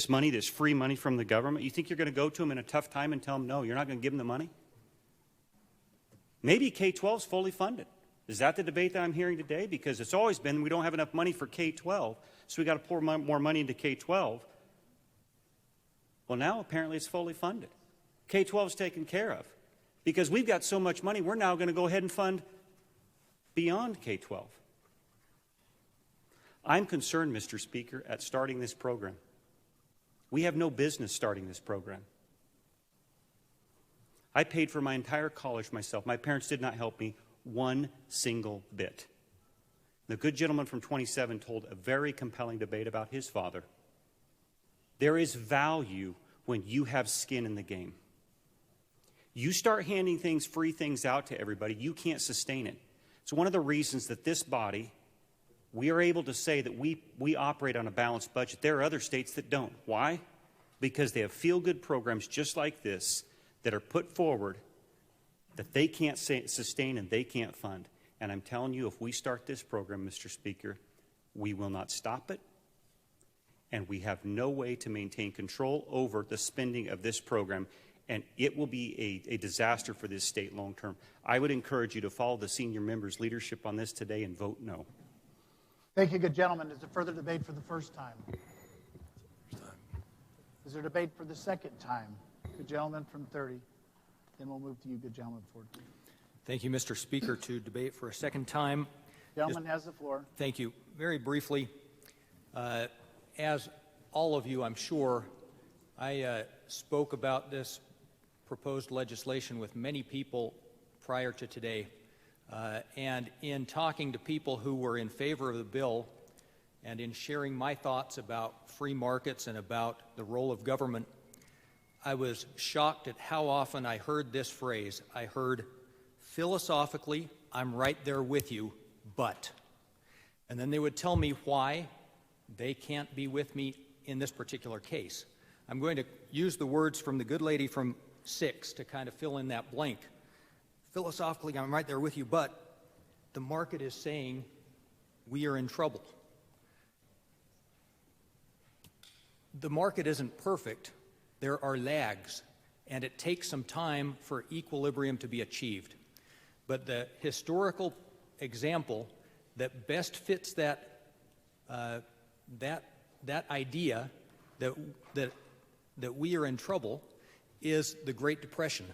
money, this free money from the government? You think you're going to go to them in a tough time and tell them, no, you're not going to give them the money? Maybe K-12 is fully funded. Is that the debate that I'm hearing today? Because it's always been we don't have enough money for K-12, so we got to pour more money into K-12. Well, now apparently it's fully funded. K-12 is taken care of. Because we've got so much money, we're now going to go ahead and fund beyond K-12. I'm concerned, Mr. Speaker, at starting this program. We have no business starting this program. I paid for my entire college myself. My parents did not help me one single bit. The good gentleman from 27 told a very compelling debate about his father. There is value when you have skin in the game. You start handing free things out to everybody, you can't sustain it. It's one of the reasons that this body, we are able to say that we operate on a balanced budget. There are other states that don't. Why? Because they have feel-good programs just like this that are put forward that they can't sustain and they can't fund. And I'm telling you, if we start this program, Mr. Speaker, we will not stop it, and we have no way to maintain control over the spending of this program, and it will be a disaster for this state long term. I would encourage you to follow the senior members' leadership on this today and vote no. Thank you, good gentlemen. Is there further debate for the first time? Is there debate for the second time? Good gentleman from 30. Then we'll move to you, good gentleman from 14. Thank you, Mr. Speaker, to debate for a second time. Gentleman has the floor. Thank you. Very briefly, as all of you, I'm sure, I spoke about this proposed legislation with many people prior to today. And in talking to people who were in favor of the bill and in sharing my thoughts about free markets and about the role of government, I was shocked at how often I heard this phrase. I heard, philosophically, I'm right there with you, but. And then they would tell me why they can't be with me in this particular case. I'm going to use the words from the good lady from 6 to kind of fill in that blank. Philosophically, I'm right there with you, but the market is saying we are in trouble. The market isn't perfect. There are lags, and it takes some time for equilibrium to be achieved. But the historical example that best fits that idea that we are in trouble is the Great Depression.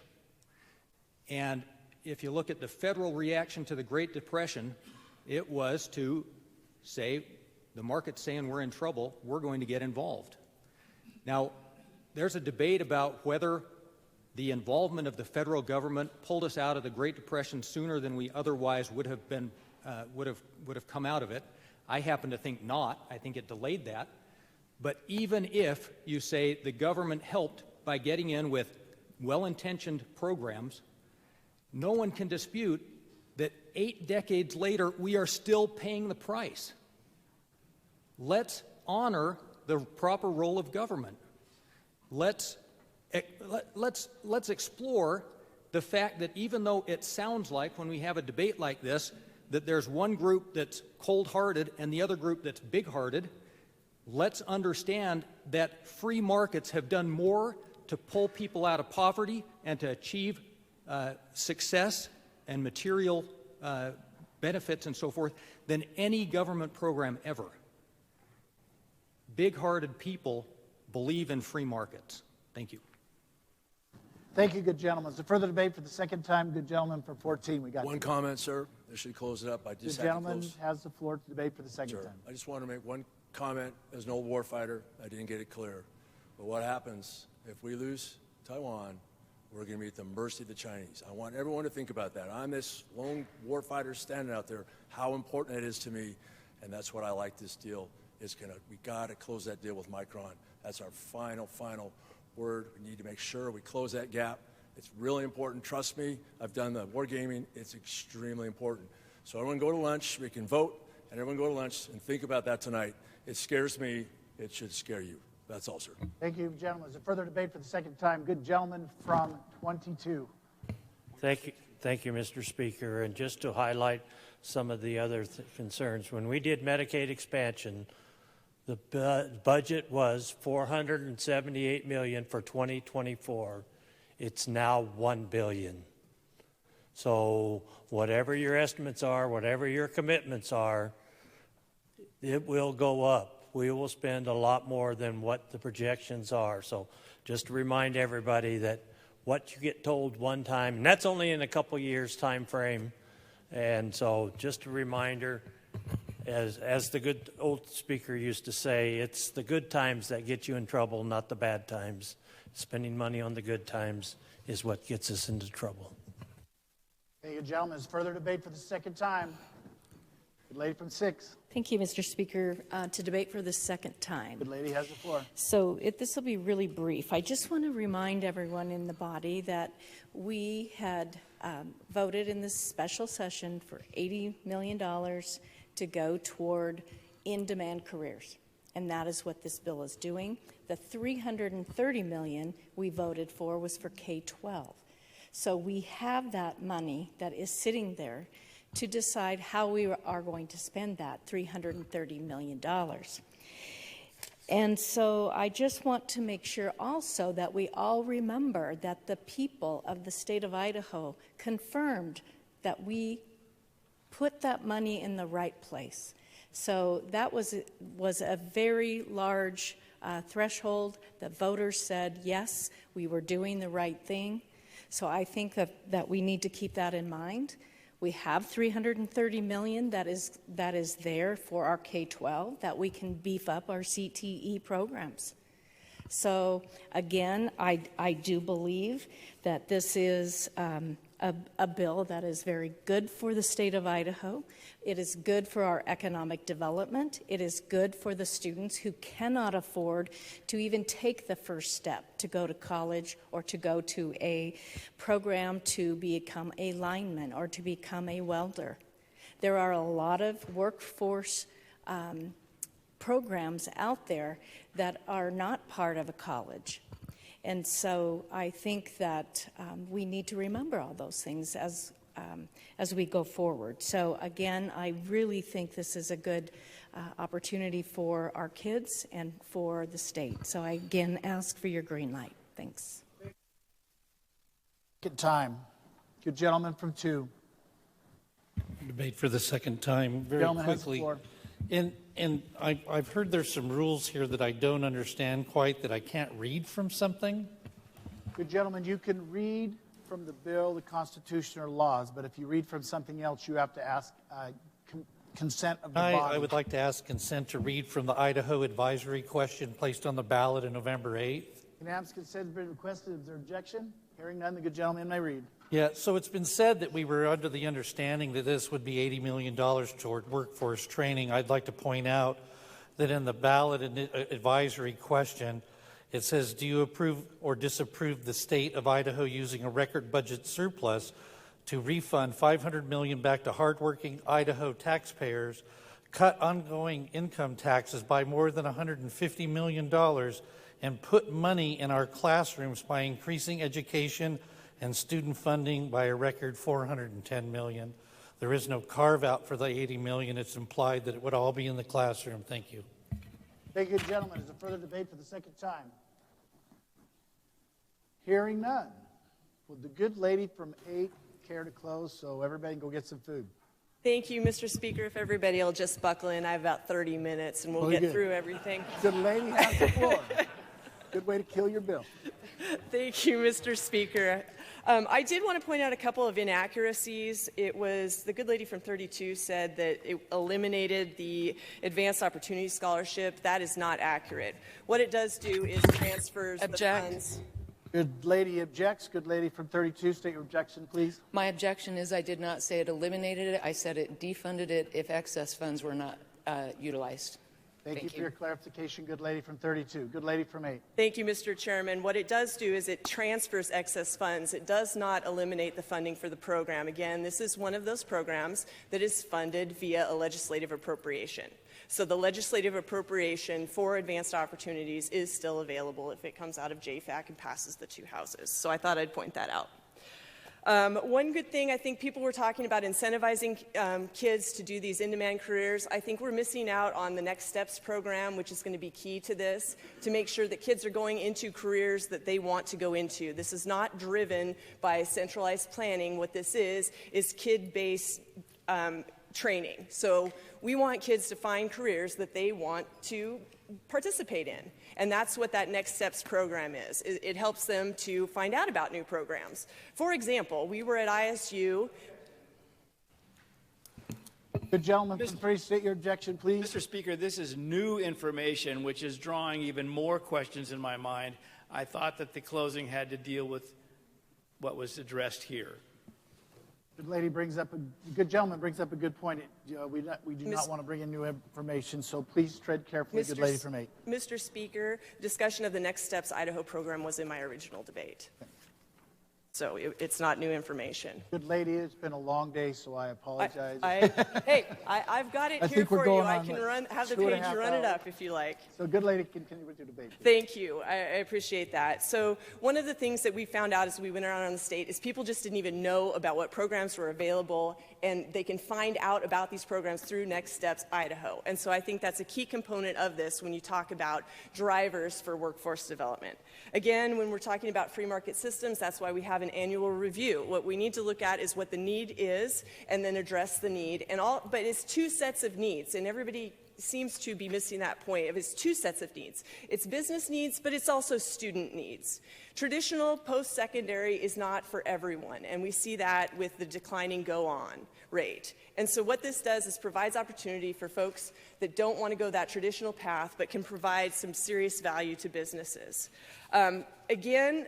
And if you look at the federal reaction to the Great Depression, it was to say, the market's saying we're in trouble, we're going to get involved. Now, there's a debate about whether the involvement of the federal government pulled us out of the Great Depression sooner than we otherwise would have come out of it. I happen to think not. I think it delayed that. But even if you say the government helped by getting in with well-intentioned programs, no one can dispute that 8 decades later, we are still paying the price. Let's honor the proper role of government. Let's explore the fact that even though it sounds like when we have a debate like this that there's one group that's cold-hearted and the other group that's big-hearted, let's understand that free markets have done more to pull people out of poverty and to achieve success and material benefits and so forth than any government program ever. Big-hearted people believe in free markets. Thank you. Thank you, good gentlemen. Is there further debate for the second time? Good gentleman from 14. We got one comment, sir. This should close it up. The gentleman has the floor to debate for the second time. I just want to make one comment. As an old warfighter, I didn't get it clear. But what happens if we lose Taiwan? We're going to be at the mercy of the Chinese. I want everyone to think about that. I'm this lone warfighter standing out there, how important it is to me, and that's what I like this deal. We got to close that deal with Micron. That's our final word. We need to make sure we close that gap. It's really important. Trust me, I've done the wargaming. It's extremely important. So everyone go to lunch. We can vote, and everyone go to lunch and think about that tonight. It scares me. It should scare you. That's all, sir. Thank you, gentlemen. Is there further debate for the second time? Good gentleman from 22. Thank you, Mr. Speaker. And just to highlight some of the other concerns, when we did Medicaid expansion, the budget was $478 million for 2024. It's now $1 billion. So whatever your estimates are, whatever your commitments are, it will go up. We will spend a lot more than what the projections are. So just to remind everybody that what you get told one time, and that's only in a couple years time frame. And so just a reminder, as the good old speaker used to say, it's the good times that get you in trouble, not the bad times. Spending money on the good times is what gets us into trouble. Thank you, gentlemen. Is further debate for the second time? Good lady from 6. Thank you, Mr. Speaker. To debate for the second time. Good lady has the floor. So this will be really brief. I just want to remind everyone in the body that we had voted in this special session for $80 million to go toward in-demand careers. And that is what this bill is doing. The $330 million we voted for was for K-12. So we have that money that is sitting there to decide how we are going to spend that $330 million. And so I just want to make sure also that we all remember that the people of the state of Idaho confirmed that we put that money in the right place. So that was a very large threshold that voters said, yes, we were doing the right thing. So I think that we need to keep that in mind. We have $330 million that is there for our K-12 that we can beef up our CTE programs. So again, I do believe that this is a bill that is very good for the state of Idaho. It is good for our economic development. It is good for the students who cannot afford to even take the first step to go to college or to go to a program to become a lineman or to become a welder. There are a lot of workforce programs out there that are not part of a college. And so I think that we need to remember all those things as we go forward. So again, I really think this is a good opportunity for our kids and for the state. So I again ask for your green light. Thanks. Good time. Good gentleman from 2. Debate for the second time very Gentleman has the quickly. floor. And I've heard there's some rules here that I don't understand quite, that I can't read from something. Good gentleman, you can read from the bill, the Constitution, or laws, but if you read from something else, you have to ask consent of the body. I would like to ask consent to read from the Idaho advisory question placed on the ballot on November 8th. Unanimous consent has been requested. Is there objection? Hearing none, the good gentleman may read. Yeah, so it's been said that we were under the understanding that this would be $80 million toward workforce training. I'd like to point out that in the ballot advisory question, it says, do you approve or disapprove the state of Idaho using a record budget surplus to refund $500 million back to hardworking Idaho taxpayers, cut ongoing income taxes by more than $150 million, and put money in our classrooms by increasing education and student funding by a record $410 million. There is no carve-out for the $80 million. It's implied that it would all be in the classroom. Thank you. Thank you, gentlemen. Is there further debate for the second time? Hearing none. Would the good lady from 8 care to close so everybody can go get some food? Thank you, Mr. Speaker. If everybody will just buckle in, I have about 30 minutes and we'll get through everything. Good lady has the floor. Good way to kill your bill. Thank you, Mr. Speaker. I did want to point out a couple of inaccuracies. It was, the good lady from 32 said that it eliminated the Advanced Opportunity Scholarship. That is not accurate. What it does do is transfers the funds. Good lady objects. Good lady from 32, state your objection, please. My objection is I did not say it eliminated it. I said it defunded it if excess funds were not utilized. Thank you for your clarification, good lady from 32. Good lady from 8. Thank you, Mr. Chairman. What it does do is it transfers excess funds. It does not eliminate the funding for the program. Again, this is one of those programs that is funded via a legislative appropriation. So the legislative appropriation for advanced opportunities is still available if it comes out of JFAC and passes the 2 houses. So I thought I'd point that out. One good thing, I think people were talking about incentivizing kids to do these in-demand careers. I think we're missing out on the Next Steps program, which is going to be key to this, to make sure that kids are going into careers that they want to go into. This is not driven by centralized planning. What this is kid-based training. So we want kids to find careers that they want to participate in. And that's what that Next Steps program is. It helps them to find out about new programs. For example, we were at ISU. Good gentleman from 3, state your objection, please. Mr. Speaker, this is new information which is drawing even more questions in my mind. I thought that the closing had to deal with what was addressed here. Good gentleman brings up a good point. We do not want to bring in new information, so please tread carefully, good lady from 8. Mr. Speaker, discussion of the Next Steps Idaho program was in my original debate. So it's not new information. Good lady, it's been a long day, so I apologize. Hey, I've got it here for you. I can have the page run it up if you like. So good lady, continue with your debate. Please. Thank you. I appreciate that. So one of the things that we found out as we went around the state is people just didn't even know about what programs were available, and they can find out about these programs through Next Steps Idaho. And so I think that's a key component of this when you talk about drivers for workforce development. Again, when we're talking about free market systems, that's why we have an annual review. What we need to look at is what the need is and then address the need. But it's two sets of needs, and everybody seems to be missing that point of it's two sets of needs. It's business needs, but it's also student needs. Traditional post-secondary is not for everyone, and we see that with the declining go-on rate. And so what this does is provides opportunity for folks that don't want to go that traditional path but can provide some serious value to businesses. Again,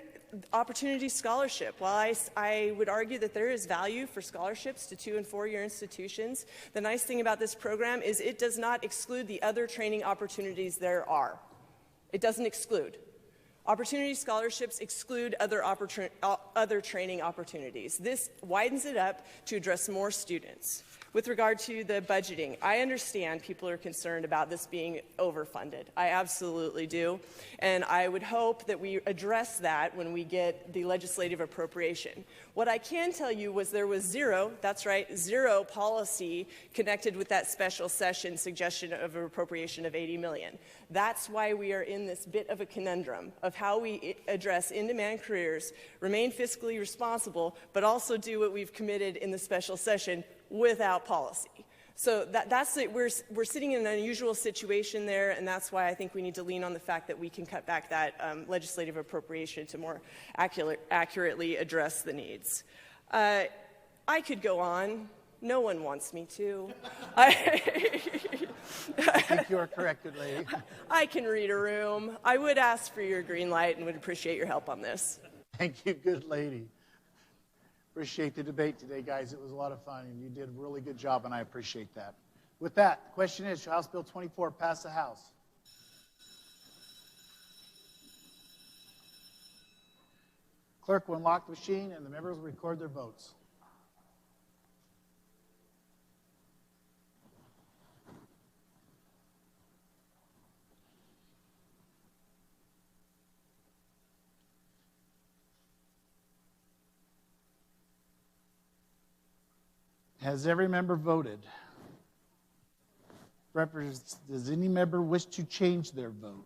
opportunity scholarship. While I would argue that there is value for scholarships to 2- and 4-year institutions, the nice thing about this program is it does not exclude the other training opportunities there are. It doesn't exclude. Opportunity scholarships exclude other training opportunities. This widens it up to address more students. With regard to the budgeting, I understand people are concerned about this being overfunded. I absolutely do. And I would hope that we address that when we get the legislative appropriation. What I can tell you was there was zero, that's right, zero policy connected with that special session suggestion of an appropriation of $80 million. That's why we are in this bit of a conundrum of how we address in-demand careers, remain fiscally responsible, but also do what we've committed in the special session without policy. So that's it. We're sitting in an unusual situation there, and that's why I think we need to lean on the fact that we can cut back that legislative appropriation to more accurately address the needs. I could go on. No one wants me to. I think you are correct, good lady. I can read a room. I would ask for your green light and would appreciate your help on this. Thank you, good lady. Appreciate the debate today, guys. It was a lot of fun, and you did a really good job, and I appreciate that. With that, the question is, shall House Bill 24 pass the House? Clerk will unlock the machine, and the members will record their votes. Has every member voted? Does any member wish to change their vote?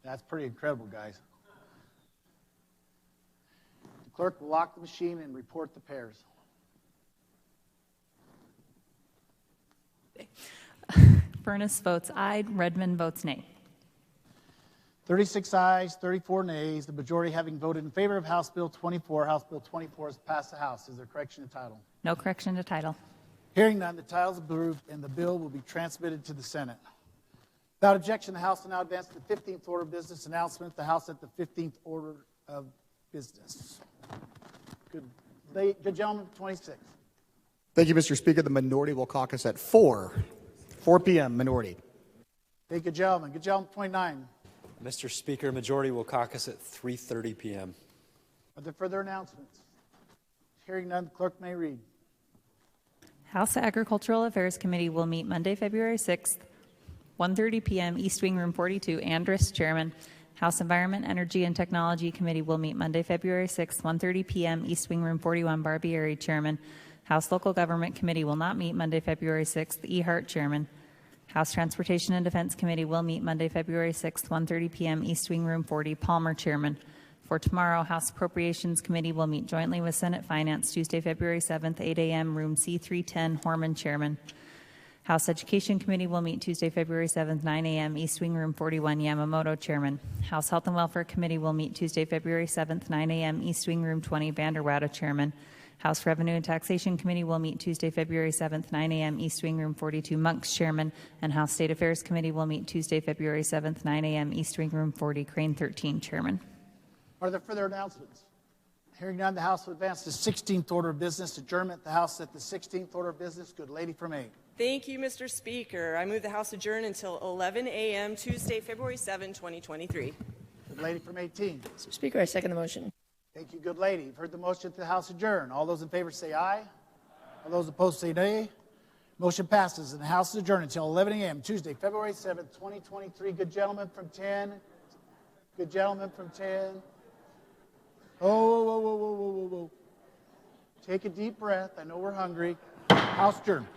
That's pretty incredible, guys. The clerk will lock the machine and report the pairs. Furness votes aye. Redmond votes nay. 36 ayes, 34 nays, the majority having voted in favor of House Bill 24. House Bill 24 has passed the House. Is there correction to title? No correction to title. Hearing none, the title is approved and the bill will be transmitted to the Senate. Without objection, the House will now advance to the 15th order of business announcement. The House at the 15th order of business. Good gentleman, 26. Thank you, Mr. Speaker. The minority will caucus at 4 p.m. Minority. Thank you, gentlemen. Good gentleman, 29. Mr. Speaker, majority will caucus at 3:30 p.m. Are there further announcements? Hearing none, the clerk may read. House Agricultural Affairs Committee will meet Monday, February 6th, 1:30 p.m. East Wing Room 42, Andrus, Chairman. House Environment, Energy, and Technology Committee will meet Monday, February 6th, 1:30 p.m. East Wing Room 41, Barbieri, Chairman. House Local Government Committee will not meet Monday, February 6th, E. Hart, Chairman. House Transportation and Defense Committee will meet Monday, February 6th, 1:30 p.m. East Wing Room 40, Palmer, Chairman. For tomorrow, House Appropriations Committee will meet jointly with Senate Finance Tuesday, February 7th, 8 a.m., Room C310, Horman, Chairman. House Education Committee will meet Tuesday, February 7th, 9 a.m., East Wing Room 41, Yamamoto, Chairman. House Health and Welfare Committee will meet Tuesday, February 7th, 9 a.m., East Wing Room 20, Vanderwater, Chairman. House Revenue and Taxation Committee will meet Tuesday, February 7th, 9 a.m., East Wing Room 42, Monks, Chairman. And House State Affairs Committee will meet Tuesday, February 7th, 9 a.m., East Wing Room 40, Crane 13, Chairman. Are there further announcements? Hearing none, the House will advance to the 16th order of business. Adjournment. The House at the 16th order of business. Good lady from 8. Thank you, Mr. Speaker. I move the House adjourn until 11 a.m. Tuesday, February 7, 2023. Good lady from 18. Mr. Speaker, I second the motion. Thank you, good lady. You've heard the motion to the House adjourn. All those in favor say aye. All those opposed say nay. Motion passes and the House is adjourned until 11 a.m. Tuesday, February 7th, 2023. Good gentleman from 10. Good gentleman from 10. Oh, whoa, whoa, whoa, whoa, whoa, whoa. Take a deep breath. I know we're hungry. House adjourned.